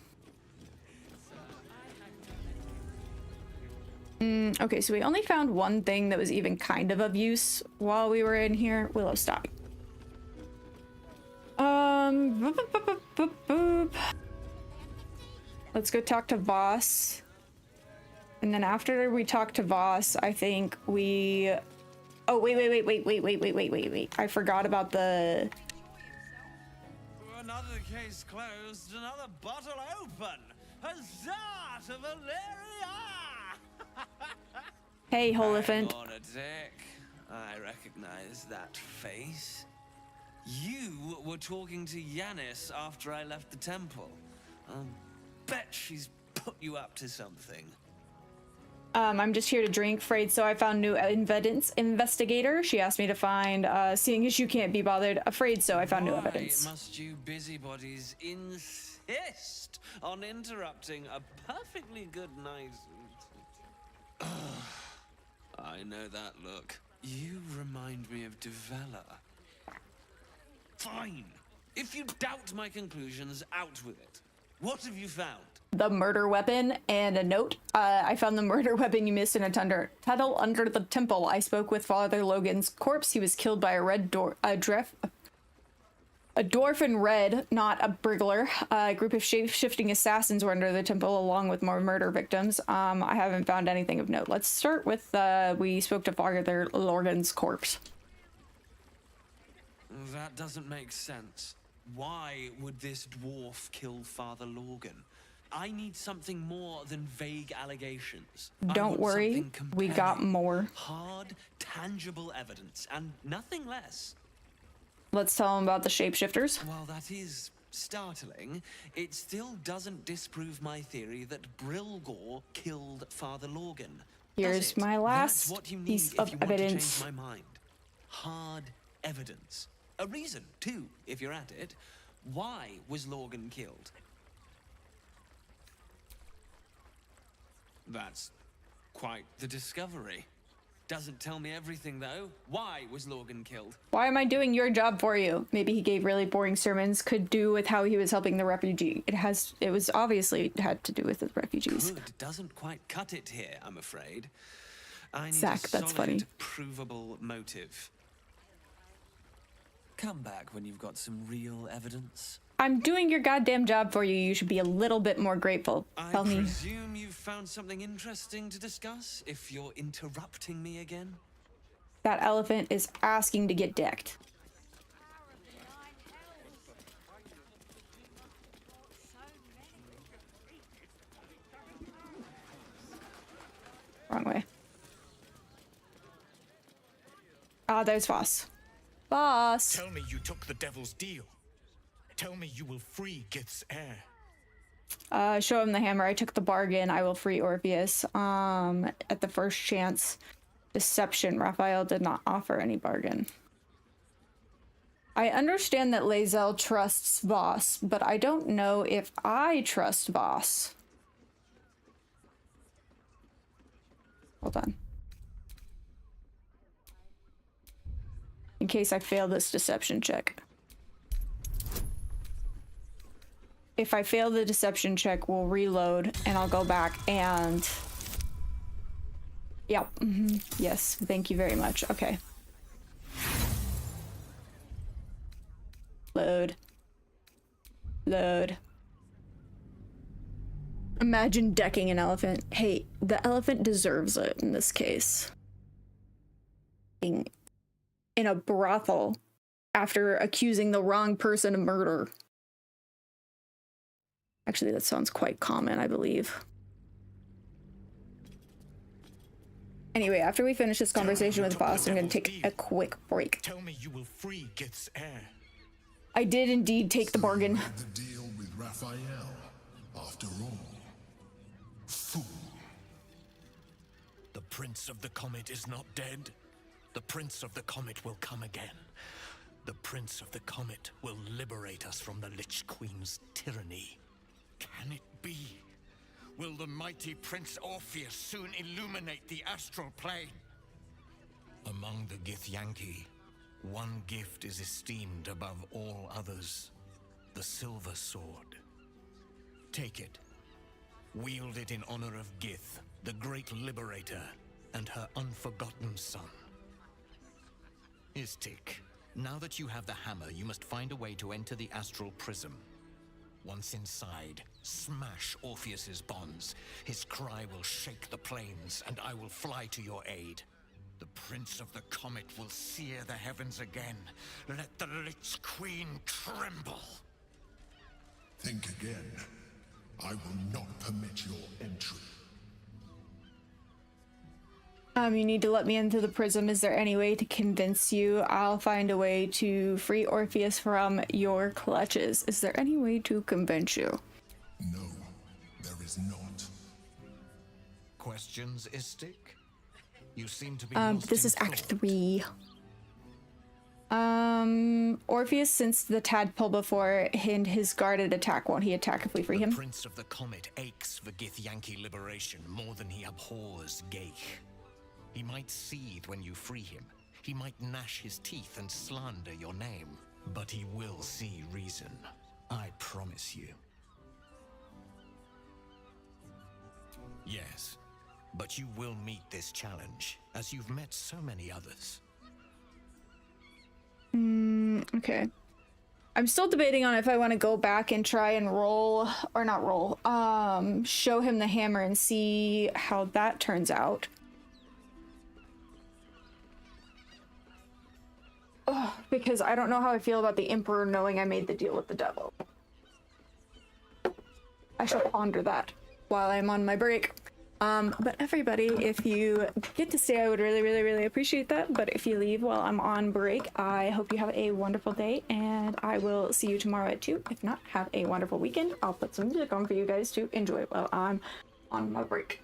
Okay, so we only found one thing that was even kind of use while we were in here. Willow, stop. Let's go talk to Voss. And then after we talk to Voss, I think we... Oh, wait. I forgot about the... Another case closed, another bottle open. Huzzah to Valeria! Hey, Holophant. Hang on a sec. I recognize that face. You were talking to Yanis after I left the temple. I'll bet she's put you up to something. I'm just here to drink, afraid so I found new evidence. Investigator, she asked me to find, seeing as you can't be bothered, afraid so I found new evidence. Why must you busybodies insist on interrupting a perfectly good night? I know that look. You remind me of Devella. Fine. If you doubt my conclusions, out with it. What have you found? The murder weapon and a note. I found the murder weapon you missed in a tunnel under the temple. I spoke with Father Logan's corpse. He was killed by a dwarf in red, not a brigler. A group of shape-shifting assassins were under the temple along with more murder victims. I haven't found anything of note. Let's start with, we spoke to Father Logan's corpse. That doesn't make sense. Why would this dwarf kill Father Logan? I need something more than vague allegations. Don't worry, we got more. Hard, tangible evidence, and nothing less. Let's tell him about the shapeshifters. While that is startling, it still doesn't disprove my theory that Brilgor killed Father Logan. Here's my last piece of evidence. To change my mind. Hard evidence. A reason, too, if you're at it. Why was Logan killed? That's quite the discovery. Doesn't tell me everything, though. Why was Logan killed? Why am I doing your job for you? Maybe he gave really boring sermons. Could do with how he was helping the refugee. It was obviously had to do with the refugees. Good doesn't quite cut it here, I'm afraid. I need Zach, a solid, that's funny. provable motive. Come back when you've got some real evidence. I'm doing your goddamn job for you. You should be a little bit more grateful. Tell me. I presume you've found something interesting to discuss, if you're interrupting me again? That elephant is asking to get decked. Wrong way. Ah, there's Voss. Voss! Tell me you took the devil's deal. Tell me you will free Gith's heir. Show him the hammer. I took the bargain. I will free Orpheus. At the first chance. Deception. Raphael did not offer any bargain. I understand that Lae'zel trusts Voss, but I don't know if I trust Voss. Hold on. In case I fail this deception check. If I fail the deception check, we'll reload and I'll go back and... Yep. Yes, thank you very much. Okay. Load. Load. Imagine decking an elephant. Hey, the elephant deserves it in this case. In a brothel after accusing the wrong person of murder. Actually, that sounds quite common, I believe. Anyway, after we finish this conversation with Voss, I'm going to take a quick break. Tell me you will free Gith's heir. I did indeed take the bargain. The deal with Raphael, after all. Fool. The Prince of the Comet is not dead. The Prince of the Comet will come again. The Prince of the Comet will liberate us from the Lich Queen's tyranny. Can it be? Will the mighty Prince Orpheus soon illuminate the astral plane? Among the Githyanki, one gift is esteemed above all others. The Silver Sword. Take it. Wield it in honor of Gith, the great liberator, and her unforgotten son. Istik, now that you have the hammer, you must find a way to enter the astral prism. Once inside, smash Orpheus's bonds. His cry will shake the plains, and I will fly to your aid. The Prince of the Comet will sear the heavens again. Let the Lich Queen tremble. Think again. I will not permit your entry. You need to let me into the prism. Is there any way to convince you? I'll find a way to free Orpheus from your clutches. Is there any way to convince you? No, there is not. Questions, Istik? You seem to be This is Act 3. Orpheus, since the tadpole before and his guarded attack, won't he attack if we free him? The Prince of the Comet aches for Githyanki liberation more than he abhors Geich. He might seethe when you free him. He might gnash his teeth and slander your name. But he will see reason. I promise you. Yes, but you will meet this challenge, as you've met so many others. Okay. I'm still debating on if I want to go back and try and show him the hammer and see how that turns out. Ugh, because I don't know how I feel about the Emperor knowing I made the deal with the devil. I shall ponder that while I'm on my break. But everybody, if you get to stay, I would really, really, really appreciate that. But if you leave while I'm on break, I hope you have a wonderful day, and I will see you tomorrow at 2. If not, have a wonderful weekend. I'll put some music on for you guys to enjoy while I'm on my break.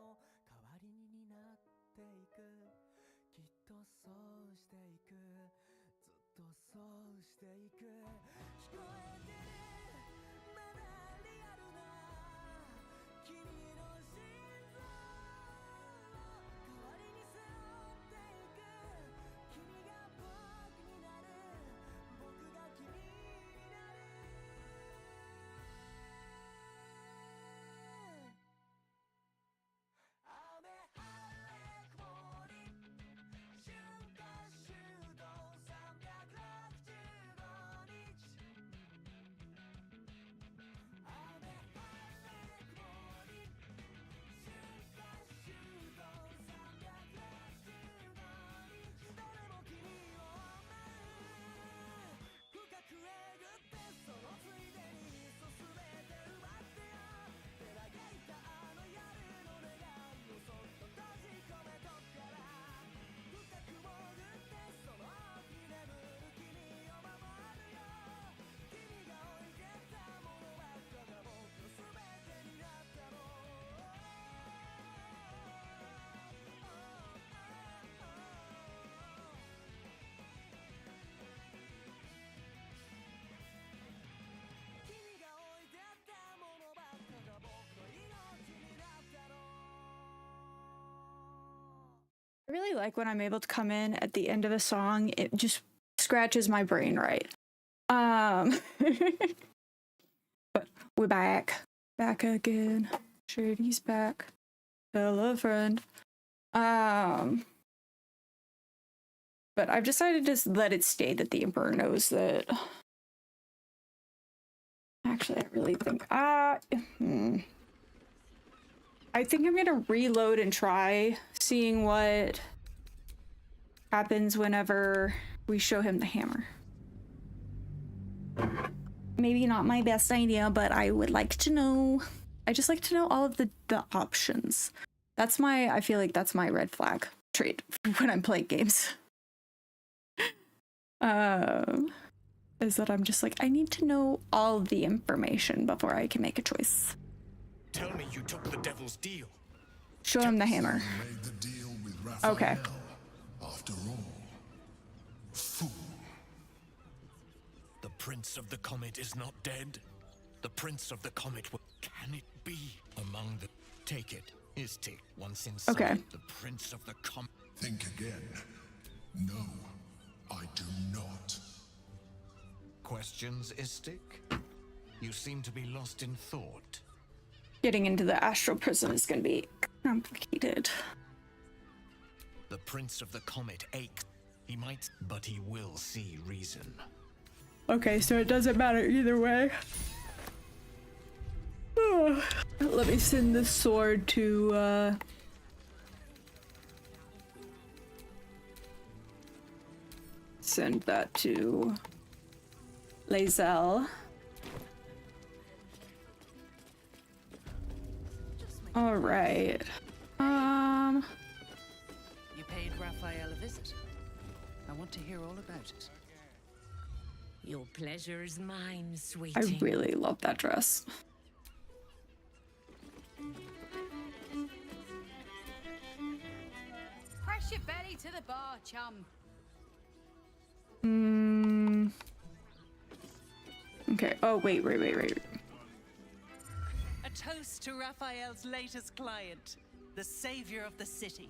を代わりに担っていくきっとそうしていくずっとそうしていく聞こえてるまだリアルな君の心臓を代わりに背負っていく君が僕になる僕が君になる雨晴れ曇り春夏秋冬365日雨晴れ曇り春夏秋冬365日どれも君を思う深くえぐってそのついでに進めて奪ってよ手投げたあの夜の願いをそっと閉じ込めとくから深く潜ってその奥に眠る君を守るよ君が置いてたものばっかが僕の全てになったの君が置いてたものばっかが僕の命になったのI really like when I'm able to come in at the end of a song. It just scratches my brain right. But we're back. Back again. Shady's back. Hello, friend. But I've decided to let it stay that the Emperor knows that. Actually, I really think I think I'm gonna reload and try seeing what happens whenever we show him the hammer. Maybe not my best idea, but I would like to know. I just like to know all of the options. I feel like that's my red flag trait when I'm playing games. Is that I'm just like, I need to know all the information before I can make a choice. Tell me you took the devil's deal. Show him the hammer. Made the deal with Raphael. Okay. After all, fool. The Prince of the Comet is not dead. The Prince of the Comet can it be among the... Take it, Istik. Once inside, okay. The Prince of the Comet... Think again. No, I do not. Questions, Istik? You seem to be lost in thought. Getting into the astral prison is going to be complicated. The Prince of the Comet aches. He might, but he will see reason. Okay, so it doesn't matter either way. Let me send this sword to, send that to Lae'zel. All right. You paid Raphael a visit. I want to hear all about it. Your pleasure is mine, I sweetie. really love that dress. Press your belly to the bar, chum. Okay. Oh, wait. A toast to Raphael's latest client, the savior of the city.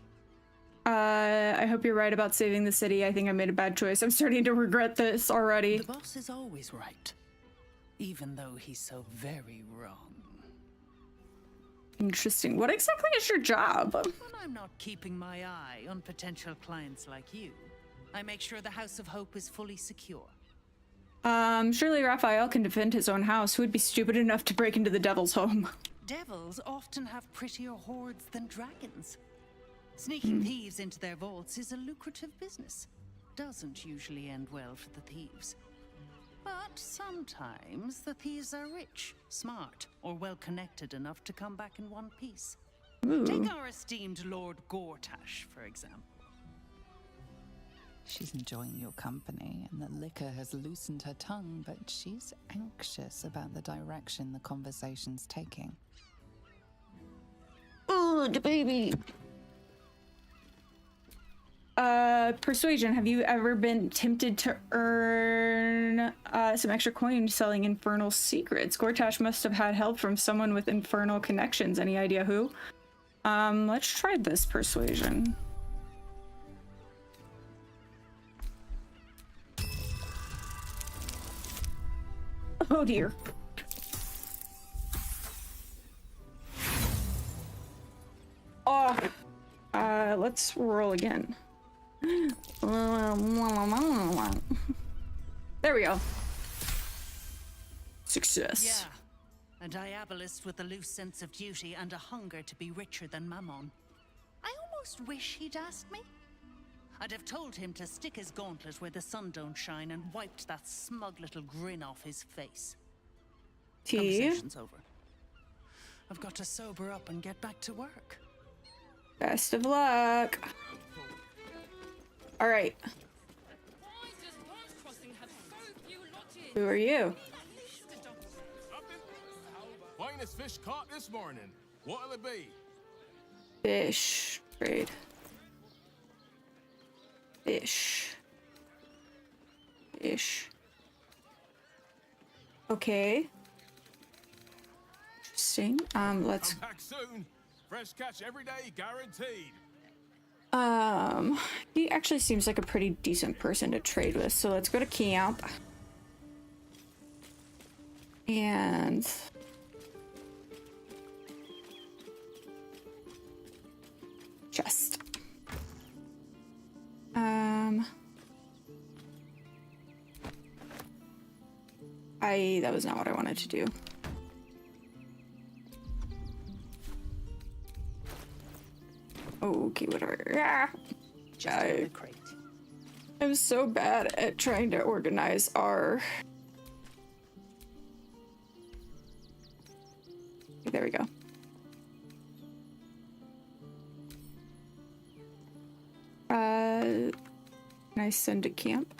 I hope you're right about saving the city. I think I made a bad choice. I'm starting to regret this already. The boss is always right, even though he's so very wrong. Interesting. What exactly is your job? When I'm not keeping my eye on potential clients like you, I make sure the House of Hope is fully secure. Surely Raphael can defend his own house. Who would be stupid enough to break into the devil's home? Devils often have prettier hordes than dragons. Sneaking thieves into their vaults is a lucrative business. Doesn't usually end well for the thieves. But sometimes the thieves are rich, smart, or well-connected enough to come back in one piece. Ooh. Take our esteemed Lord Gortash, for example. She's enjoying your company, and the liquor has loosened her tongue, but she's anxious about the direction the conversation's taking. good, baby. Persuasion. Have you ever been tempted to earn some extra coin selling infernal secrets? Gortash must have had help from someone with infernal connections. Any idea who? Let's try this persuasion. Oh dear. Oh, let's roll again. There we go. Success. Yeah, a diabolist with a loose sense of duty and a hunger to be richer than Mammon. I almost wish he'd asked me. I'd have told him to stick his gauntlet where the sun don't shine and wiped that smug little grin off his face. Conversation's over. I've got to sober up and get back to work. Best of luck. All right. Who are you? Finest fish caught this morning. What'll it be? Fish. Trade. Fish. Fish. Okay. Interesting. Let's. Come back soon. Fresh catch every day, guaranteed. He actually seems like a pretty decent person to trade with, so let's go to camp. And chest. That was not what I wanted to do. Okay, whatever. I'm so bad at trying to organize our... Okay, there we go. Can I send to camp?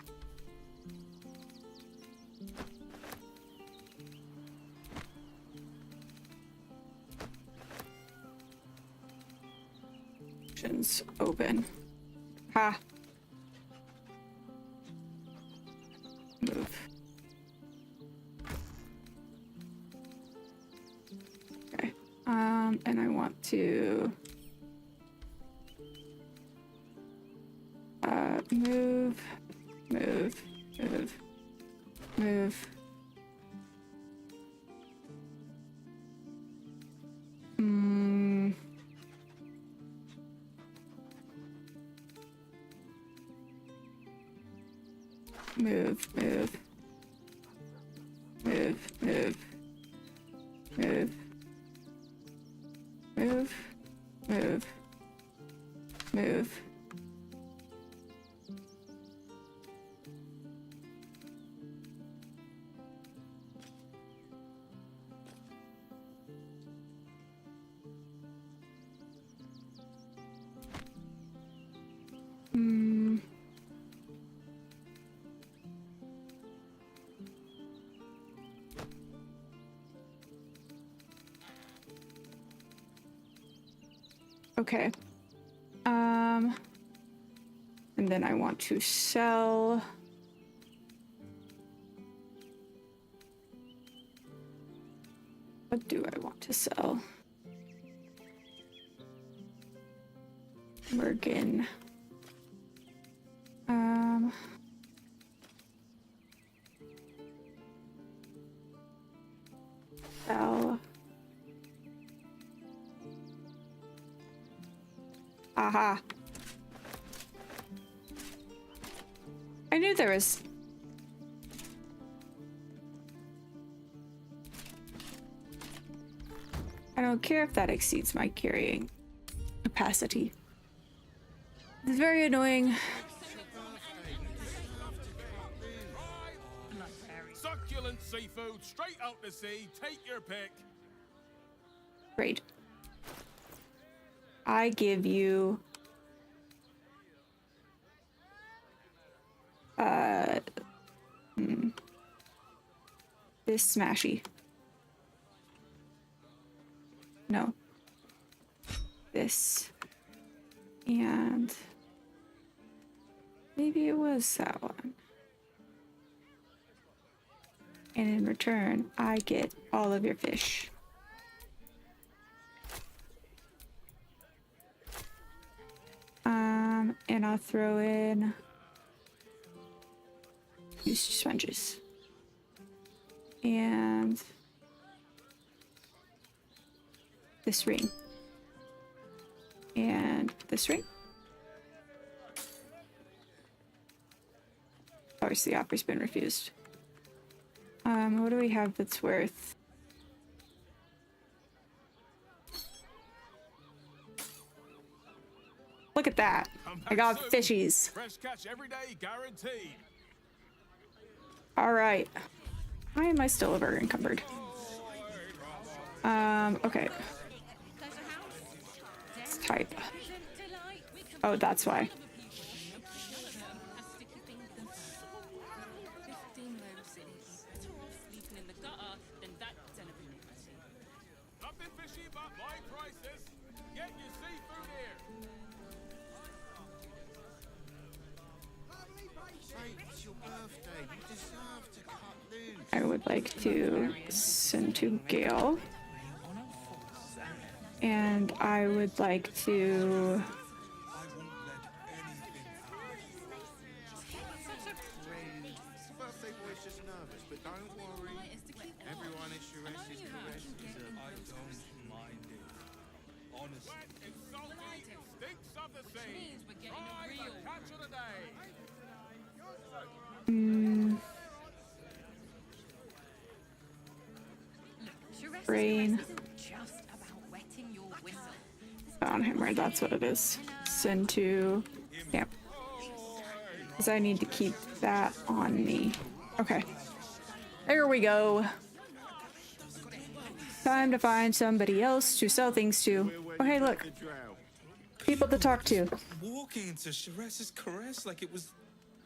Open. Ha. Move. Okay. And I want to move, move, move, move. Move, move, move, move, move, move, move, move. Okay. And then I want to sell. What do I want to sell? Merkin. Sell. Aha. I knew there was... I don't care if that exceeds my carrying capacity. It's very annoying. Succulent seafood, straight out to sea. Take your pick. Great. I give you this smashy. No. this. And maybe it was that one. And in return, I get all of your fish. And I'll throw in these sponges. And this ring. And this ring. Of course, the offer's been refused. What do we have that's worth? Look at that. I got fishies. Fresh catch every day, guaranteed. All right. Why am I still over encumbered? Okay. Let's type. Oh, that's why. Nothing fishy about my prices. Get your seafood here. Mate, it's your birthday. You deserve to cut loose. I would like to send to Gale. And I would like to... Birthday boy's just nervous, but don't worry. Everyone is Shire's caress. I don't mind it. Honestly. It's salty, stinks of the sea. Try the catch of the day. Brain. Just about wetting your whistle. On hammer, that's what it is. Send to camp. Because I need to keep that on me. Okay. There we go. Time to find somebody else to sell things to. Oh, hey, look. People to talk to. Walking into Shire's caress like it was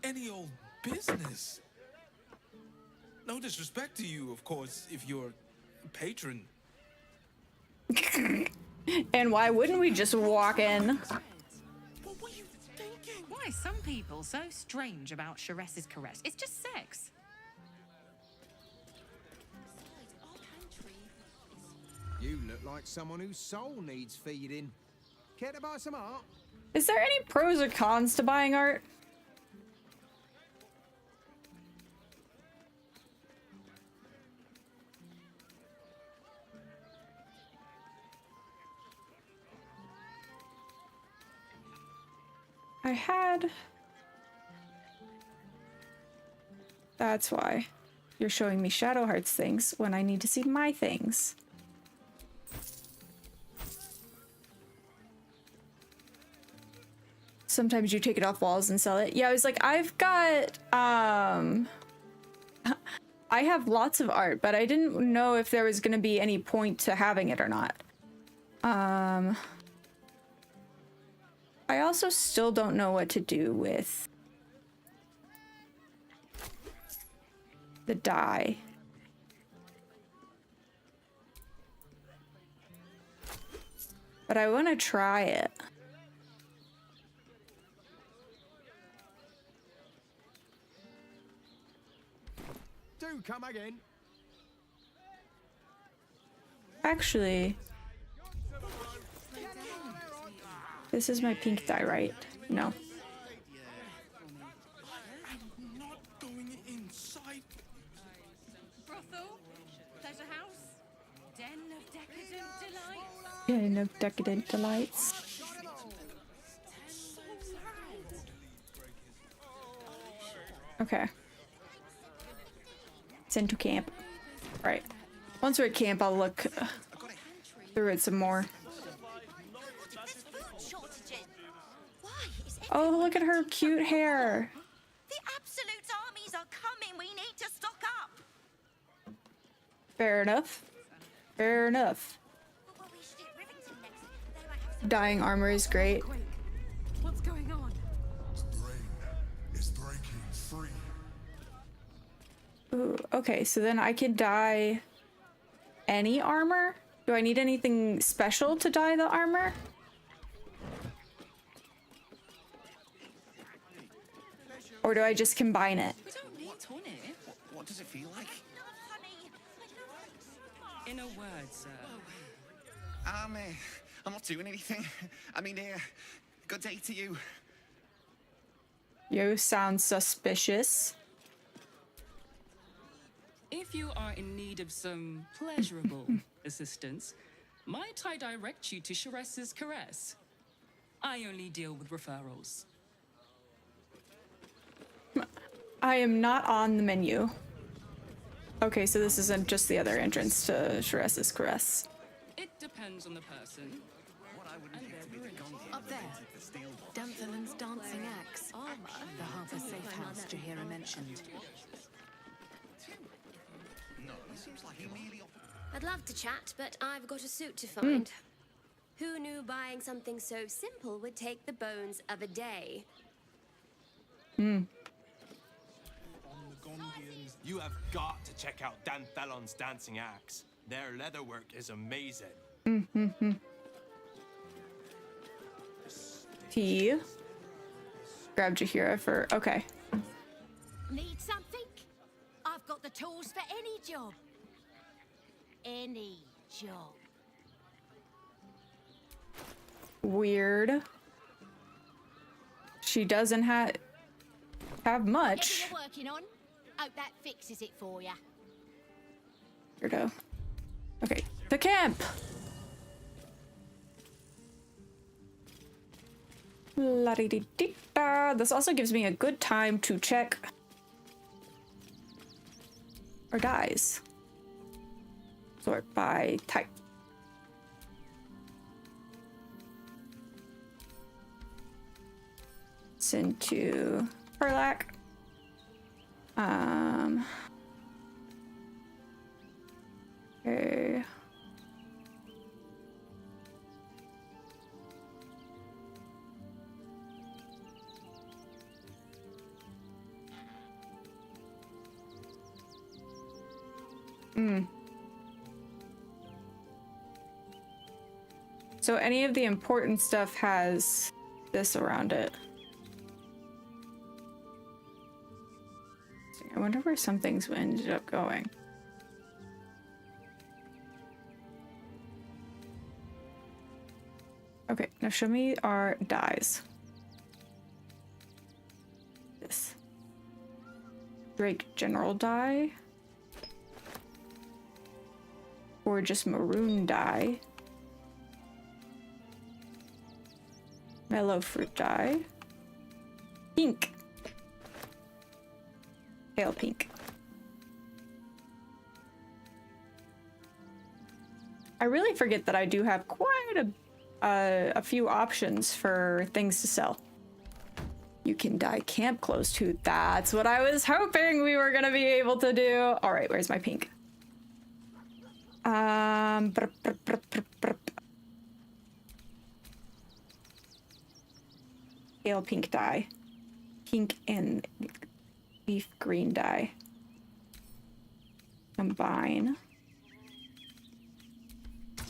any old business. No disrespect to you, of course, if you're a patron. And why wouldn't we just walk in? What were you thinking? Why are some people so strange about Shire's caress? It's just sex. You look like someone whose soul needs feeding. Care to buy some art? Is there any pros or cons to buying art? I had... That's why. You're showing me Shadowheart's things when I need to see my things. Sometimes you take it off walls and sell it. Yeah, I was like, I've got, I have lots of art, but I didn't know if there was going to be any point to having it or not. I also still don't know what to do with the dye. But I want to try it. Do come again. Actually, this is my pink dye, right? No. I'm not going inside. Brothel, pleasure house, den of decadent delight. Den of decadent delights. Okay. Send to camp. Right. Once we're at camp, I'll look through it some more. Oh, look at her cute hair. The Absolute armies are coming. We need to stock up. Fair enough. Fair enough. Dyeing armor is great. What's going on? Is breaking free. Ooh, okay, so then I can dye any armor? Do I need anything special to dye the armor? Or do I just combine it? We don't need honey. What does it feel like? In a word, sir. I'm not doing anything. I mean, good day to you. You sound suspicious. If you are in need of some pleasurable assistance, might I direct you to Sharess's Caress? I only deal with referrals. I am not on the menu. Okay, so this isn't just the other entrance to Sharess's Caress. It depends on the person. Up there, Danthalan's dancing axe. The Harper safe house Jahira mentioned. I'd love to chat, but I've got a suit to find. Who knew buying something so simple would take the bones of a day? You have got to check out Danthalan's dancing axe. Their leatherwork is amazing. He grabbed Jahira for okay. Need something? I've got the tools for any job. Any job. Weird. She doesn't have much. Whatever you're working on, hope that fixes it for you. Weirdo. Okay, the camp. La-di-di-di-da. This also gives me a good time to check our dyes. Sort by type. Send to Perlac. Okay. So any of the important stuff has this around it. I wonder where some things ended up going. Okay, now show me our dyes. This Drake General dye. Or just maroon dye. Mellow fruit dye. Pink. Pale pink. I really forget that I do have quite a few options for things to sell. You can dye camp clothes too. That's what I was hoping we were gonna be able to do. All right, where's my pink? Pale pink dye. Pink and leaf green dye. Combine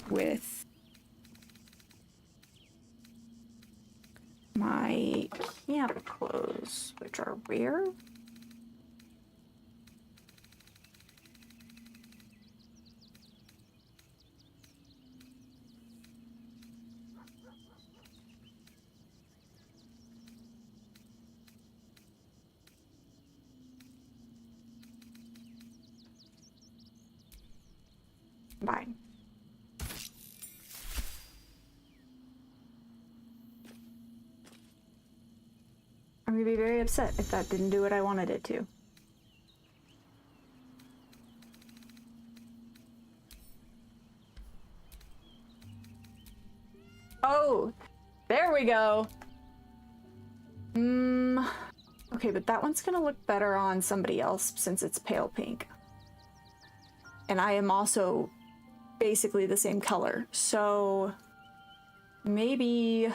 with my camp clothes, which are where? Combine. I'm gonna be very upset if that didn't do what I wanted it to. Oh, there we go. Okay, but that one's gonna look better on somebody else since it's pale pink. And I am also basically the same color, so maybe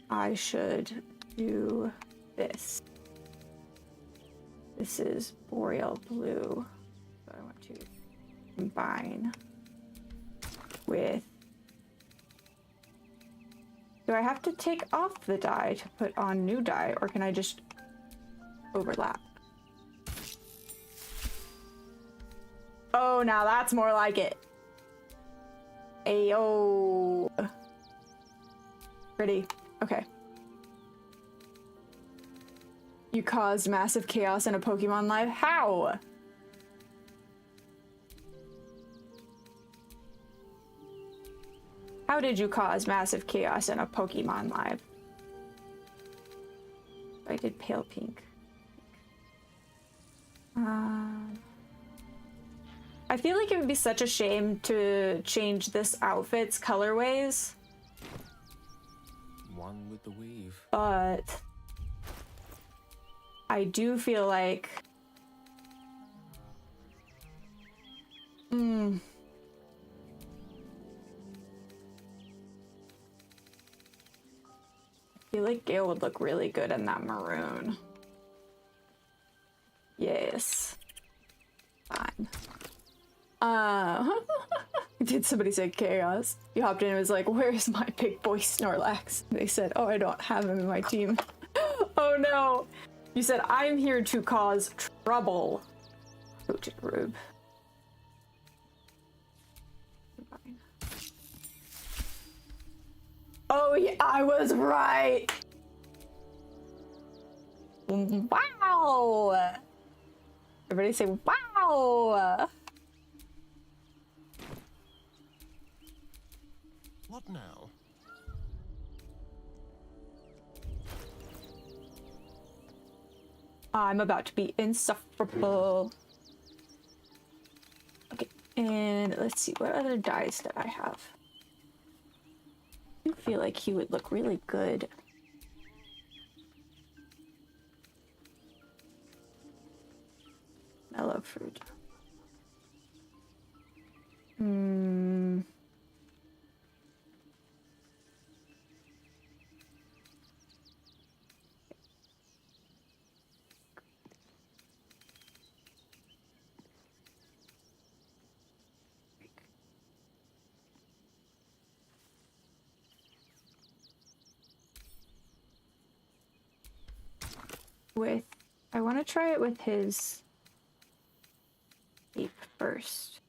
I should do this. This is boreal blue, so I want to combine with Do I have to take off the dye to put on new dye, or can I just overlap? Oh, now that's more like it. Ayo. Pretty. Okay. You caused massive chaos in a Pokemon live? How? How did you cause massive chaos in a Pokemon live? I did pale pink. I feel like it would be such a shame to change this outfit's colorways. One with the weave. But I do feel like I feel like Gale would look really good in that maroon. Yes. Fine. Did somebody say chaos? You hopped in and was like, where's my big boy Snorlax? They said, oh, I don't have him in my team. Oh no. You said, I'm here to cause trouble. Coach Rube. Oh yeah, I was right. Wow. Everybody say wow. What now? I'm about to be insufferable. Okay, and let's see, what other dyes did I have? I feel like he would look really good. Mellow fruit. I want to try it with his ape first.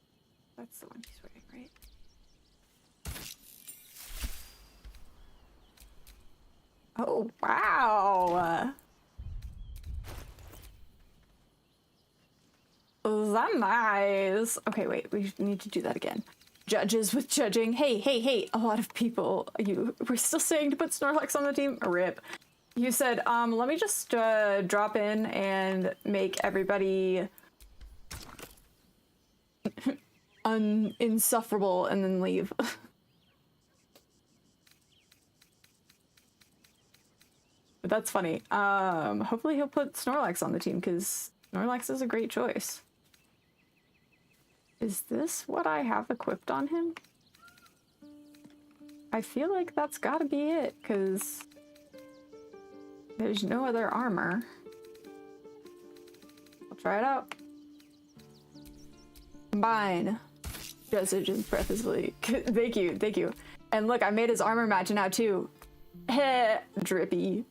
That's the one he's wearing, right? Oh, wow. That's nice. Okay, wait, we need to do that again. Judges with judging. Hey, a lot of people, we're still saying to put Snorlax on the team? Rip. You said, let me just drop in and make everybody insufferable and then leave. But that's funny. Hopefully he'll put Snorlax on the team because Snorlax is a great choice. Is this what I have equipped on him? I feel like that's gotta be it because there's no other armor. I'll try it out. Combine. Dosage and preferably. Thank you. And look, I made his armor match now too. Heh, drippy.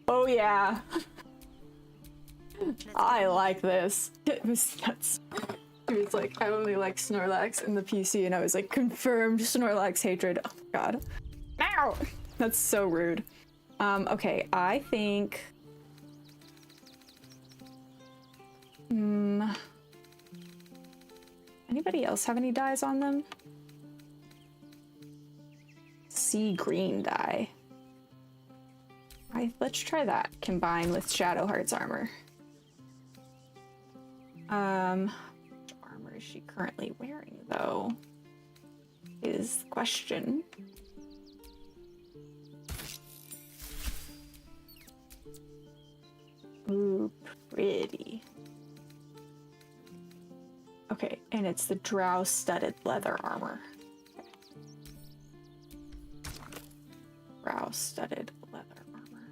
Oh yeah. I like this. It was nuts. He was like, I only like Snorlax in the PC, and I was like, confirmed Snorlax hatred. Oh my god. Ow! That's so rude. Okay, I think... Anybody else have any dyes on them? Sea green dye. Let's try that. Combine with Shadowheart's armor. Which armor is she currently wearing, though? Is the question. Ooh, pretty. Okay, and it's the Drow studded leather armor. Drow studded leather armor.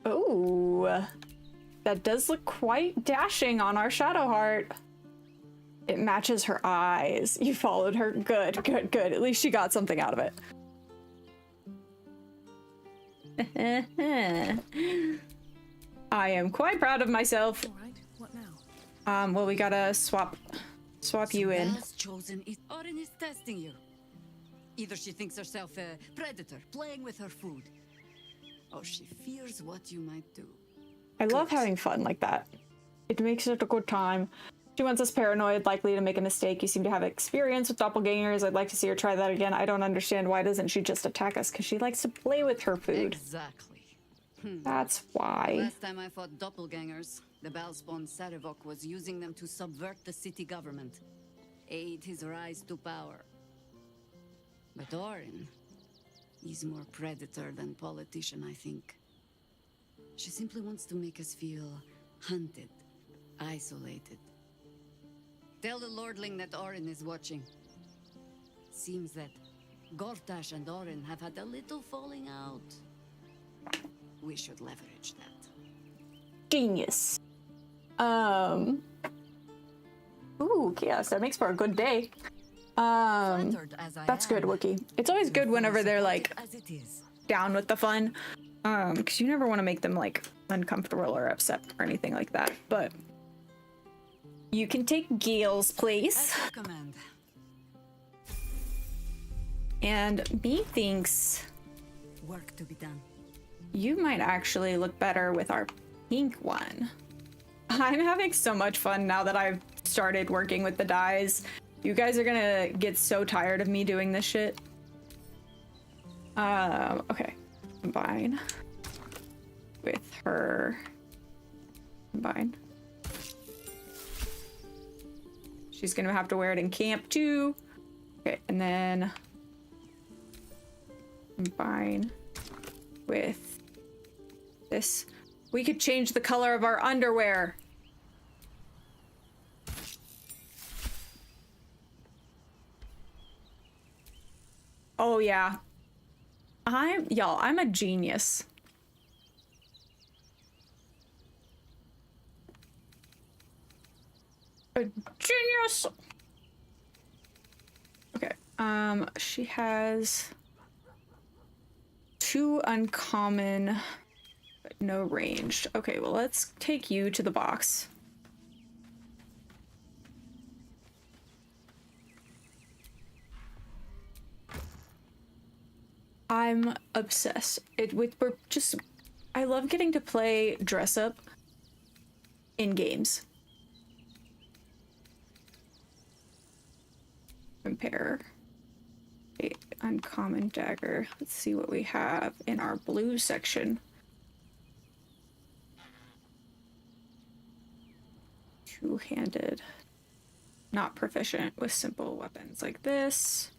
Oh, That does look quite dashing on our shadow heart. It matches her eyes. You followed her. Good, good, good. At least she got something out of it. I am quite proud of myself. All right, what now? Well, we gotta swap you in. Last chosen is Orin is testing you. Either she thinks herself a predator playing with her food, or she fears what you might do. I love having fun like that. It makes it a good time. She wants us paranoid, likely to make a mistake. You seem to have experience with doppelgangers. I'd like to see her try that again. I don't understand, why doesn't she just attack us? Because she likes to play with her food. Exactly. That's why. Last time I fought doppelgangers, the Balspawn Sarevok was using them to subvert the city government, aid his rise to power. But Orin, he's more predator than politician, I think. She simply wants to make us feel hunted, isolated. Tell the Lordling that Orin is watching. Seems that Gortash and Orin have had a little falling out. We should leverage that. Genius. Ooh, chaos. That makes for a good day. That's good, Wookie. It's always good whenever they're like down with the fun. Because you never want to make them like uncomfortable or upset or anything like that. But you can take Gale's place. And me thinks work to be done. You might actually look better with our pink one. I'm having so much fun now that I've started working with the dyes. You guys are gonna get so tired of me doing this shit. Okay. Combine with her. Combine. She's gonna have to wear it in camp too. Okay, and then combine with this. We could change the color of our underwear. Oh yeah. I'm a genius. A genius. Okay. She has 2 uncommon, but no ranged. Okay, well, let's take you to the box. I'm obsessed. I love getting to play dress up in games. Compare a uncommon dagger. Let's see what we have in our blue section. Two-handed. Not proficient with simple weapons like this.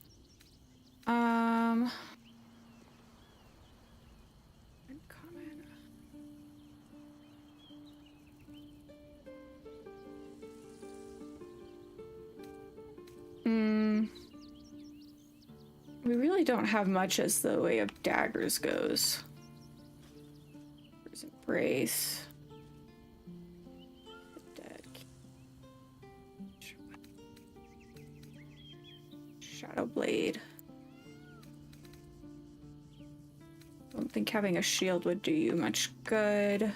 Uncommon. We really don't have much as the way of daggers goes. There's Embrace. Shadow Blade. Don't think having a shield would do you much good.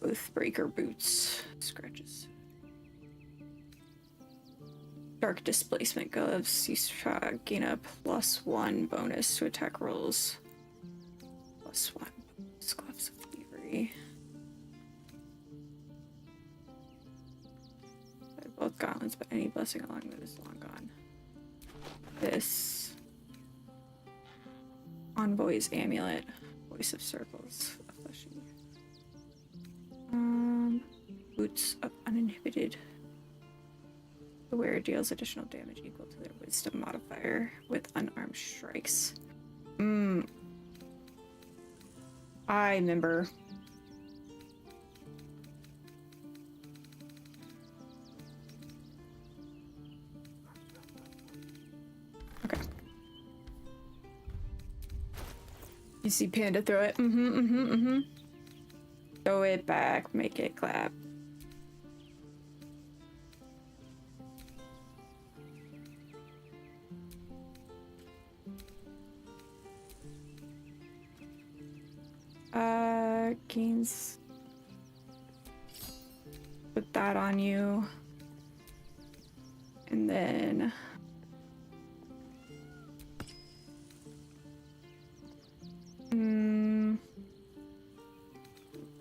Oathbreaker boots. Scratches. Dark Displacement gloves. You gain a +1 bonus to attack rolls. +1 bonus. Gloves of Thievery. Both gauntlets, but any blessing along with is long gone. This. Envoy's Amulet. Voice of Circles. A fleshy. Boots of Uninhibited. The wearer deals additional damage equal to their wisdom modifier with unarmed strikes. I remember. Okay. You see Panda throw it. Throw it back, make it clap. Gains. Put that on you. And then don't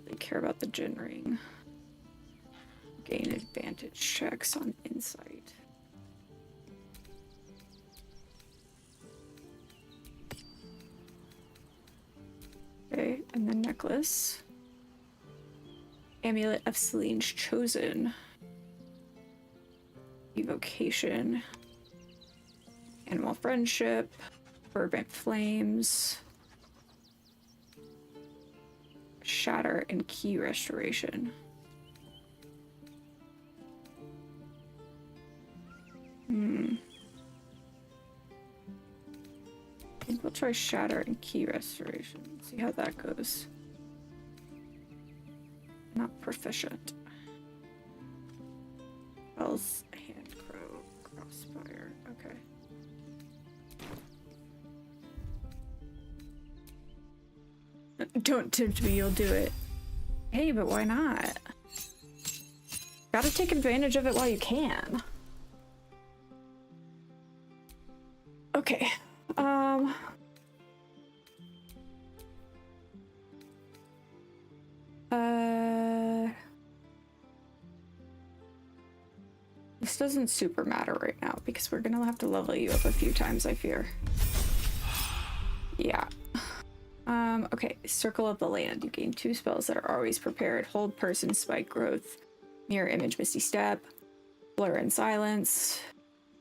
really care about the gin ring. Gain advantage checks on insight. Okay, and then necklace. Amulet of Celine's Chosen. Evocation. Animal Friendship. Fervent Flames. Shatter and Key Restoration. I think we'll try Shatter and Key Restoration. See how that goes. Not proficient. Spells, Hand Crow, Crossfire. Okay. Don't tempt me, you'll do it. Hey, but why not? Gotta take advantage of it while you can. Okay. This doesn't super matter right now because we're gonna have to level you up a few times, I fear. Yeah. Okay, Circle of the Land. You gain 2 spells that are always prepared. Hold Person, Spike Growth, Mirror Image, Misty Step, Blur and Silence,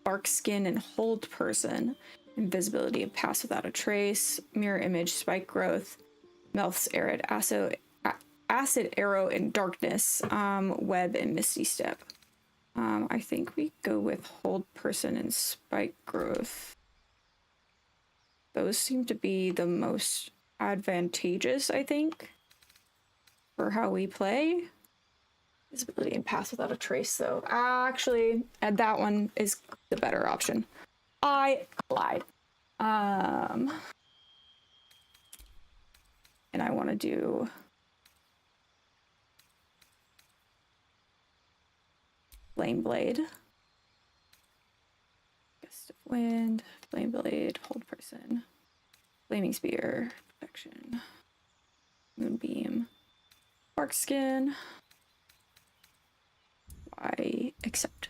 Bark Skin and Hold Person, Invisibility and Pass Without a Trace, Mirror Image, Spike Growth, Melth's Arid, Acid Arrow and Darkness, Web and Misty Step. I think we go with Hold Person and Spike Growth. Those seem to be the most advantageous, I think, for how we play. Visibility and Pass Without a Trace, though. Actually, that one is the better option. I lied. And I want to do Flame Blade. Gust of Wind, Flame Blade, Hold Person, Flaming Spear, Protection, Moonbeam, Bark Skin. I accept.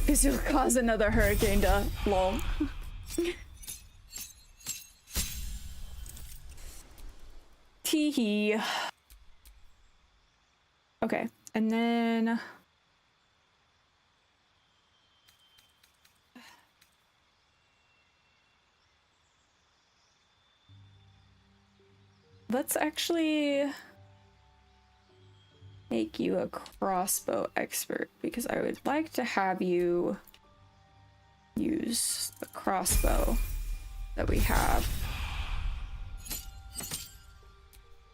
Because you'll cause another hurricane to lol. Teehee. Okay, and then let's actually make you a crossbow expert because I would like to have you use the crossbow that we have.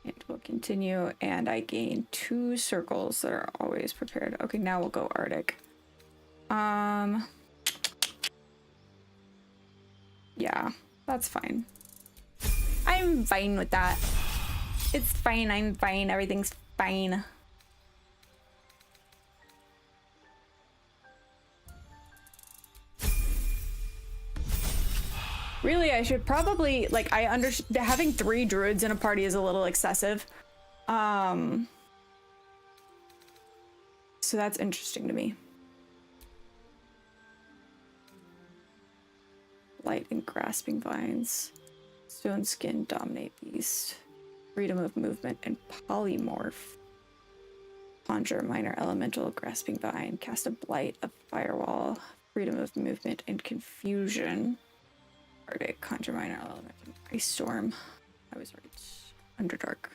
And we'll continue, and I gain 2 circles that are always prepared. Okay, now we'll go Arctic. Yeah, that's fine. I'm fine with that. It's fine, I'm fine, everything's fine. Really, I should probably, like, having 3 druids in a party is a little excessive. So that's interesting to me. Light and Grasping Vines. Stone Skin, Dominate Beast. Freedom of Movement and Polymorph. Conjure Minor Elemental, Grasping Vine. Cast a Blight, a Firewall. Freedom of Movement and Confusion. Arctic, Conjure Minor Element, Ice Storm. I was right. Underdark.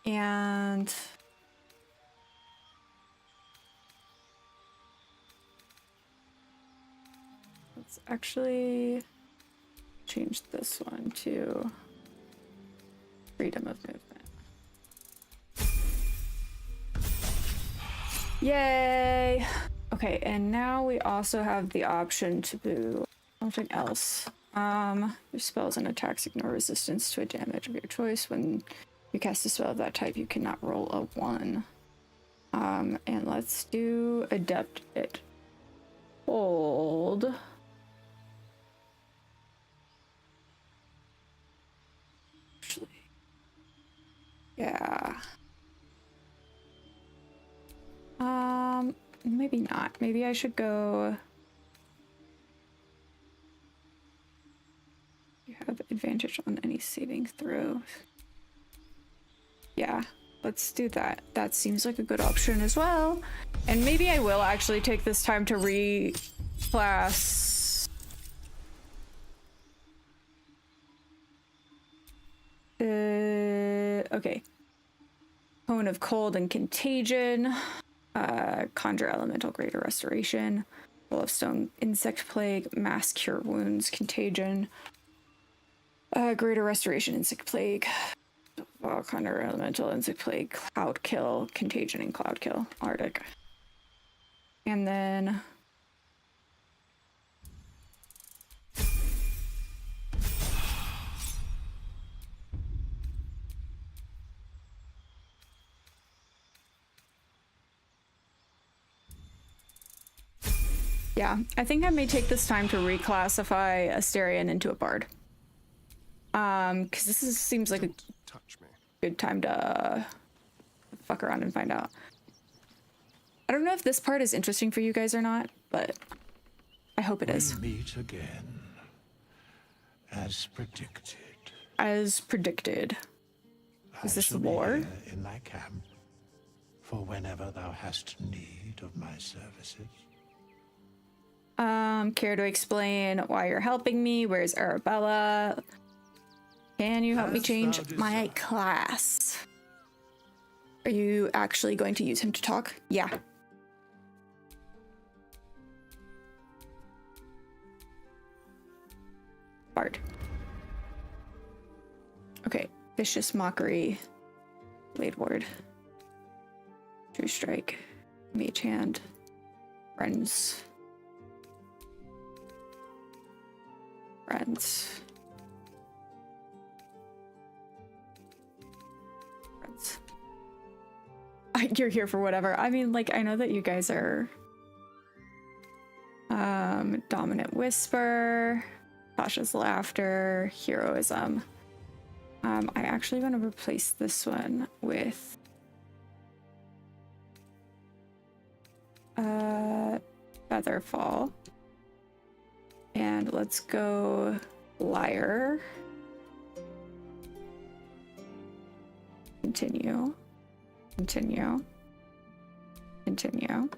And let's actually change this one to Freedom of Movement. Yay! Okay, and now we also have the option to do something else. Your spells and attacks ignore resistance to a damage of your choice. When you cast a spell of that type, you cannot roll a 1. And let's do Adept It. Hold. Actually, yeah. Maybe not. Maybe I should go. You have advantage on any saving throw. Yeah, let's do that. That seems like a good option as well. And maybe I will actually take this time to reclass. Okay. Cone of Cold and Contagion. Conjure Elemental Greater Restoration. Wall of Stone Insect Plague. Mass Cure Wounds. Contagion. Greater Restoration, Insect Plague. Conjure Elemental, Insect Plague, Cloud Kill, Contagion, and Cloud Kill. Arctic. And then... yeah, I think I may take this time to reclassify Asterion into a bard. Because seems like a good time to fuck around and find out. I don't know if this part is interesting for you guys or not, but I hope it is. We meet again, as predicted. As predicted. Is this lore? Here in thy camp, for whenever thou hast need of my services. Care to explain why you're helping me? Where's Arabella? Can you help me change my class? Are you actually going to use him to talk? Yeah. Bard. Okay. Vicious Mockery. Blade Ward. True Strike. Mage Hand. Friends. Friends. You're here for whatever. I mean, like, I know that you guys are Dominant Whisper, Tasha's Laughter, Heroism. I actually want to replace this one with Featherfall. And let's go Liar. Continue. Continue. Continue.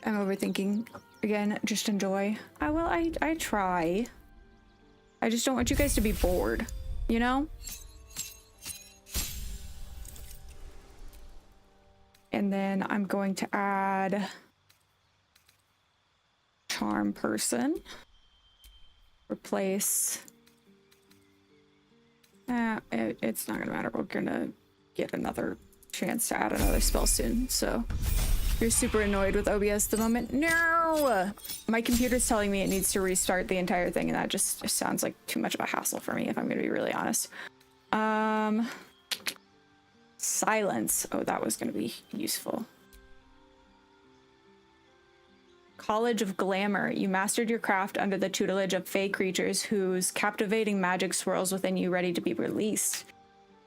I'm overthinking again. Just enjoy. I try. I just don't want you guys to be bored, you know? And then I'm going to add Charm Person. Replace. It's not gonna matter. We're gonna get another chance to add another spell soon. So you're super annoyed with OBS at the moment? No! My computer's telling me it needs to restart the entire thing, and that just sounds like too much of a hassle for me, if I'm gonna be really honest. Silence. Oh, that was gonna be useful. College of Glamour. You mastered your craft under the tutelage of fey creatures whose captivating magic swirls within you, ready to be released.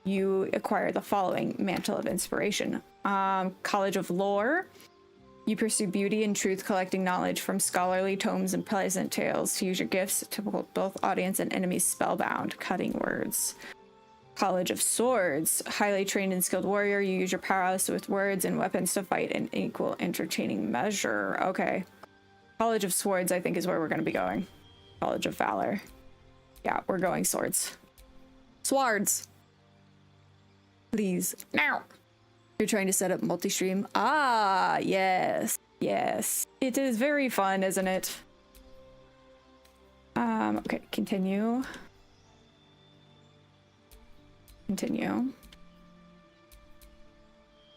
You acquire the following: Mantle of Inspiration. College of Lore. You pursue beauty and truth, collecting knowledge from scholarly tomes and pleasant tales to use your gifts to hold both audience and enemies spellbound. Cutting words. College of Swords. Highly trained and skilled warrior. You use your prowess with words and weapons to fight in equal, entertaining measure. Okay. College of Swords, I think, is where we're going to be going. College of Valor. Yeah, we're going swords. Swords! Please. Now! You're trying to set up multi-stream. Ah, yes. Yes. It is very fun, isn't it? Okay, continue. Continue.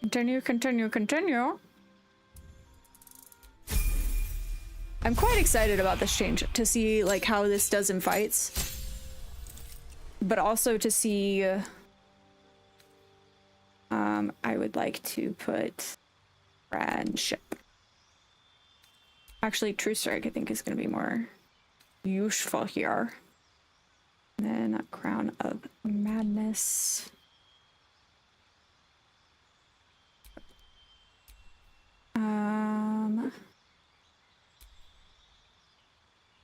Continue, continue, continue. I'm quite excited about this change to see like how this does in fights, but also to see. I would like to put friendship. Actually, True Strike I think is going to be more useful here. And then a Crown of Madness.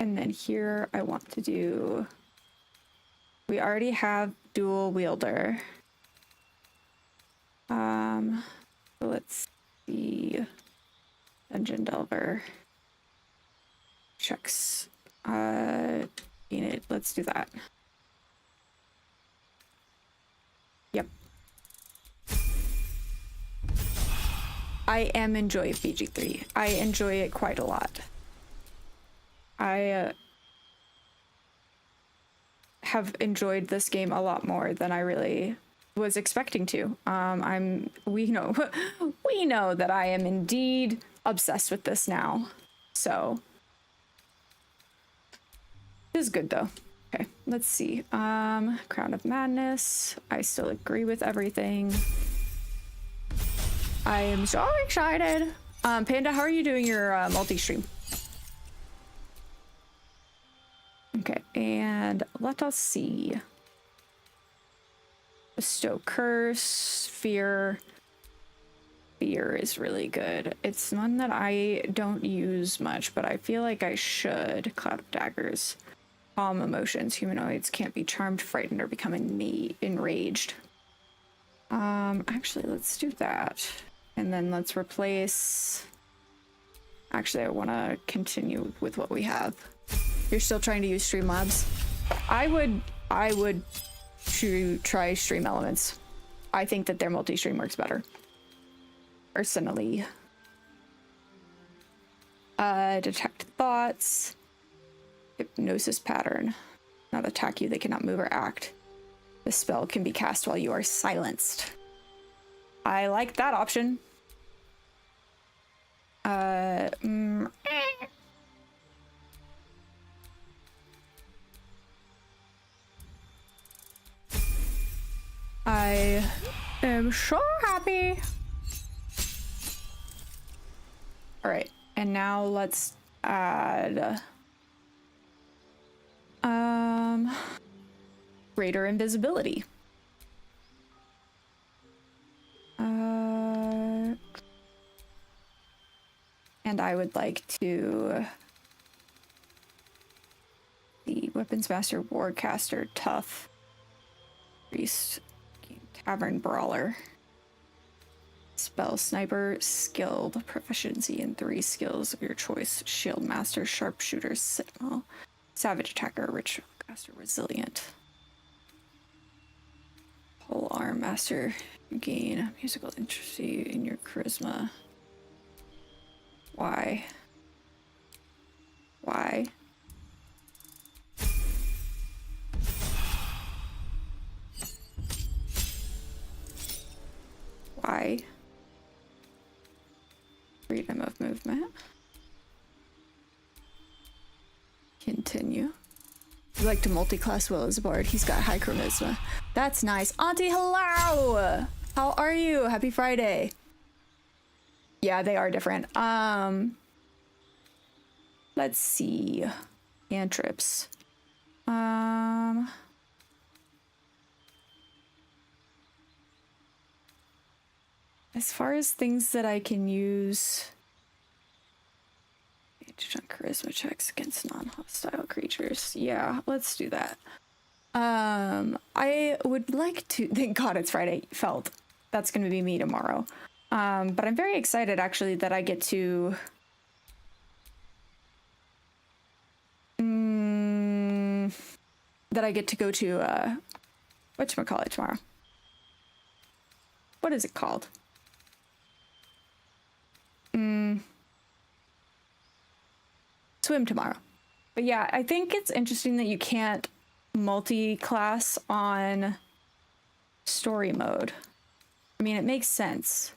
And then here I want to do, we already have dual wielder. So let's see, Dungeon Delver checks. Let's do that. Yep. I am enjoying BG3. I enjoy it quite a lot. I have enjoyed this game a lot more than I really was expecting to. We know that I am indeed obsessed with this now. So it is good though. Okay, let's see. Crown of Madness. I still agree with everything. I am so excited. Panda, how are you doing your multi-stream? Okay, and let us see. Bestow Curse, Fear. Fear is really good. It's one that I don't use much, but I feel like I should. Cloud of Daggers. Calm emotions. Humanoids can't be charmed, frightened, or become enraged. Actually, let's do that. And then let's replace... Actually, I want to continue with what we have. You're still trying to use Streamlabs? I would try Stream Elements. I think that their multi-stream works better. Personally. Detect thoughts. Hypnosis pattern. Not attack you, they cannot move or act. The spell can be cast while you are silenced. I like that option. I am so happy. All right, and now let's add greater invisibility. And I would like to the Weapons Master, Warcaster, Tough, Priest, Tavern Brawler, Spell Sniper, Skilled, Proficiency in 3 skills of your choice, Shield Master, Sharpshooter, Sentinel, Savage Attacker, Ritual Caster, Resilient, Pole Arm Master, gain musical interest in your charisma. Why? Why? Why? Freedom of movement. Continue. You like to multi-class well as a bard. He's got high charisma. That's nice. Auntie, hello! How are you? Happy Friday. Yeah, they are different. Let's see. Cantrips. As far as things that I can use, on charisma checks against non-hostile creatures. Yeah, let's do that. I would like to, thank God it's Friday, felt. That's going to be me tomorrow. But I'm very excited actually that I get to go to whatchamacallit tomorrow. What is it called? Swim tomorrow. But yeah, I think it's interesting that you can't multi-class on story mode. I mean, it makes sense.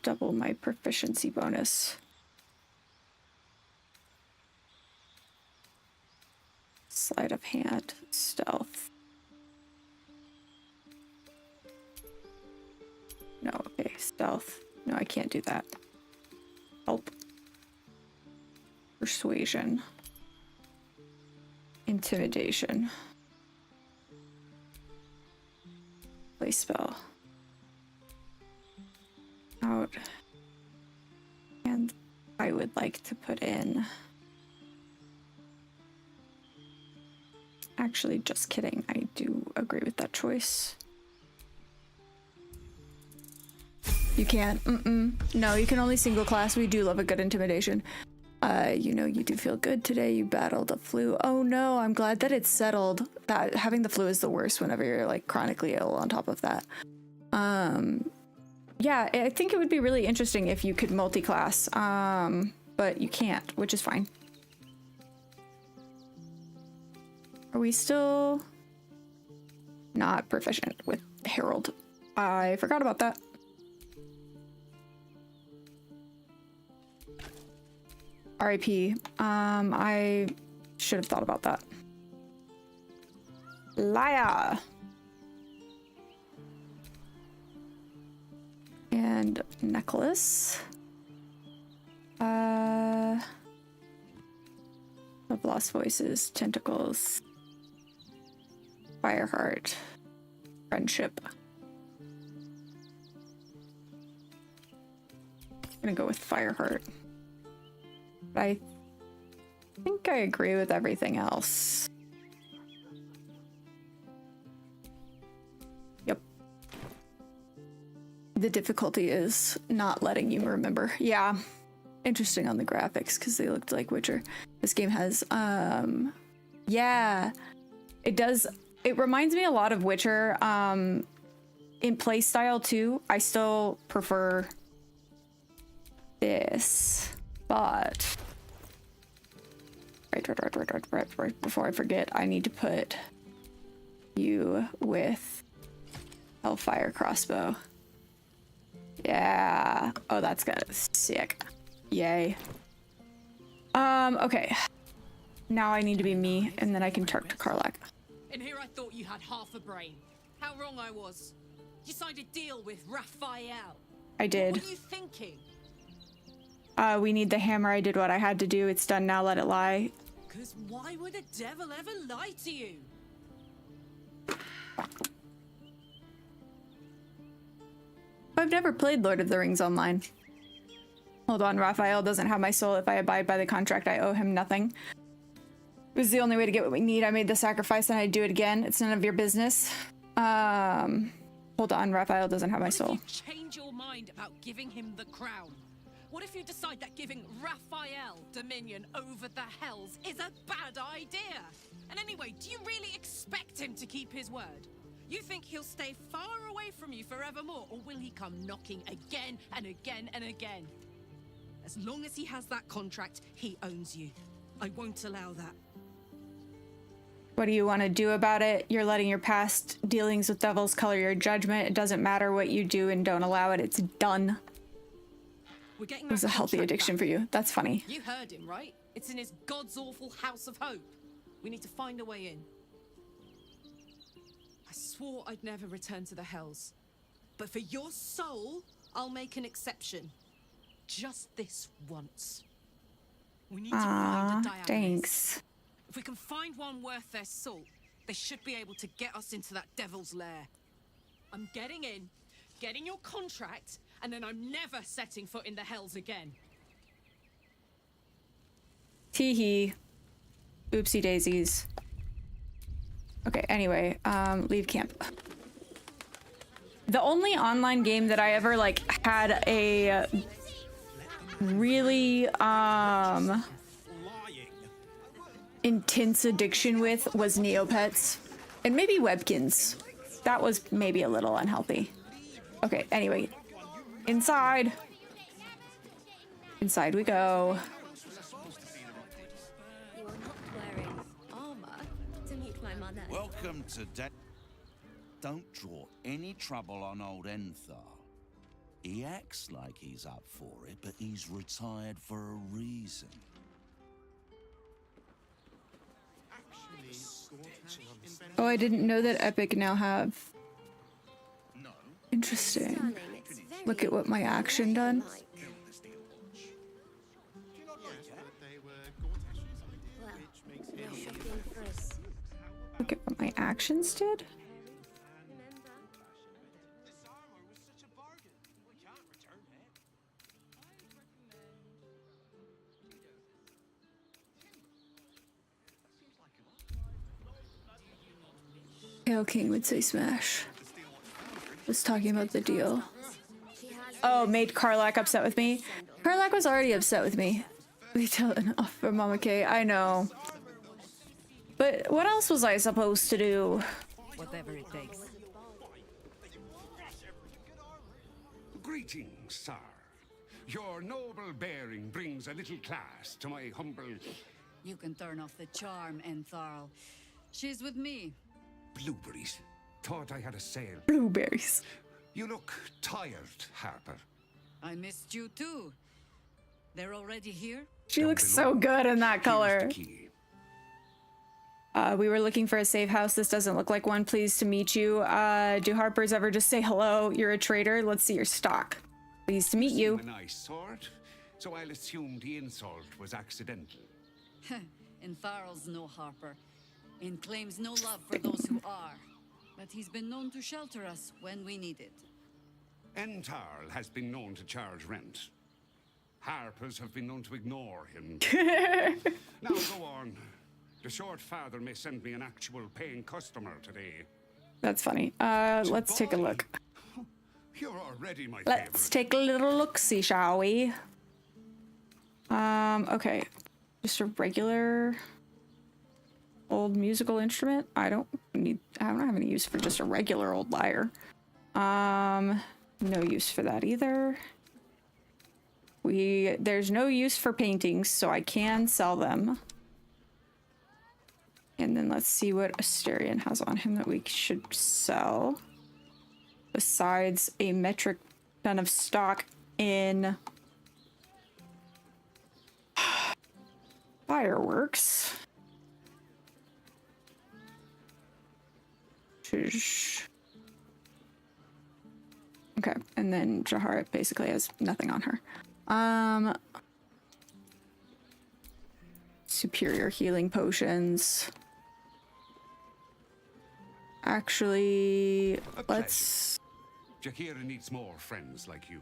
Double my proficiency bonus. Sleight of hand, stealth. No, okay, stealth. No, I can't do that. Help. Persuasion. Intimidation. Play spell. Out. And I would like to put in... Actually, just kidding. I do agree with that choice. You can't. No, you can only single class. We do love a good intimidation. You know, you do feel good today. You battled a flu. Oh no, I'm glad that it's settled. That having the flu is the worst whenever you're like chronically ill on top of that. Yeah, I think it would be really interesting if you could multi-class. But you can't, which is fine. Are we still not proficient with Herald? I forgot about that. RIP. I should have thought about that. Liar. And necklace. Of lost voices, tentacles, fireheart, friendship. I'm gonna go with fireheart. But I think I agree with everything else. Yep. The difficulty is not letting you remember. Yeah. Interesting on the graphics because they looked like Witcher. This game has, yeah, it does. It reminds me a lot of Witcher. In play style too. I still prefer this, but right before I forget, I need to put you with Hellfire crossbow. Yeah. Oh, that's good. Sick. Yay. Okay. Now I need to be me, and then I can talk to Karlach. In here I thought you had half a brain. How wrong I was. You signed a deal with Raphael. I did. What were you thinking? We need the hammer. I did what I had to do. It's done now. Let it lie. Because why would a devil ever lie to you? I've never played Lord of the Rings online. Hold on, Raphael doesn't have my soul. If I abide by the contract, I owe him nothing. It was the only way to get what we need. I made the sacrifice and I'd do it again. It's none of your business. Hold on, Raphael doesn't have my soul. What if you change your mind about giving him the crown? What if you decide that giving Raphael dominion over the Hells is a bad idea? And anyway, do you really expect him to keep his word? You think he'll stay far away from you forevermore, or will he come knocking again and again and again? As long as he has that contract, he owns you. I won't allow that. What do you want to do about it? You're letting your past dealings with devils color your judgment. It doesn't matter what you do and don't allow it. It's done. We're getting It was a healthy addiction for you. That's funny. You heard him, right? It's in his God's awful house of hope. We need to find a way in. I swore I'd never return to the Hells. But for your soul, I'll make an exception. Just this once. We need to find a Diagonist. Thanks. If we can find one worth their salt, they should be able to get us into that devil's lair. I'm getting in, getting your contract, and then I'm never setting foot in the Hells again. Tee-hee. Oopsie daisies. Okay, anyway, leave camp. The only online game that I ever, like, had a really, intense addiction with was Neopets. And maybe Webkins. That was maybe a little unhealthy. Okay, anyway. Inside. Inside we go. Welcome to Don't draw any trouble on old Enthar. He acts like he's up for it, but he's retired for a reason. Oh, I didn't know that Epic now have. Interesting. Look at what my action done. Look at what my actions did. Hail King would say smash. Was talking about the deal. Oh, made Karlak upset with me? Karlak was already upset with me. We tell enough for Mama K. I know. But what else was I supposed to do? Whatever it takes. Greetings, sir. Your noble bearing brings a little class to my humble... You can turn off the charm, Entharl. She's with me. Blueberries. Thought I had a sale. Blueberries. You look tired, Harper. I missed you too. They're already here? She looks so good in that color. We were looking for a safe house. This doesn't look like one. Pleased to meet you. Do Harpers ever just say hello? You're a trader. Let's see your stock. Pleased to meet you. A nice sort, so I'll assume the insult was accidental. Entharl's no Harper, and claims no love for those who are. But he's been known to shelter us when we need it. Entarl has been known to charge rent. Harpers have been known to ignore him. Now go on. The short father may send me an actual paying customer today. That's funny. Let's take a look. You're already my Let's take a little look-see, shall we? Okay. Just a regular old musical instrument. I don't have any use for just a regular old lyre. No use for that either. There's no use for paintings, so I can sell them. And then let's see what Asterion has on him that we should sell. Besides a metric ton of stock in fireworks. Okay, and then Jahara basically has nothing on her. Superior healing potions. Actually, let's... Jaheira needs more friends like you.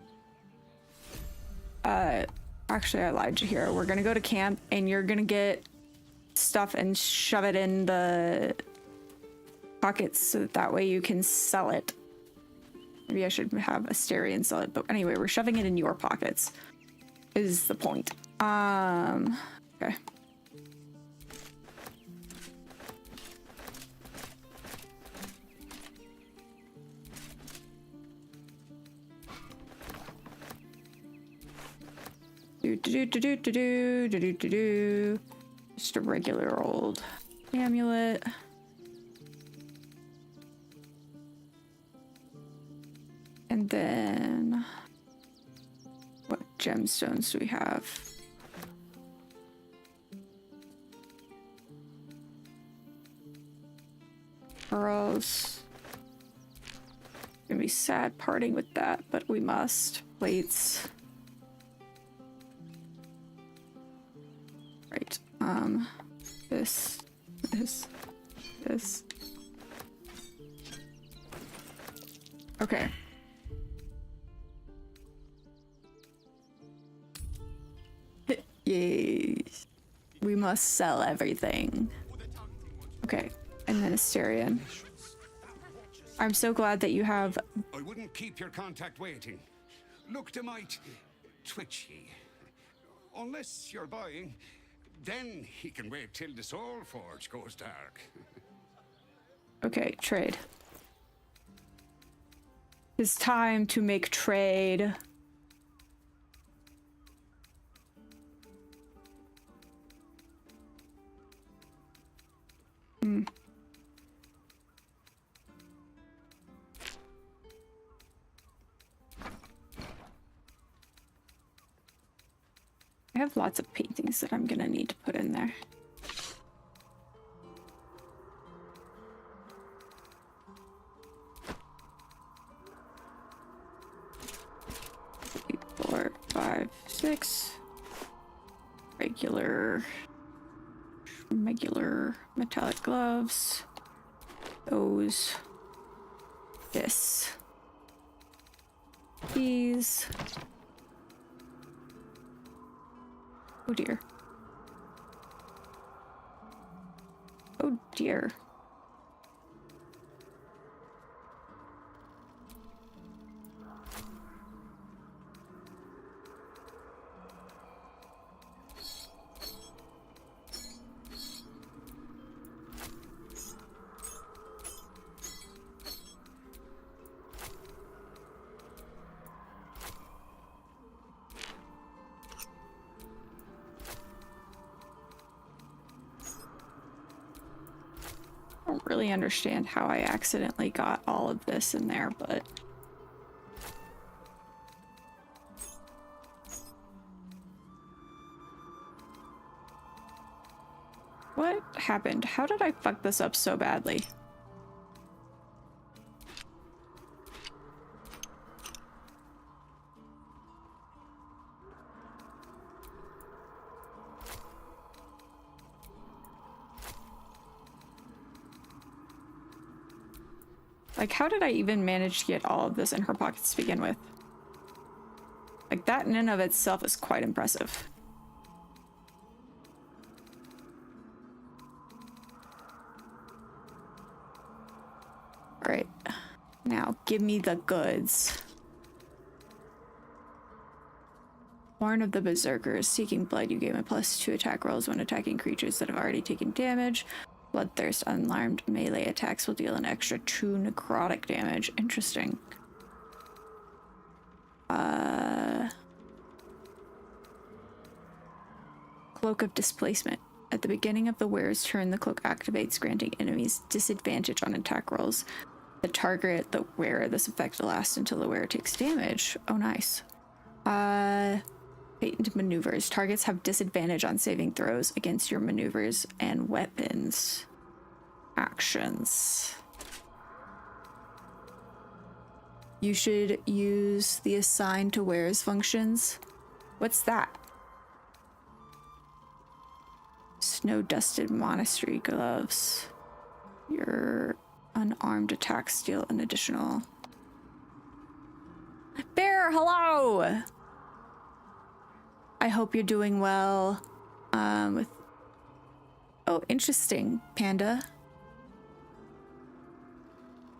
Actually, I lied, Jaheira. We're gonna go to camp, and you're gonna get stuff and shove it in the pockets so that way you can sell it. Maybe I should have Asterion sell it, but anyway, we're shoving it in your pockets is the point. Okay. Just a regular old amulet. And then what gemstones do we have? Pearls. Gonna be sad parting with that, but we must. Plates. Right. This. Okay. Yay. We must sell everything. Okay. And then Asterion. I'm so glad that you have... I wouldn't keep your contact waiting. Looked a mite twitchy. Unless you're buying, then he can wait till the Soul Forge goes dark. Okay, trade. It's time to make trade. I have lots of paintings that I'm gonna need to put in there. Eight, 4, 5, 6. Regular metallic gloves. Those. This. These. Oh dear. Oh dear. I don't really understand how I accidentally got all of this in there, but what happened? How did I fuck this up so badly? Like, how did I even manage to get all of this in her pockets to begin with? Like, that in and of itself is quite impressive. Alright. Now, give me the goods. Horn of the Berserkers. Seeking blood, you gain a +2 attack rolls when attacking creatures that have already taken damage. Bloodthirst, unarmed melee attacks will deal an extra 2 necrotic damage. Interesting. Cloak of Displacement. At the beginning of the wearer's turn, the cloak activates, granting enemies disadvantage on attack rolls. The target the wearer. This effect will last until the wearer takes damage. Oh, nice. Patent maneuvers. Targets have disadvantage on saving throws against your maneuvers and weapons. Actions. You should use the assign to wearers functions. What's that? Snow-dusted monastery gloves. Your unarmed attacks deal an additional... Bear, hello! I hope you're doing well. Oh, interesting, Panda.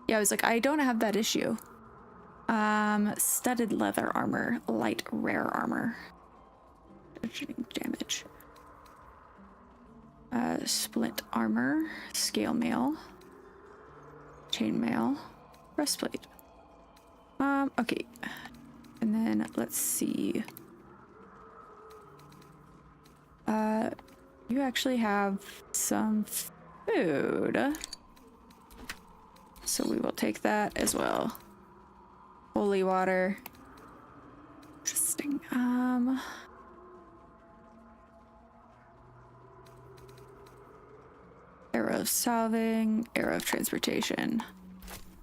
Yeah, I was like, I don't have that issue. Studded leather armor, light rare armor. Damage. Splint armor, scale mail, chain mail, breastplate. Okay. And then let's see. You actually have some food. So we will take that as well. Holy water. Interesting. Arrow of salving, arrow of transportation.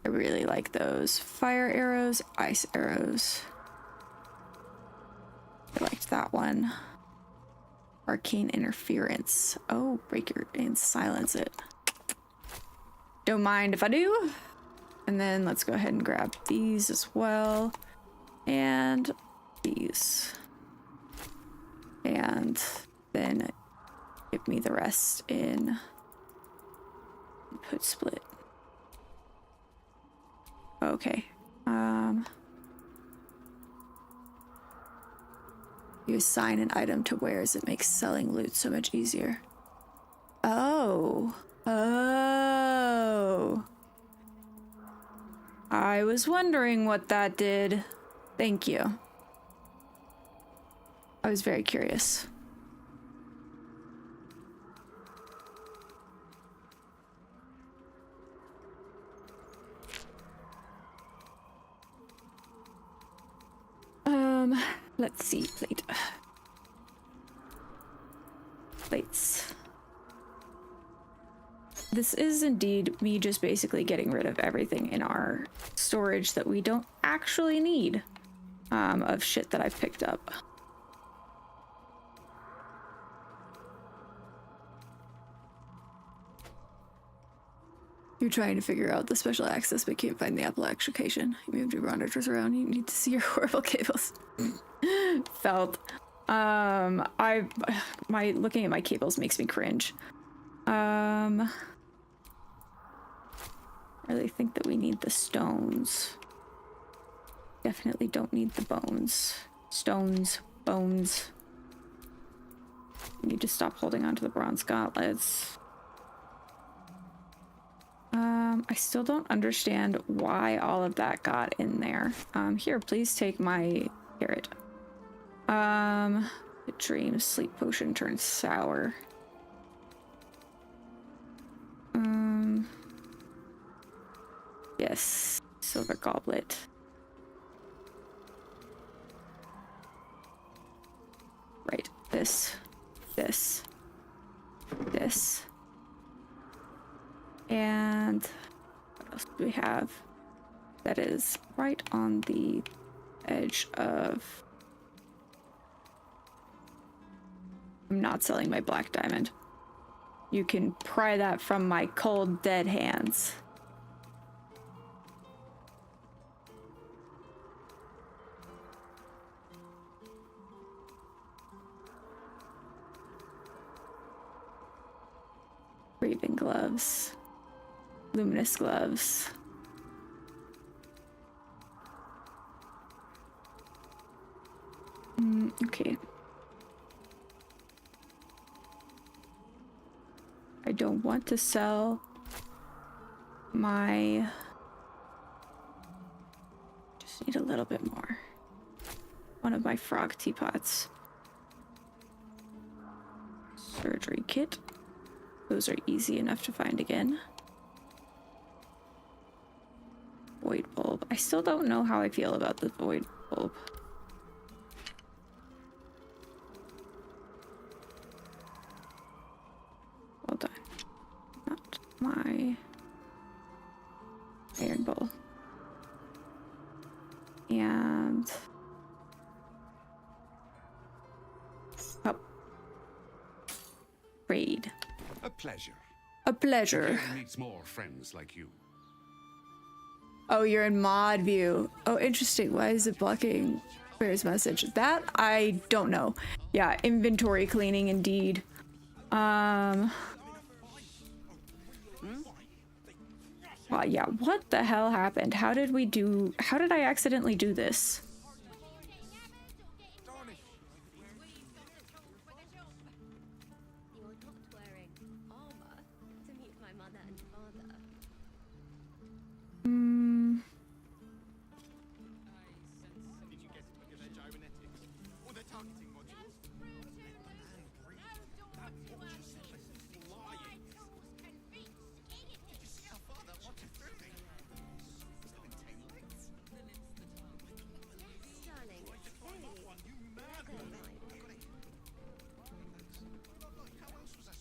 I really like those. Fire arrows, ice arrows. I liked that one. Arcane interference. Oh, break your and silence it. Don't mind if I do. And then let's go ahead and grab these as well. And these. And then give me the rest in input split. Okay. You assign an item to wares. It makes selling loot so much easier. Oh. Oh. I was wondering what that did. Thank you. I was very curious. Let's see, plate. plates. This is indeed me just basically getting rid of everything in our storage that we don't actually need, of shit that I've picked up. You're trying to figure out the special access but can't find the Apple application. You moved your monitors around. You need to see your horrible cables. Felt. Looking at my cables makes me cringe. I really think that we need the stones. Definitely don't need the bones. Stones, bones. Need to stop holding on to the bronze gauntlets. I still don't understand why all of that got in there. Here, please take my carrot. The dream sleep potion turns sour. Yes, silver goblet. Right, this. And what else do we have? That is right on the edge of... I'm not selling my black diamond. You can pry that from my cold, dead hands. Raven gloves. Luminous gloves. Okay. I don't want to sell my... Just need a little bit more. One of my frog teapots. Surgery kit. Those are easy enough to find again. Void bulb. I still don't know how I feel about the void bulb. Hold on. Not my iron bowl. And raid. A pleasure. A pleasure. He needs more friends like you. Oh, you're in mod view. Oh, interesting. Why is it blocking Bear's message? That I don't know. Yeah, inventory cleaning indeed. Wow, yeah, what the hell happened? How did I accidentally do this?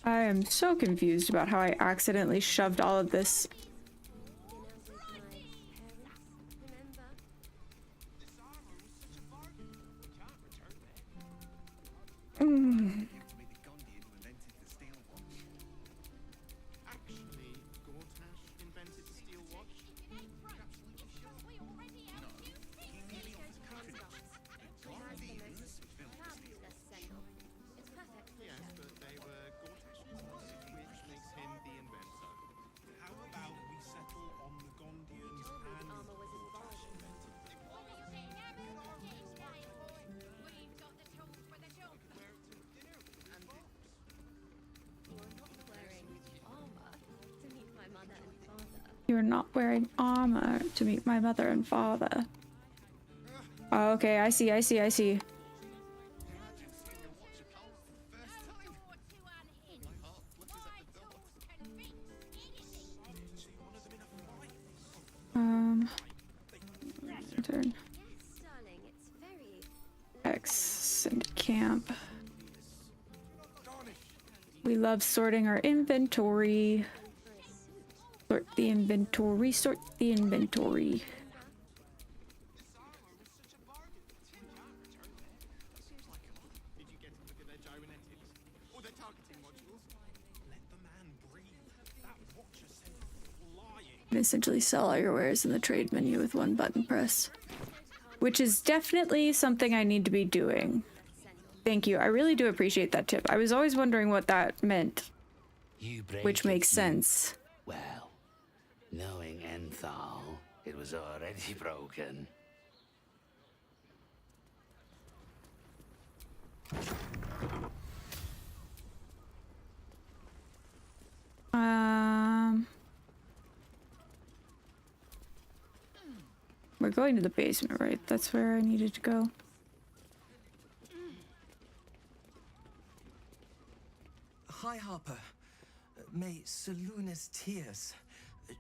I am so confused about how I accidentally shoved all of this. You're not wearing armor to meet my mother and father. Oh, okay, I see. Turn. X, send camp. We love sorting our inventory. Sort the inventory, sort the inventory. You essentially sell all your wares in the trade menu with one button press. Which is definitely something I need to be doing. Thank you. I really do appreciate that tip. I was always wondering what that meant. Which makes sense. Well, knowing Enthal, it was already broken. We're going to the basement, right? That's where I needed to go. Hi, Harper. May Seluna's tears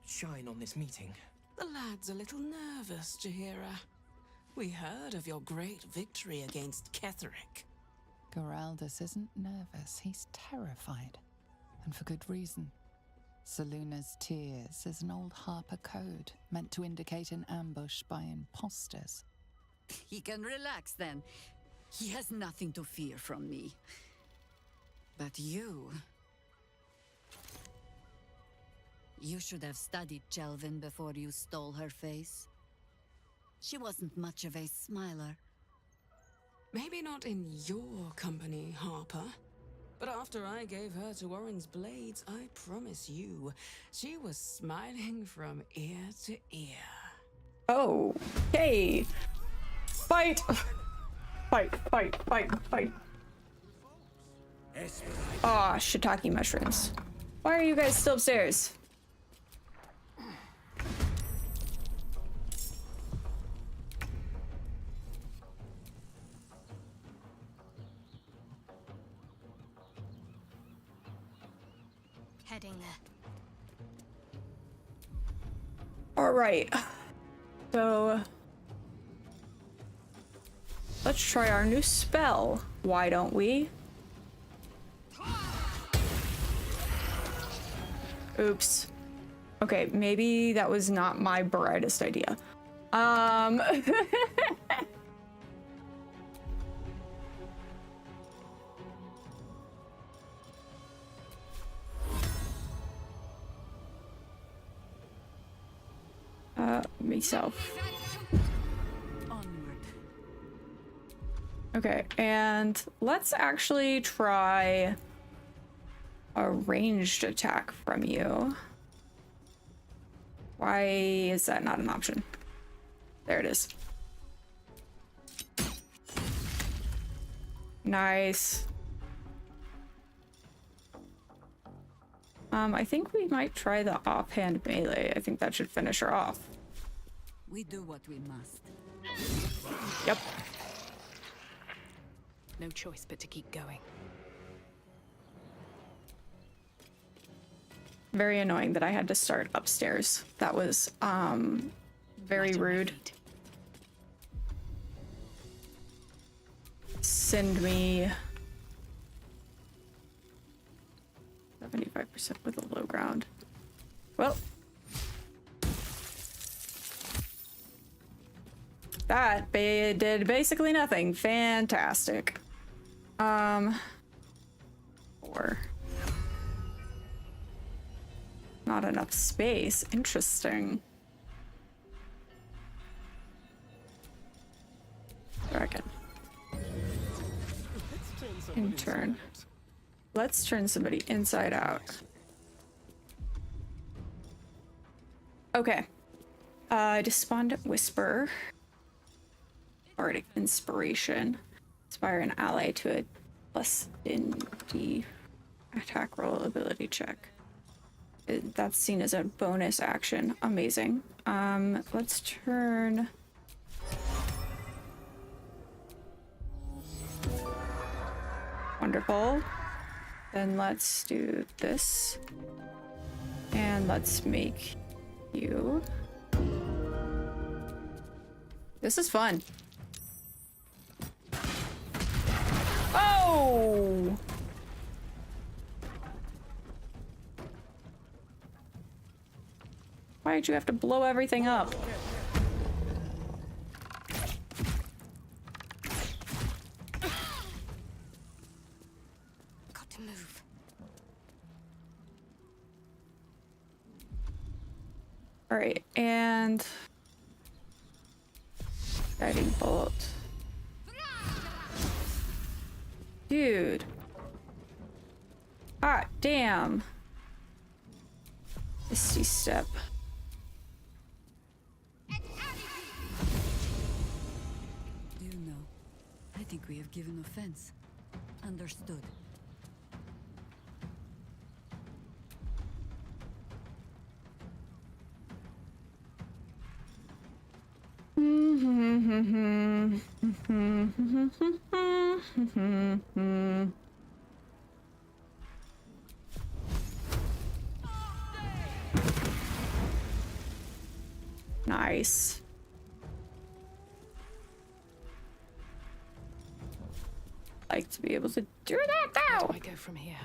shine on this meeting. The lad's a little nervous, Jaheira. We heard of your great victory against Ketherick. Geraldus isn't nervous, he's terrified. And for good reason. Seluna's tears is an old Harper code meant to indicate an ambush by imposters. He can relax then. He has nothing to fear from me. But you... You should have studied Jelvin before you stole her face. She wasn't much of a smiler. Maybe not in your company, Harper. But after I gave her to Warren's blades, I promise you, she was smiling from ear to ear. Oh, hey! Fight! Fight, fight, fight, fight. Aw, shiitake mushrooms. Why are you guys still upstairs? Heading there. All right. So let's try our new spell. Why don't we? Oops. Okay, maybe that was not my brightest idea. Myself. Okay, and let's actually try a ranged attack from you. Why is that not an option? There it is. Nice. I think we might try the offhand melee. I think that should finish her off. We do what we must. Yep. No choice but to keep going. Very annoying that I had to start upstairs. That was very rude. Send me 75% with a low ground. Well, that did basically nothing. Fantastic. 4. Not enough space. Interesting. Dragon. In turn. Let's turn somebody inside out. Okay. Despondent Whisper. Bardic Inspiration. Inspire an ally to a plus in D attack roll ability check. That's seen as a bonus action. Amazing. Let's turn... Wonderful. Then let's do this. And let's make you... This is fun. Oh! Why'd you have to blow everything up? Got to move. All right, and guiding bolt. Dude. Ah, damn. Misty step. Do you know? I think we have given offense. Understood. Nice. Like to be able to do that now. Where do I go from here?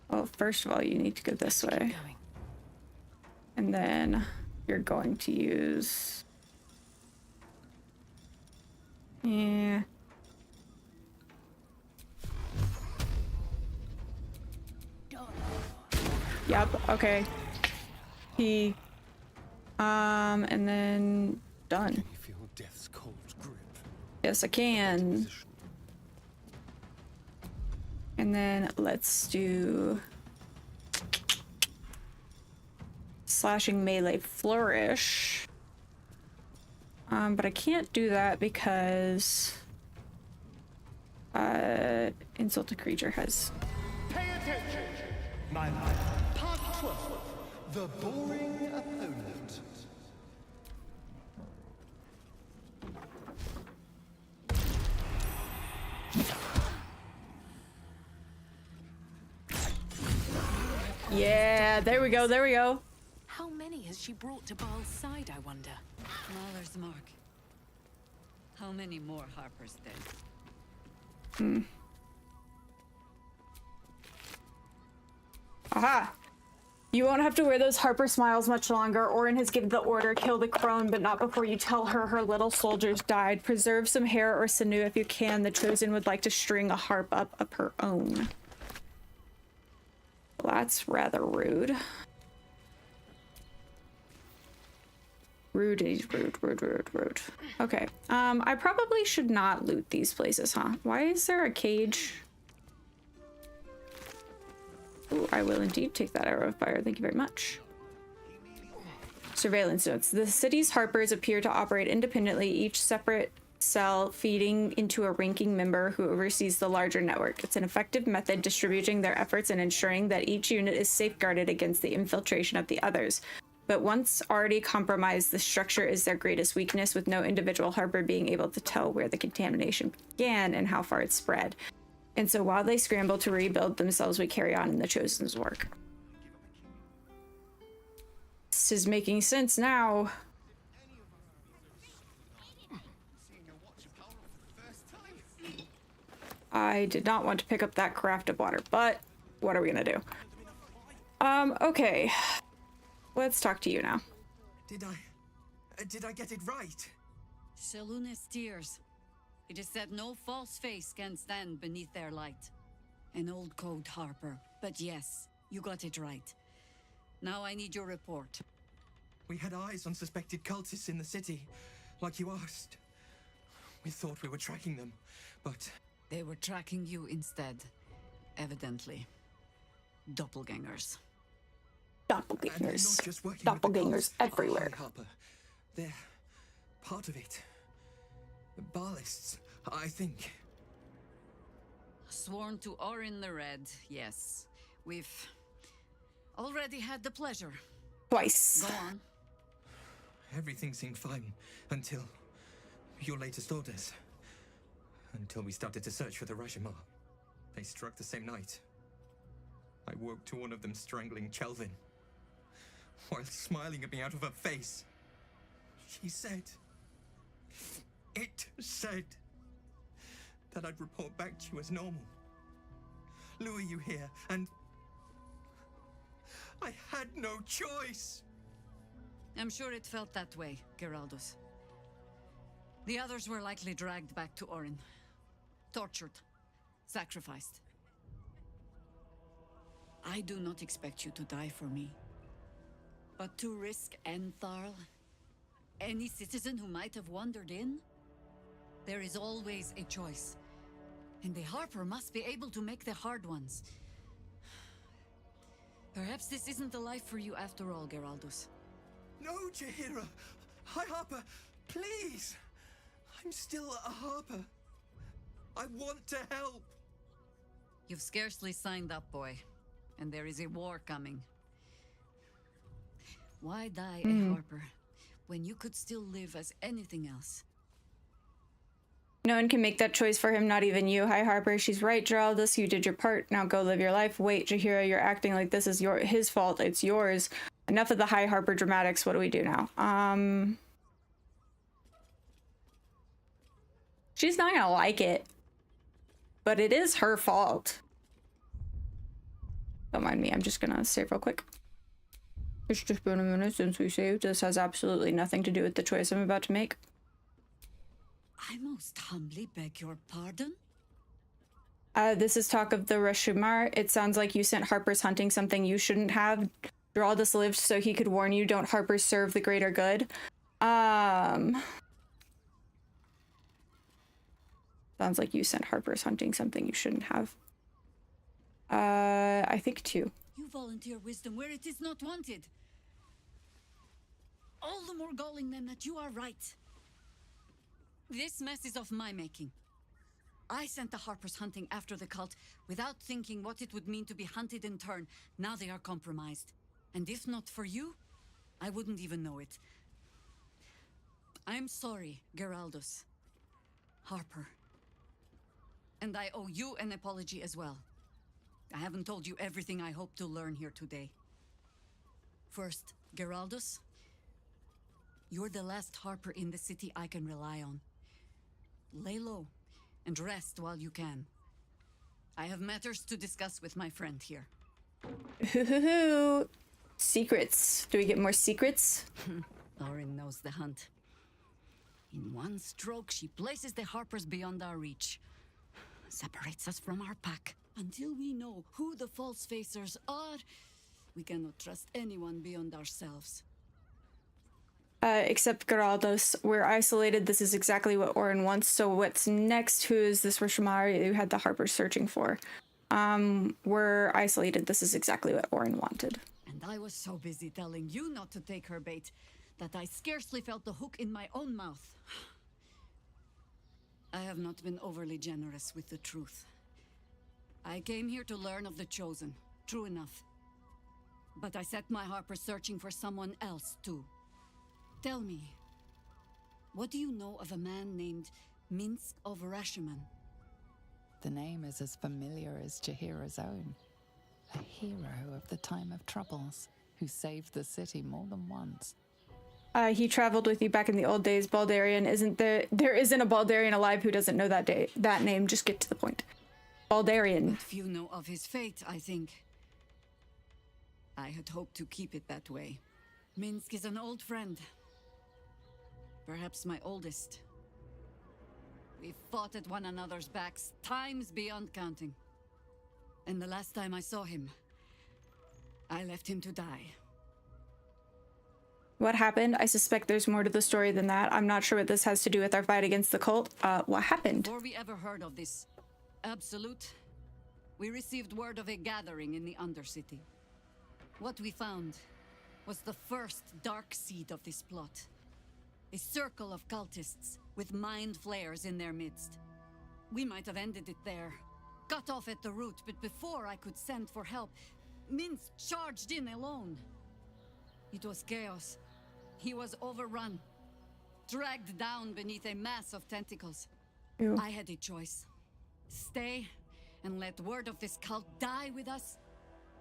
Well, first of all, you need to go this way. And then you're going to use... Yeah. Yep, okay. He... and then... Done. Can you feel death's cold grip? Yes, I can. And then let's do... Slashing melee flourish. But I can't do that because... insult to creature has... Pay attention! My life, part 12. The boring opponent. Yeah, there we go, there we go. How many has she brought to Baal's side, I wonder? Mahler's mark. How many more Harpers then? Aha! You won't have to wear those Harper smiles much longer. Orin has given the order, kill the crone, but not before you tell her her little soldiers died. Preserve some hair or sinew if you can. The Chosen would like to string a harp up of her own. Well, that's rather rude. Rude. Okay. I probably should not loot these places, huh? Why is there a cage? Ooh, I will indeed take that arrow of fire. Thank you very much. Surveillance notes. The city's Harpers appear to operate independently, each separate cell feeding into a ranking member who oversees the larger network. It's an effective method distributing their efforts and ensuring that each unit is safeguarded against the infiltration of the others. But once already compromised, the structure is their greatest weakness, with no individual Harper being able to tell where the contamination began and how far it spread. And so while they scramble to rebuild themselves, we carry on in the Chosen's work. This is making sense now. I did not want to pick up that craft of water, but what are we gonna do? Okay. Let's talk to you now. Did I get it right? Shaluna's tears. It is said no false face can stand beneath their light. An old code, Harper. But yes, you got it right. Now I need your report. We had eyes on suspected cultists in the city, like you asked. We thought we were tracking them, but... They were tracking you instead, evidently. Doppelgangers. Doppelgangers. Doppelgangers everywhere. Harper. They're part of it. Baalists, I think. Sworn to Orin the Red, yes. We've already had the pleasure. Twice. Go on. Everything seemed fine until your latest orders. Until we started to search for the Rajamar. They struck the same night. I woke to one of them strangling Chelvin, while smiling at me out of her face. She said... It said that I'd report back to you as normal. Lure you here, and I had no choice. I'm sure it felt that way, Geraldos. The others were likely dragged back to Orin. Tortured. Sacrificed. I do not expect you to die for me. But to risk Entharl, any citizen who might have wandered in, there is always a choice. And the Harper must be able to make the hard ones. Perhaps this isn't the life for you after all, Geraldos. No, Jaheira! High Harper, please! I'm still a Harper. I want to help! You've scarcely signed up, boy. And there is a war coming. Why die a Harper when you could still live as anything else? No one can make that choice for him, not even you. Hi, Harper. She's right, Geraldus. You did your part. Now go live your life. Wait, Jaheira, you're acting like this is his fault. It's yours. Enough of the High Harper dramatics. What do we do now? She's not gonna like it. But it is her fault. Don't mind me. I'm just gonna save real quick. It's just been a minute since we saved. This has absolutely nothing to do with the choice I'm about to make. I most humbly beg your pardon? This is talk of the Rashomar. It sounds like you sent Harper's hunting something you shouldn't have. Geraldus lived so he could warn you. Don't Harper serve the greater good? Sounds like you sent Harper's hunting something you shouldn't have. I think 2. You volunteer wisdom where it is not wanted. All the more galling then that you are right. This mess is of my making. I sent the Harpers hunting after the cult without thinking what it would mean to be hunted in turn. Now they are compromised. And if not for you, I wouldn't even know it. I'm sorry, Geraldos. Harper. And I owe you an apology as well. I haven't told you everything I hope to learn here today. First, Geraldos, you're the last Harper in the city I can rely on. Lay low and rest while you can. I have matters to discuss with my friend here. Secrets. Do we get more secrets? Orin knows the hunt. In one stroke, she places the Harpers beyond our reach. Separates us from our pack. Until we know who the false facers are, we cannot trust anyone beyond ourselves. Except Geraldos, we're isolated. This is exactly what Orin wants. So what's next? Who is this Rashomar you had the Harpers searching for? We're isolated. This is exactly what Orin wanted. And I was so busy telling you not to take her bait that I scarcely felt the hook in my own mouth. I have not been overly generous with the truth. I came here to learn of the Chosen. True enough. But I set my Harper searching for someone else, too. Tell me, what do you know of a man named Minsk of Rashomon? The name is as familiar as Jaheira's own. A hero of the time of troubles, who saved the city more than once. He traveled with you back in the old days. Baldarian isn't there. There isn't a Baldarian alive who doesn't know that name. Just get to the point. Baldarian. Few know of his fate, I think. I had hoped to keep it that way. Minsk is an old friend. Perhaps my oldest. We fought at one another's backs, times beyond counting. And the last time I saw him, I left him to die. What happened? I suspect there's more to the story than that. I'm not sure what this has to do with our fight against the cult. What happened? Before we ever heard of this Absolute, we received word of a gathering in the Undercity. What we found was the first dark seed of this plot. A circle of cultists with mind flayers in their midst. We might have ended it there, cut off at the root, but before I could send for help, Minsk charged in alone. It was chaos. He was overrun, dragged down beneath a mass of tentacles. Ew. I had a choice. Stay and let word of this cult die with us,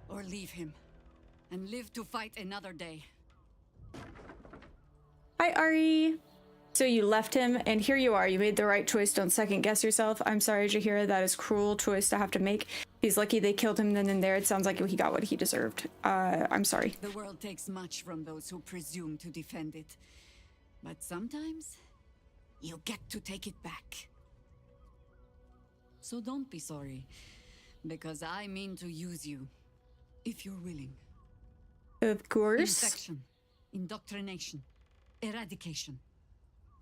or leave him and live to fight another day. Hi, Ari. So you left him, and here you are. You made the right choice. Don't second guess yourself. I'm sorry, Jaheira. That is a cruel choice to have to make. He's lucky they killed him then and there. It sounds like he got what he deserved. I'm sorry. The world takes much from those who presume to defend it. But sometimes, you get to take it back. So don't be sorry, because I mean to use you, if you're willing. Of course. Infection, indoctrination, eradication.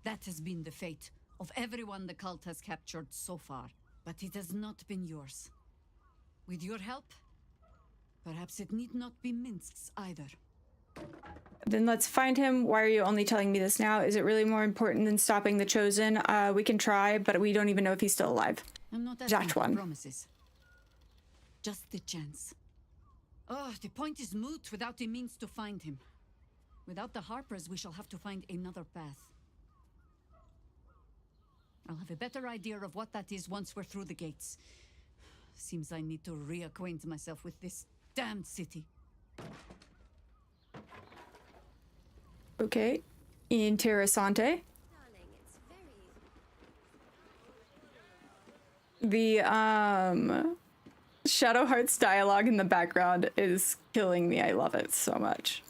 That has been the fate of everyone the cult has captured so far. But it has not been yours. With your help, perhaps it need not be Minsk's either. Then let's find him. Why are you only telling me this now? Is it really more important than stopping the Chosen? We can try, but we don't even know if he's still alive. I'm not asking That for one. promises. Just the chance. Oh, the point is moot without the means to find him. Without the Harpers, we shall have to find another path. I'll have a better idea of what that is once we're through the gates. Seems I need to reacquaint myself with this damned city. Okay. Interessante. The Shadow Heart's dialogue in the background is killing me. I love it so much.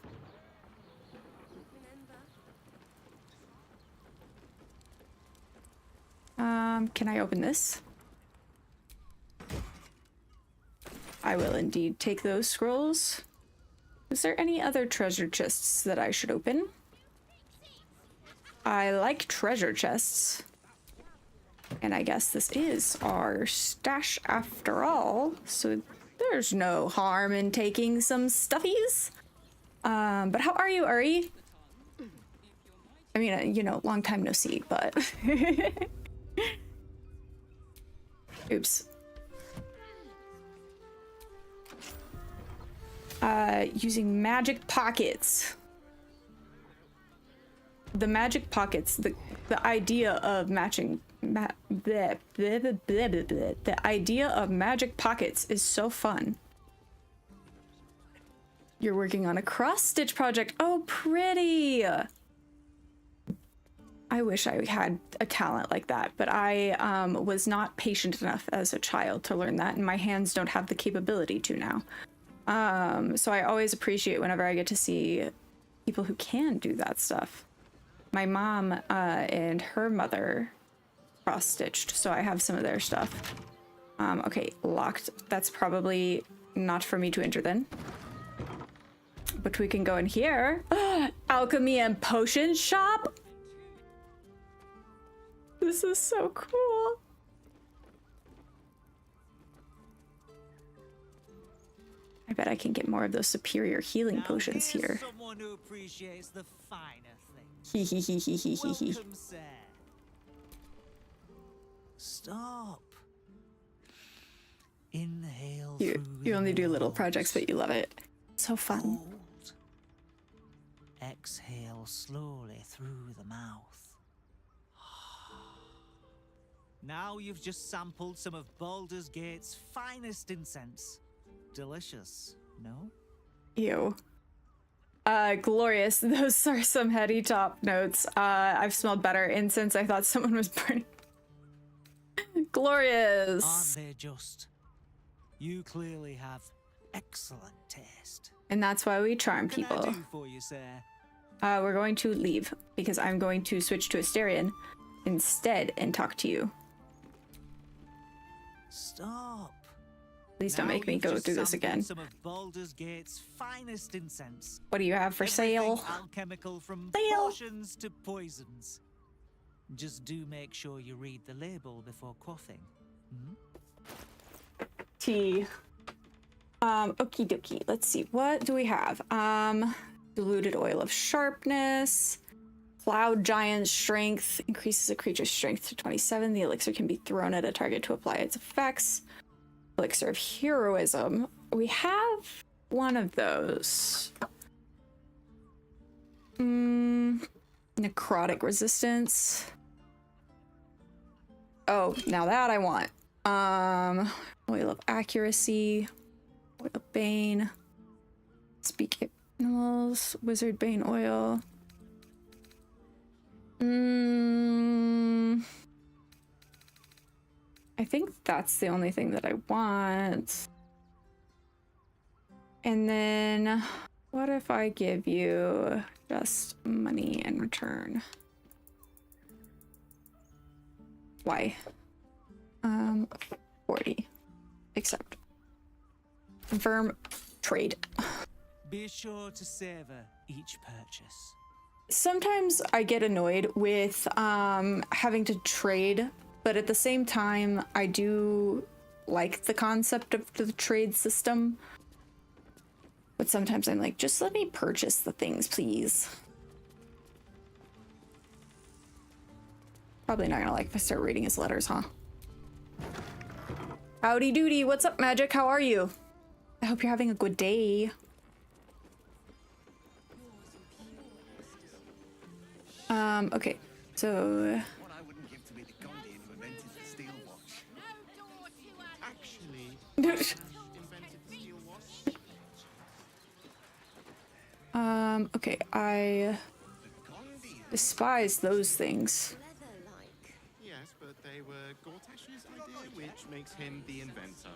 Can I open this? I will indeed take those scrolls. Is there any other treasure chests that I should open? I like treasure chests. And I guess this is our stash after all, so there's no harm in taking some stuffies. But how are you, Uri? I mean, you know, long time no see, but... Oops. Using magic pockets. The magic pockets, the idea of matching... the idea of magic pockets is so fun. You're working on a cross-stitch project. Oh, pretty! I wish I had a talent like that, but I was not patient enough as a child to learn that, and my hands don't have the capability to now. So I always appreciate whenever I get to see people who can do that stuff. My mom and her mother cross-stitched, so I have some of their stuff. Okay, locked. That's probably not for me to enter then. But we can go in here. Alchemy and potion shop? This is so cool. I bet I can get more of those superior healing potions here. Someone who appreciates the finer things. Hee hee hee hee hee hee hee. Welcome, sir. Stop. Inhale. You only do little projects, but you love it. So fun. Hold. Exhale slowly through the mouth. Now you've just sampled some of Baldur's Gate's finest incense. Delicious, no? Ew. Glorious. Those are some heady top notes. I've smelled better incense. I thought someone was burning. Glorious. Aren't they just? You clearly have excellent taste. And that's why we charm What can people. I do for you, sir? We're going to leave because I'm going to switch to Asterion instead and talk to you. Stop. Please don't Now make me you've go just through this sampled again. Some of Baldur's Gate's finest incense. What do you have for sale? Alchemical from Sale. potions to poisons. Just do make sure you read the label before quaffing. Tea. Okie dokie. Let's see. What do we have? Diluted oil of sharpness. Cloud giant strength increases a creature's strength to 27. The elixir can be thrown at a target to apply its effects. Elixir of heroism. We have one of those. Necrotic resistance. Oh, now that I want. Oil of accuracy. Oil of bane. Speak animals. Wizard bane oil. I I think that's the only thing that I want. And then what if I give you just money in return? Why? 40. Accept. Confirm trade. Be sure to savor each purchase. Sometimes I get annoyed with having to trade, but at the same time, I do like the concept of the trade system. But sometimes I'm like, just let me purchase the things, please. Probably not gonna like if I start reading his letters, huh? Howdy doody, what's up, Magic? How are you? I hope you're having a good day. Okay, so... What I wouldn't give to be the Gondian who invented the steel watch. Actually, invented the steel watch. Okay, I despise those things. Yes, but they were Gortash's idea, which makes him the inventor.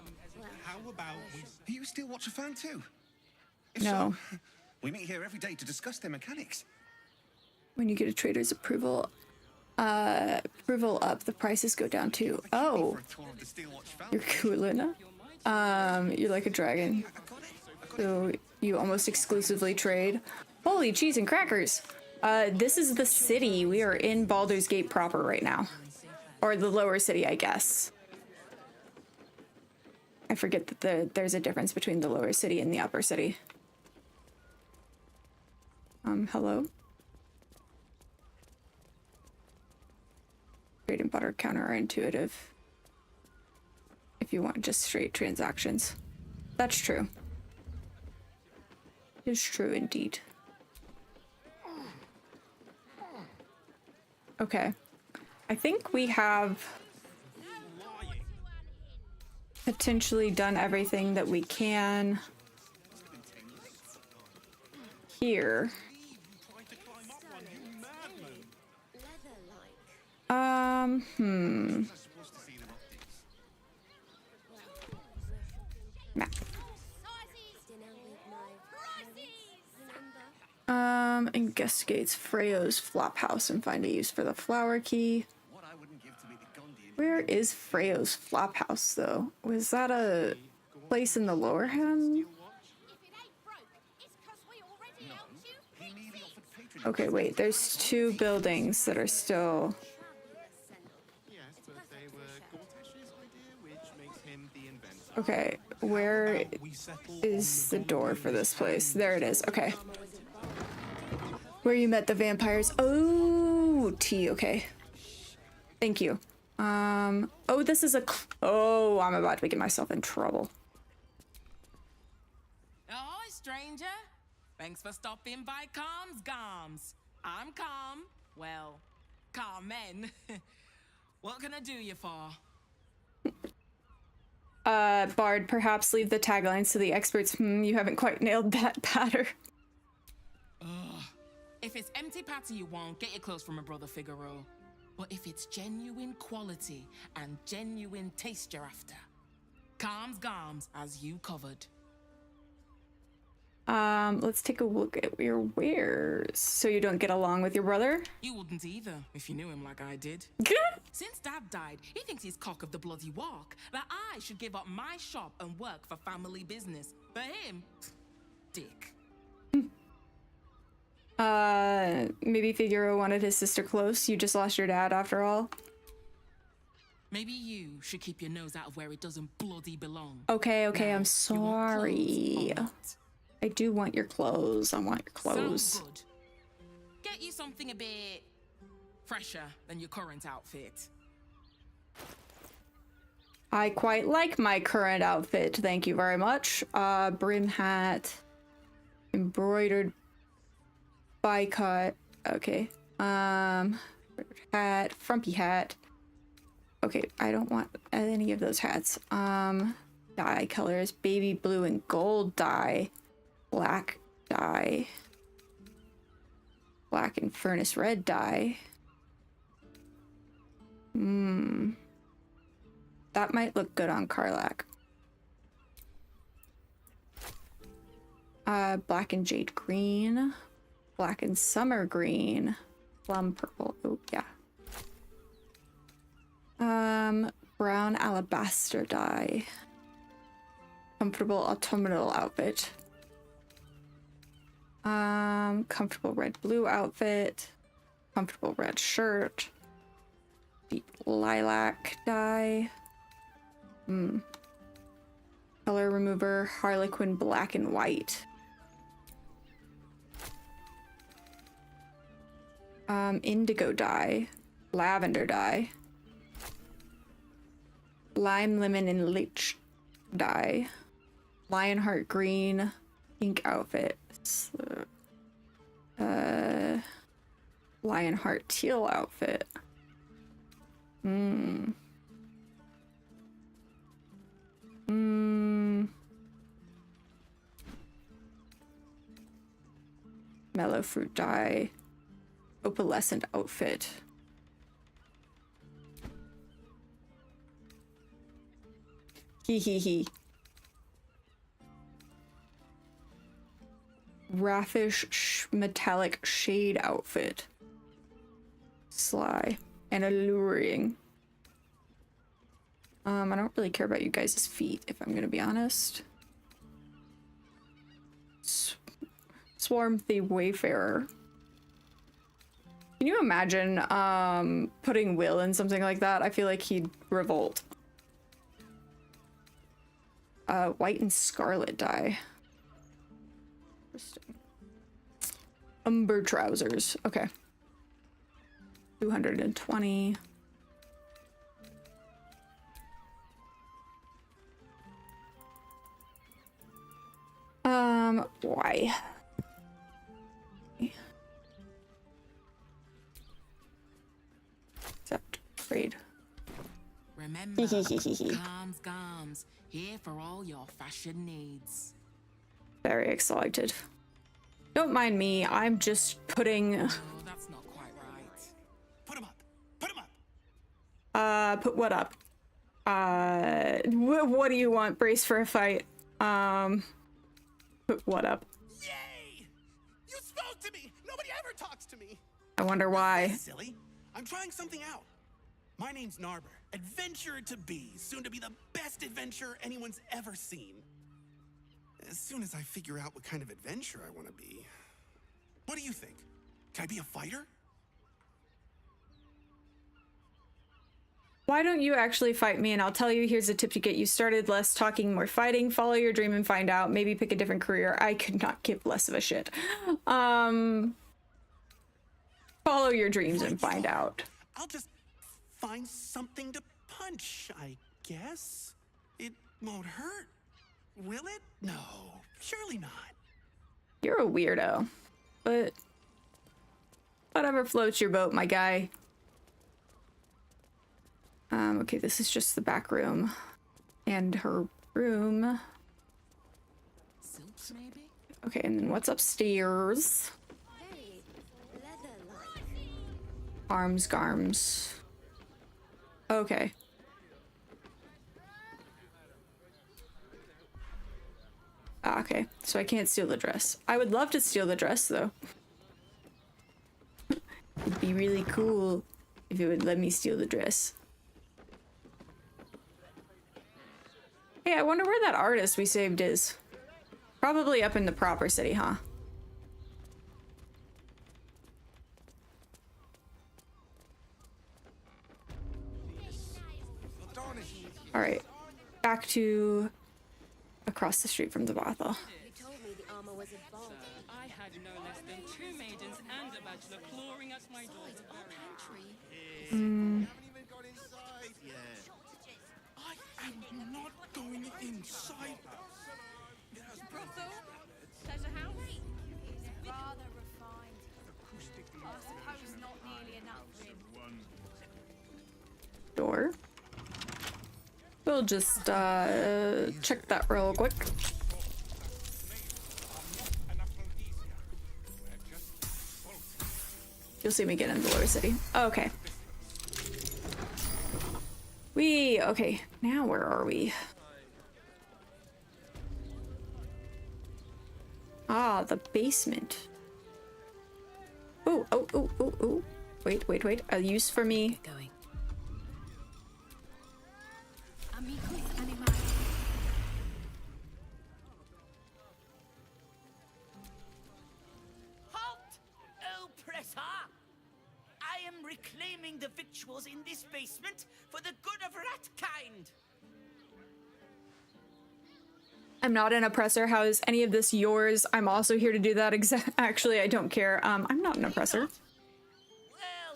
How about we... Are you a steel watcher fan too? If No. so, we meet here every day to discuss their mechanics. When you get a trader's approval up, the prices go down too. Oh, you're Kulina. You're like a dragon. So you almost exclusively trade. Holy cheese and crackers! This is the city. We are in Baldur's Gate proper right now. Or the lower city, I guess. I forget that there's a difference between the lower city and the upper city. Hello? Trade and butter counterintuitive. If you want just straight transactions. That's true. It's true indeed. Okay. I think we have potentially done everything that we can here. Map. Investigates Freyo's flop house and find a use for the flower key. Where is Freyo's flop house, though? Was that a place in the lower hand? Okay, wait, there's two buildings that are still... Okay, where is the door for this place? There it is, okay. Where you met the vampires. Oh, T, okay. Thank you. Oh, this is a... Oh, I'm about to get myself in trouble. Ahoy, stranger. Thanks for stopping by Calm's Gams. I'm Calm. Well, Carmen. What can I do you for? Bard, perhaps leave the taglines to the experts. You haven't quite nailed that patter. Ugh. If it's empty patty you want, get your clothes from my brother Figaro. But if it's genuine quality and genuine taste you're after, Calm's Gams as you covered. Let's take a look at your wares. So you don't get along with your brother? You wouldn't either, if you knew him like I did. Since Dad died, he thinks he's cock of the bloody walk, that I should give up my shop and work for family business. For him, dick. Maybe Figaro wanted his sister close. You just lost your dad after all. Maybe you should keep your nose out of where it doesn't bloody belong. Okay, Now, I'm sorry. I do want your clothes. I want your clothes. Sounds good. Get you something a bit fresher than your current outfit. I quite like my current outfit. Thank you very much. Brim hat, embroidered bi-cut. Okay. Hat, frumpy hat. Okay, I don't want any of those hats. Dye colors, baby blue and gold dye. Black dye. Black and furnace red dye. That might look good on Karlach. Black and jade green. Black and summer green. Plum purple. Oh, yeah. Brown alabaster dye. Comfortable autumnal outfit. Comfortable red blue outfit. Comfortable red shirt. Deep lilac dye. Color remover, Harlequin black and white. Indigo dye. Lavender dye. Lime lemon and leech dye. Lionheart green. Pink outfit. Lionheart teal outfit. Mellow fruit dye. Opalescent outfit. Hee hee hee. Raffish metallic shade outfit. Sly and alluring. I don't really care about you guys' feet, if I'm gonna be honest. Swarm the Wayfarer. Can you imagine putting Will in something like that? I feel like he'd revolt. White and scarlet dye. Interesting. Umber trousers. Okay. 220. Why? Except trade. Remember, Garms, here for all your fashion needs. Very excited. Don't mind me, I'm just putting... Oh, that's not quite right. Put him up! Put him up! Put what up? What do you want? Brace for a fight. Put what up? Yay! You spoke to me! Nobody ever talks to me! I wonder why. Silly. I'm trying something out. My name's Narber, adventurer to be, soon to be the best adventurer anyone's ever seen. As soon as I figure out what kind of adventurer I want to be. What do you think? Can I be a fighter? Why don't you actually fight me and I'll tell you, here's a tip to get you started. Less talking, more fighting. Follow your dream and find out. Maybe pick a different career. I could not give less of a shit. Follow your dreams and find out. I'll just find something to punch, I guess. It won't hurt, will it? No, surely not. You're a weirdo, but whatever floats your boat, my guy. Okay, this is just the back room and her room. Silks, maybe? Okay, and then what's upstairs? Very leather-like. Arms, garms. Okay. Okay, so I can't steal the dress. I would love to steal the dress, though. It'd be really cool if it would let me steal the dress. Hey, I wonder where that artist we saved is. Probably up in the proper city, huh? Alright. Back to across the street from the brothel. You told me the armor was evolved. I had no less than 2 maidens and a bachelor clawing at my door. Our pantry. Haven't even got inside yet. I am not going inside. Brothel? Pleasure house? Rather refined. I suppose not nearly enough for him. Door. We'll just check that real quick. You'll see me get in the lower city. Okay. Okay, now where are we? Ah, the basement. Oh. Wait. A use for me. Going. Halt, oppressor! I am reclaiming the victuals in this basement for the good of ratkind. I'm not an oppressor. How is any of this yours? I'm also here to do that. Actually, I don't care. I'm not an oppressor. Well,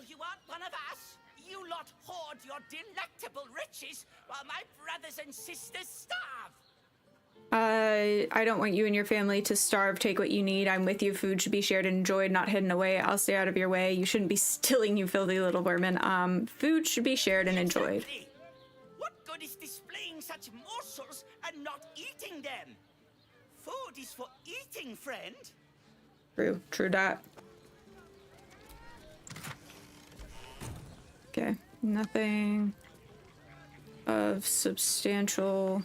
you aren't one of us. You lot hoard your delectable riches while my brothers and sisters starve. I don't want you and your family to starve. Take what you need. I'm with you. Food should be shared and enjoyed, not hidden away. I'll stay out of your way. You shouldn't be stealing, you filthy little vermin. Food should be shared and enjoyed. What good is displaying such morsels and not eating them? Food is for eating, friend. True that. Okay, nothing of substantial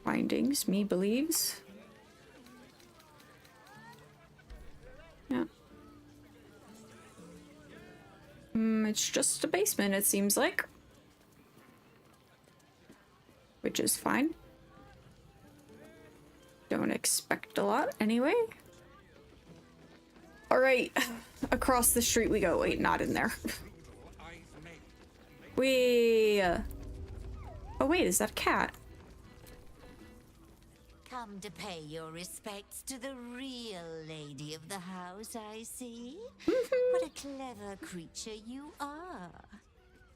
findings, me believes. Yeah. It's just a basement, it seems like. Which is fine. Don't expect a lot anyway. Alright, across the street we go. Wait, not in there. Oh wait, is that a cat? Come to pay your respects to the real lady of the house, I see. What a clever creature you are.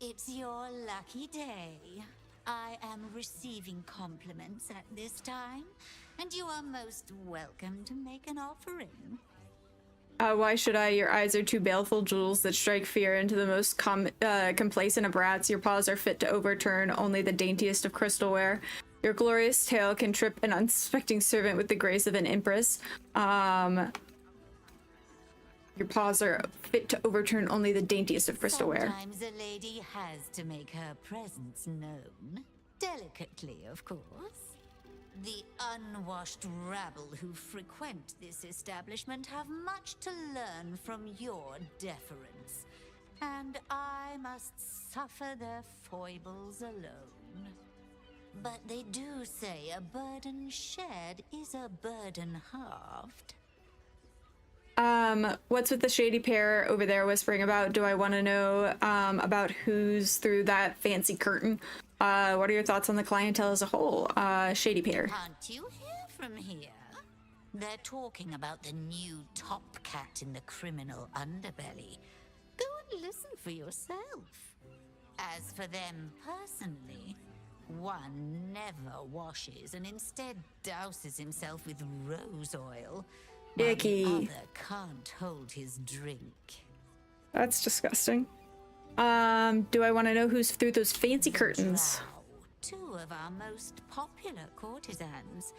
It's your lucky day. I am receiving compliments at this time, and you are most welcome to make an offering. Why should I? Your eyes are two baleful jewels that strike fear into the most complacent of brats. Your paws are fit to overturn only the daintiest of crystalware. Your glorious tail can trip an unsuspecting servant with the grace of an empress. Your paws are fit to overturn only the daintiest of crystalware. Sometimes a lady has to make her presence known. Delicately, of course. The unwashed rabble who frequent this establishment have much to learn from your deference. And I must suffer their foibles alone. But they do say a burden shared is a burden halved. What's with the shady pair over there whispering about? Do I want to know, about who's through that fancy curtain? What are your thoughts on the clientele as a whole? Shady pair. Can't you hear from here? They're talking about the new top cat in the criminal underbelly. Go and listen for yourself. As for them personally, one never washes and instead douses himself with rose oil. Icky. While the other can't hold his drink. That's disgusting. Do I want to know who's through those fancy curtains? Two of our most popular courtesans.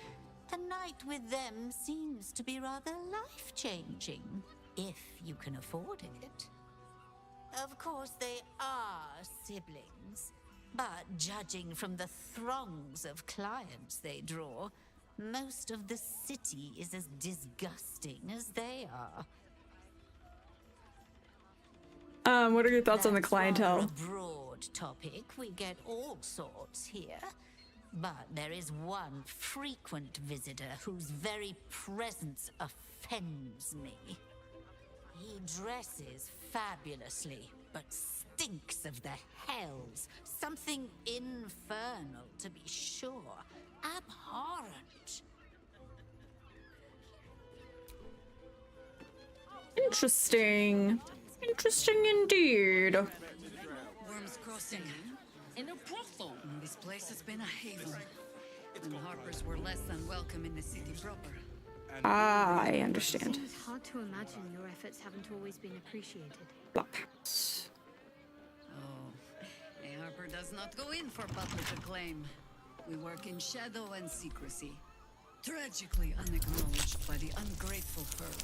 A night with them seems to be rather life-changing, if you can afford it. Of course, they are siblings, but judging from the throngs of clients they draw, most of the city is as disgusting as they are. What are your thoughts on the clientele? That's rather a broad topic. We get all sorts here. But there is one frequent visitor whose very presence offends me. He dresses fabulously, but stinks of the hells. Something infernal, to be sure. Abhorrent. Interesting. Interesting indeed. Worm's Crossing. In a brothel. This place has been a haven. And Harpers were less than welcome in the city proper. I understand. It's hard to imagine your efforts haven't always been appreciated. Blockhouse. Oh, a Harper does not go in for public acclaim. We work in shadow and secrecy. Tragically unacknowledged by the ungrateful herd.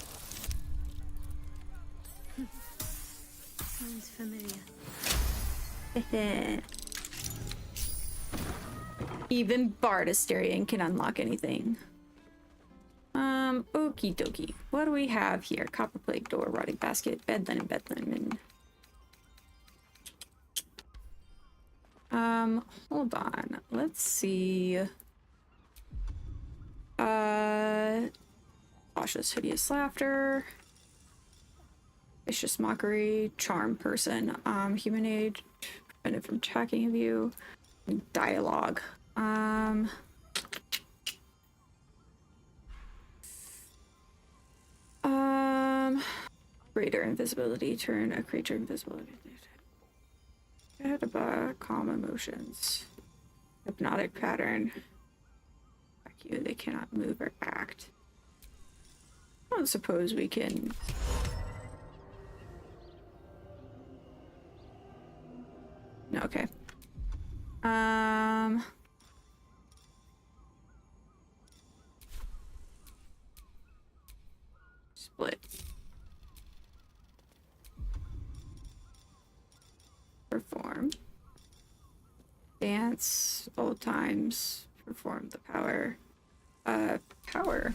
Sounds familiar. Even Bardasterian can unlock anything. Okie dokie. What do we have here? Copper plate door, rotting basket, bed linen. Hold on. Let's see. Cautious, hideous laughter. Vicious mockery, charm person. Human age, prevented from attacking of you. Dialogue. Greater invisibility, turn a creature invisible. Calm emotions. Hypnotic pattern. They cannot move or act. I don't suppose we can. No, okay. Split. Perform. Dance. Old times. Perform the power. Power.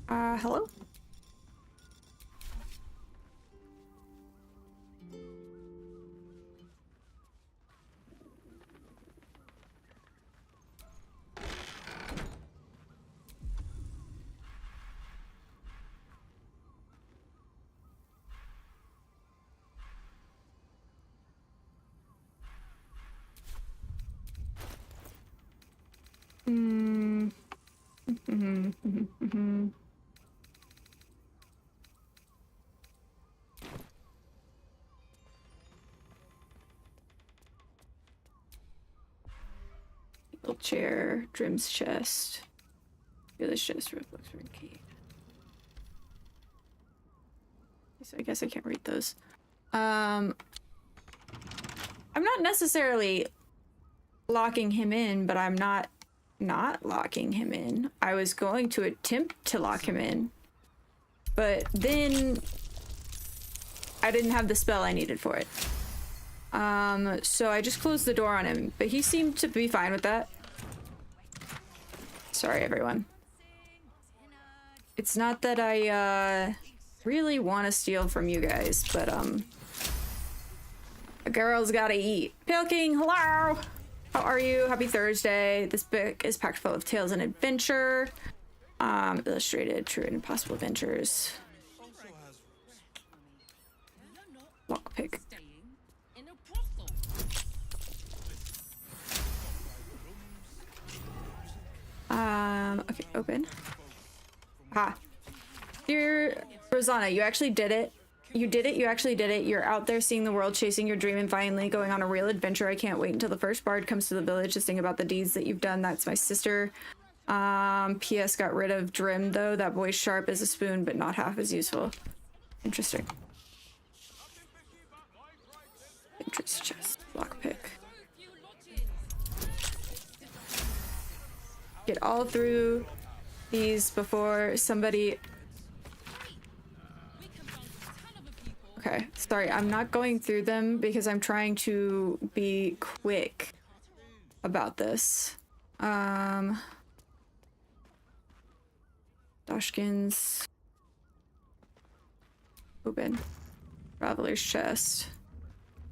Hello? Chair, Drim's chest. Feel this chest reflects from key. So I guess I can't read those. I'm not necessarily locking him in, but I'm not locking him in. I was going to attempt to lock him in, but then I didn't have the spell I needed for it. So I just closed the door on him, but he seemed to be fine with that. Sorry, everyone. It's not that I, really want to steal from you guys, but, a girl's gotta eat. Pale King, hello! How are you? Happy Thursday. This book is packed full of tales and adventure. Illustrated, true and impossible adventures. Lockpick. Okay, open. Dear Rosanna, you actually did it. You did it, you actually did it. You're out there seeing the world, chasing your dream, and finally going on a real adventure. I can't wait until the first bard comes to the village to sing about the deeds that you've done. That's my sister. P.S. got rid of Drim, though. That boy's sharp as a spoon, but not half as useful. Interesting. Interest chest. Lockpick. Get all through these before somebody... Okay, sorry, I'm not going through them because I'm trying to be quick about this. Dashkins. Open. Traveler's chest.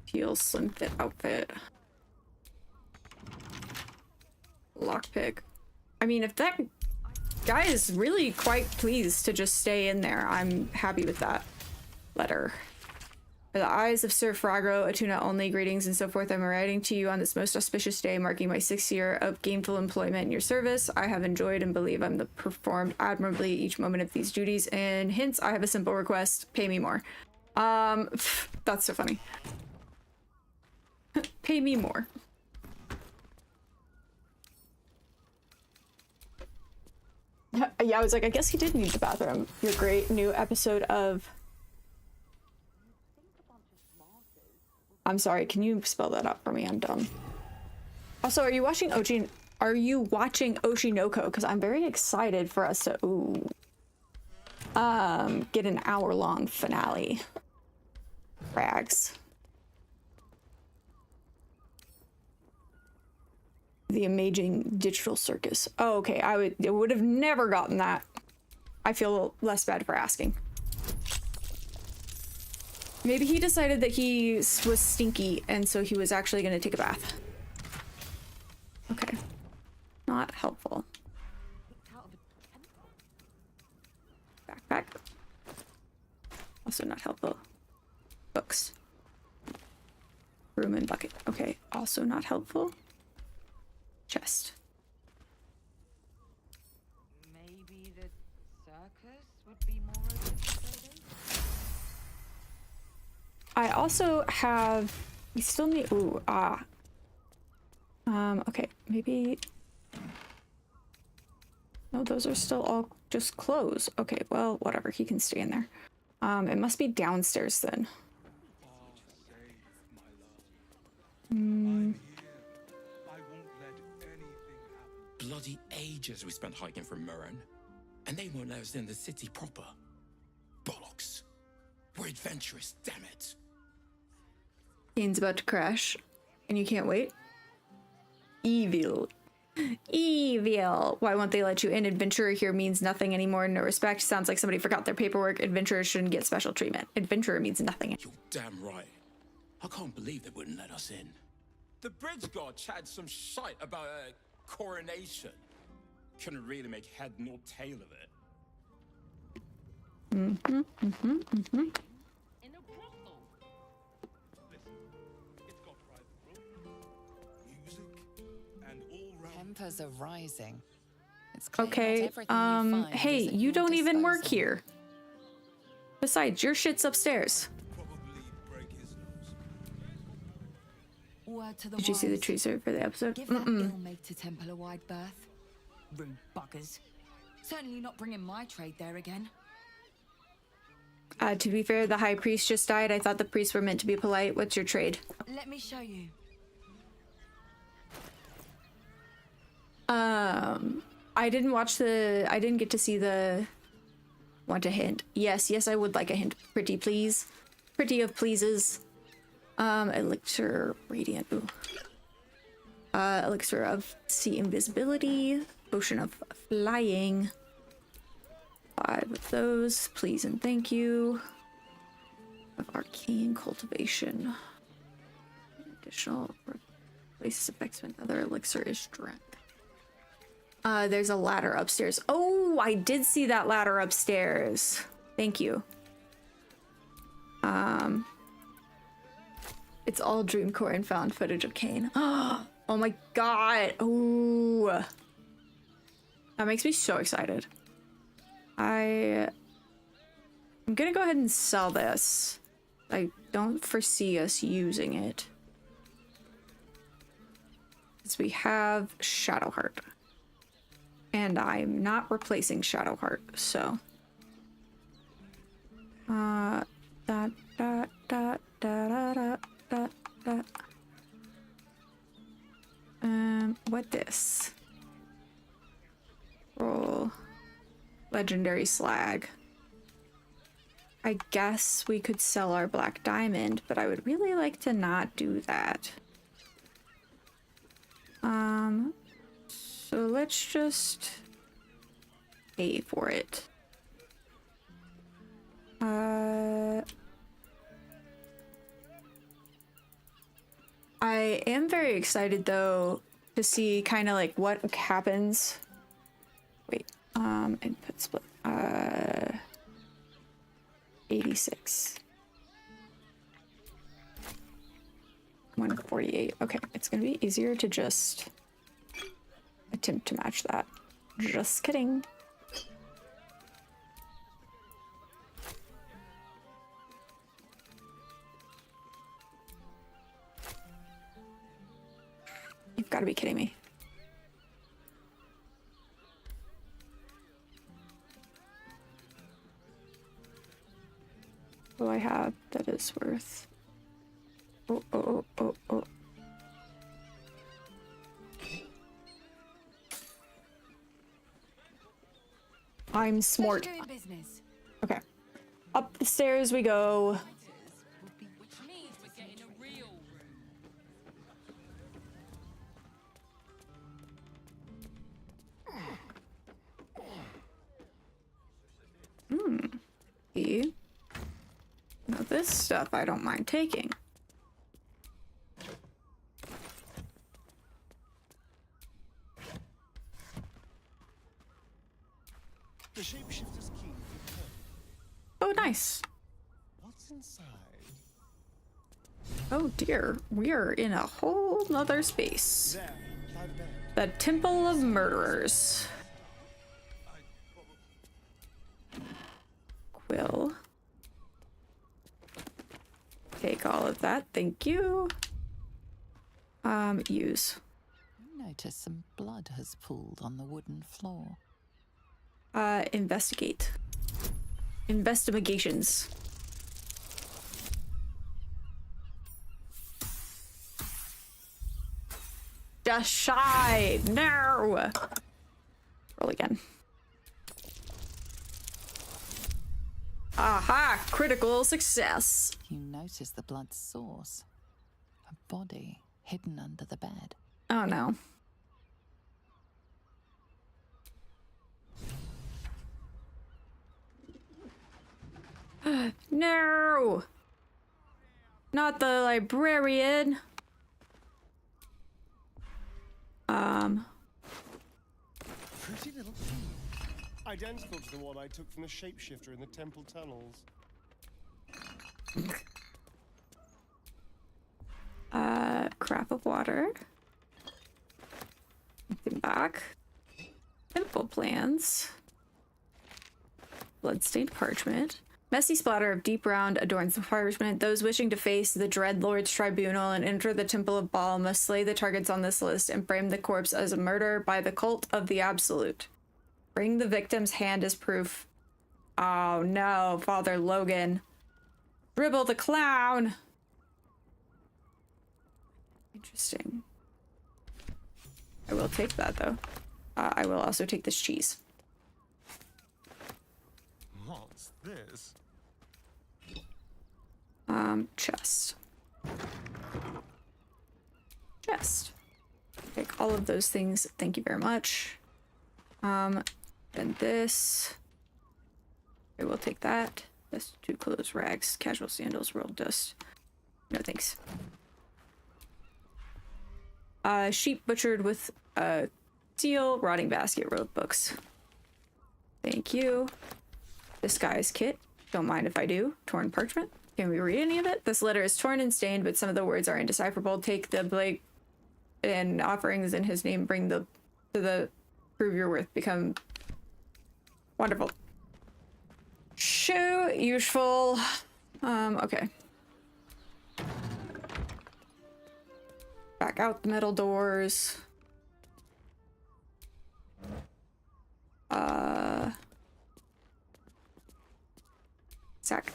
Heels, slim fit outfit. Lockpick. I mean, if that guy is really quite pleased to just stay in there, I'm happy with that. Letter. For the eyes of Sir Fragro, Atuna only, greetings and so forth, I'm writing to you on this most auspicious day, marking my 6th year of gainful employment in your service. I have enjoyed and believe I'm performed admirably each moment of these duties, and hence I have a simple request, pay me more. That's so funny. Pay me more. Yeah, I was like, I guess he did need the bathroom. Your great new episode of... I'm sorry, can you spell that out for me? I'm dumb. Also, are you watching Oshinoko? Because I'm very excited for us to get an hour-long finale. Rags. The amazing digital circus. Oh, okay. I would have never gotten that. I feel less bad for asking. Maybe he decided that he was stinky, and so he was actually going to take a bath. Okay. Not helpful. Backpack. Also not helpful. Books. Room and bucket. Okay. Also not helpful. Chest. Maybe the circus would be more open to photos? I also have. We still need. Ooh, okay, maybe. No, those are still all just clothes. Okay, well, whatever. He can stay in there. It must be downstairs then. Bloody ages we spent hiking from Murren, and they won't let us in the city proper. Bollocks. We're adventurous, damn it. Kane's about to crash, and you can't wait. Evil. Evil. Why won't they let you in? Adventurer here means nothing anymore. No respect. Sounds like somebody forgot their paperwork. Adventurers shouldn't get special treatment. Adventurer means nothing. You're damn right. I can't believe they wouldn't let us in. The bridge guard chatted some shite about a coronation. Couldn't really make head nor tail of it. Tempers are rising. It's clear not Okay, everything you find hey, is at you your don't even work disposal. here. Besides, your shit's upstairs. Word to the Did you see the wise. teaser for the episode? Give that ill-mated temple a wide berth. Rude buggers. Certainly not bringing my trade there again. To be fair, the high priest just died. I thought the priests were meant to be polite. What's your trade? Let me show you. I didn't get to see the... Want a hint? Yes, I would like a hint. Pretty please. Pretty of pleases. Elixir radiant. Ooh. Elixir of sea invisibility. Potion of flying. 5 of those, please and thank you. Of arcane cultivation. Additional replaces effects when other elixir is strength. There's a ladder upstairs. Oh, I did see that ladder upstairs. Thank you. It's all Dreamcore and found footage of Kane. Oh my god. Ooh. That makes me so excited. I'm gonna go ahead and sell this. I don't foresee us using it. Because we have Shadowheart. And I'm not replacing Shadowheart, so. What this? Roll. Legendary slag. I guess we could sell our black diamond, but I would really like to not do that. So let's just pay for it. I am very excited though to see kind of like what happens. Wait, input split. 86. 148. Okay, it's gonna be easier to just attempt to match that. Just kidding. You've got to be kidding me. What do I have that is worth? Oh. I'm smart. Doing business. Okay. Up the stairs we go. See? Now this stuff I don't mind taking. The shapeshifter's key. Oh, nice. What's inside? Oh dear, we are in a whole nother space. There, by the bed. The Temple of Murderers. Quill. Take all of that, thank you. Use. You notice some blood has pooled on the wooden floor. Investigate. Investigations. Just shy. No. Roll again. Aha! Critical success. You notice the blood's source. A body hidden under the bed. Oh no. No! Not the librarian. Pretty little key. Identical to the one I took from the shapeshifter in the temple tunnels. Crap of water. Nothing back. Temple plans. Bloodstained parchment. Messy splatter of deep round adorns the parchment. Those wishing to face the Dread Lord's tribunal and enter the Temple of Baal must slay the targets on this list and frame the corpse as a murder by the cult of the Absolute. Bring the victim's hand as proof. Oh no, Father Logan. Dribble the clown! Interesting. I will take that though. I will also take this cheese. What's this? Chest. Chest. Take all of those things. Thank you very much. And this. I will take that. That's 2 clothes, rags, casual sandals, rolled dust. No thanks. Sheep butchered with a seal, rotting basket, road books. Thank you. Disguise kit. Don't mind if I do. Torn parchment. Can we read any of it? This letter is torn and stained, but some of the words are indecipherable. Take the blade and offerings in his name. Bring the to the prove your worth. Become wonderful. Show useful. Okay. Back out the metal doors. Sack.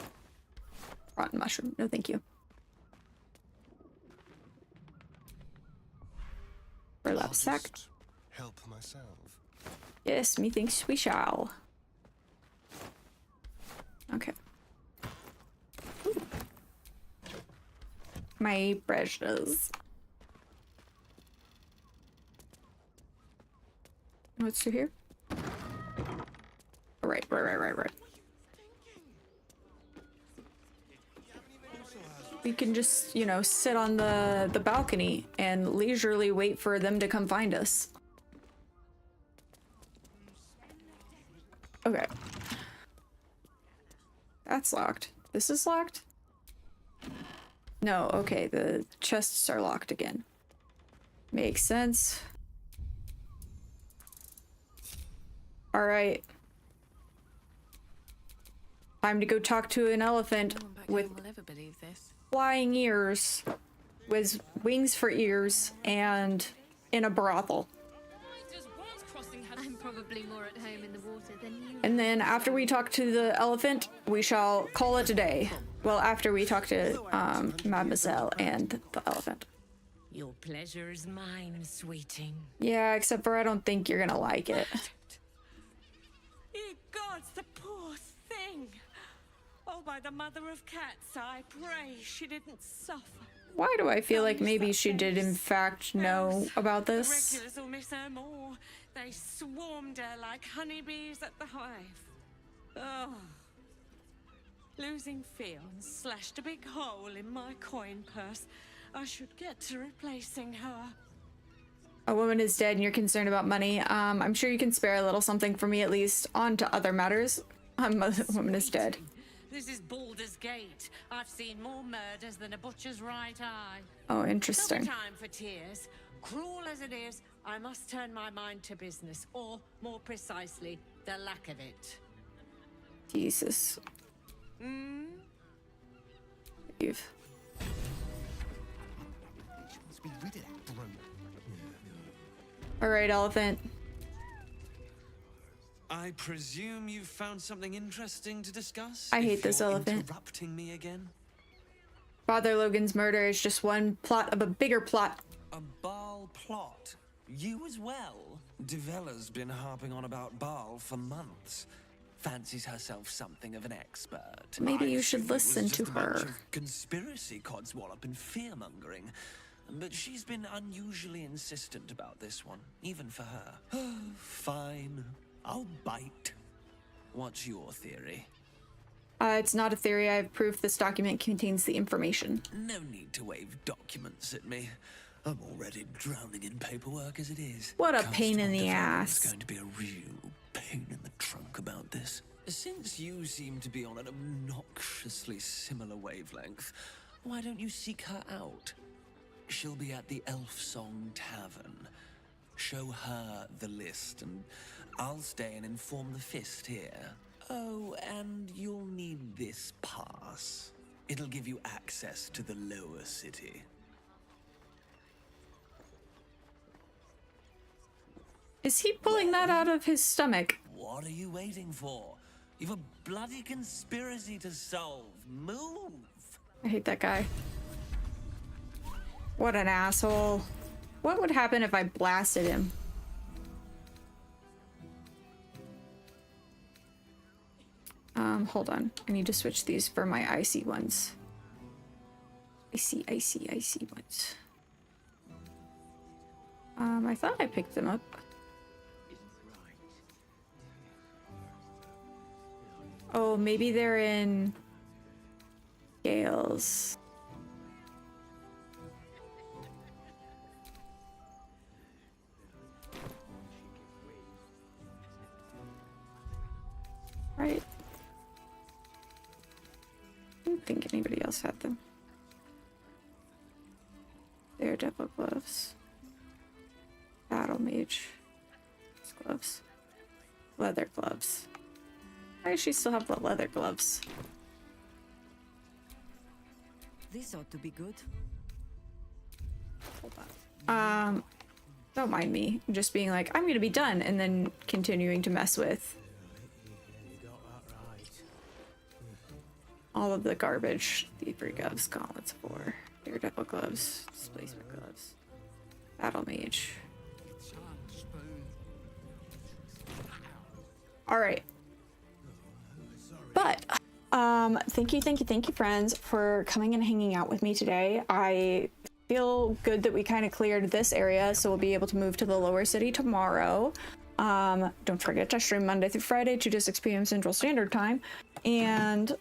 Rotten mushroom. No, thank you. Burlap sack. Help myself. Yes, methinks we shall. Okay. Ooh. My precious. What's through here? Right. We can just, you know, sit on the balcony and leisurely wait for them to come find us. Okay. That's locked. This is locked? No, okay, the chests are locked again. Makes sense. Alright. Time to go talk to an elephant with will ever believe this. flying ears, with wings for ears, and in a brothel. I'm probably more at home in the water than you. And then after we talk to the elephant, we shall call it a day. Well, after we talk to Mademoiselle and the elephant. Your pleasure is mine, sweeting. Yeah, except for I don't think you're gonna like it. Ye gods, the poor thing! Oh, by the mother of cats, I pray she didn't suffer. Why do I feel like maybe she did in fact know about The this? regulars will miss her more. They swarmed her like honeybees at the hive. Oh. Losing Fionn slashed a big hole in my coin purse. I should get to replacing her. A woman is dead and you're concerned about money. I'm sure you can spare a little something for me at least. On to other matters. A woman is dead. This is Baldur's Gate. I've seen more murders than a butcher's right eye. Oh, interesting. No time for tears. Cruel as it is, I must turn my mind to business, or more precisely, the lack of it. Jesus. Leave. All right, elephant. I presume you've found something interesting to discuss? I hate if this you're elephant. Interrupting me again? Father Logan's murder is just one plot of a bigger plot. A Baal plot? You as well? Devella's been harping on about Baal for months. Fancies herself something of an expert. Maybe you I should assumed it was listen to just a bunch her. of conspiracy codswallop and fear-mongering. But she's been unusually insistent about this one, even for her. Fine, I'll bite. What's your theory? It's not a theory. I have proof this document contains the information. No need to wave documents at me. I'm already drowning in paperwork as it is. What a pain in the It's ass. going to be a real pain in the trunk about this. Since you seem to be on an obnoxiously similar wavelength, why don't you seek her out? She'll be at the Elf Song Tavern. Show her the list, and I'll stay and inform the Fist here. Oh, and you'll need this pass. It'll give you access to the lower city. Is he pulling that out of his stomach? What are you waiting for? You've a bloody conspiracy to solve. Move! I hate that guy. What an asshole. What would happen if I blasted him? Hold on. I need to switch these for my icy ones. Icy ones. I thought I picked them up. Oh, maybe they're in Gales. Right. I didn't think anybody else had them. Daredevil gloves. Battle mage. Gloves. Leather gloves. Why does she still have the leather gloves? This ought to be good. Hold on. Don't mind me. Just being like, I'm gonna be done, and then continuing to mess with all of the garbage. Thievery gloves, gauntlets of war, daredevil gloves, displacement gloves, battle mage. All right. But thank you friends for coming and hanging out with me today. I feel good that we kind of cleared this area, so we'll be able to move to the lower city tomorrow. Don't forget to stream Monday through Friday, 2 to 6 p.m. Central Standard Time, and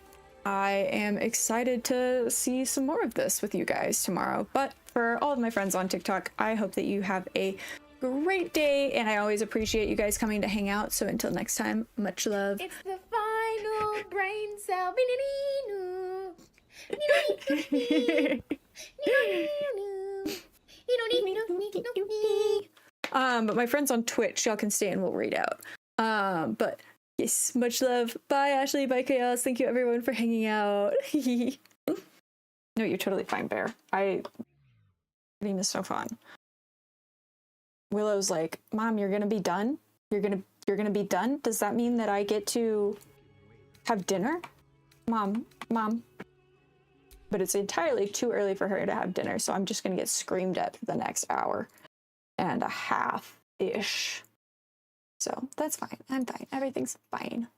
I am excited to see some more of this with you guys tomorrow. But for all of my friends on TikTok, I hope that you have a great day, and I always appreciate you guys coming to hang out. So until next time, much love. It's the final brain cell. But my friends on Twitch, y'all can stay and we'll read out. But yes, much love. Bye, Ashley. Bye, Chaos. Thank you, everyone, for hanging out. No, you're totally fine, Bear. Game is so fun. Willow's like, Mom, you're gonna be done? You're gonna be done? Does that mean that I get to have dinner? Mom. But it's entirely too early for her to have dinner, so I'm just gonna get screamed at for the next hour and a half-ish. So that's fine. I'm fine. Everything's fine.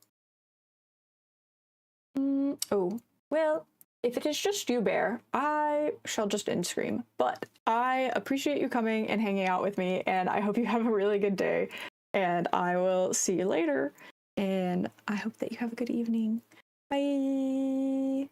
Oh, well, if it is just you, Bear, I shall just end scream. But I appreciate you coming and hanging out with me, and I hope you have a really good day. And I will see you later. And I hope that you have a good evening. Bye.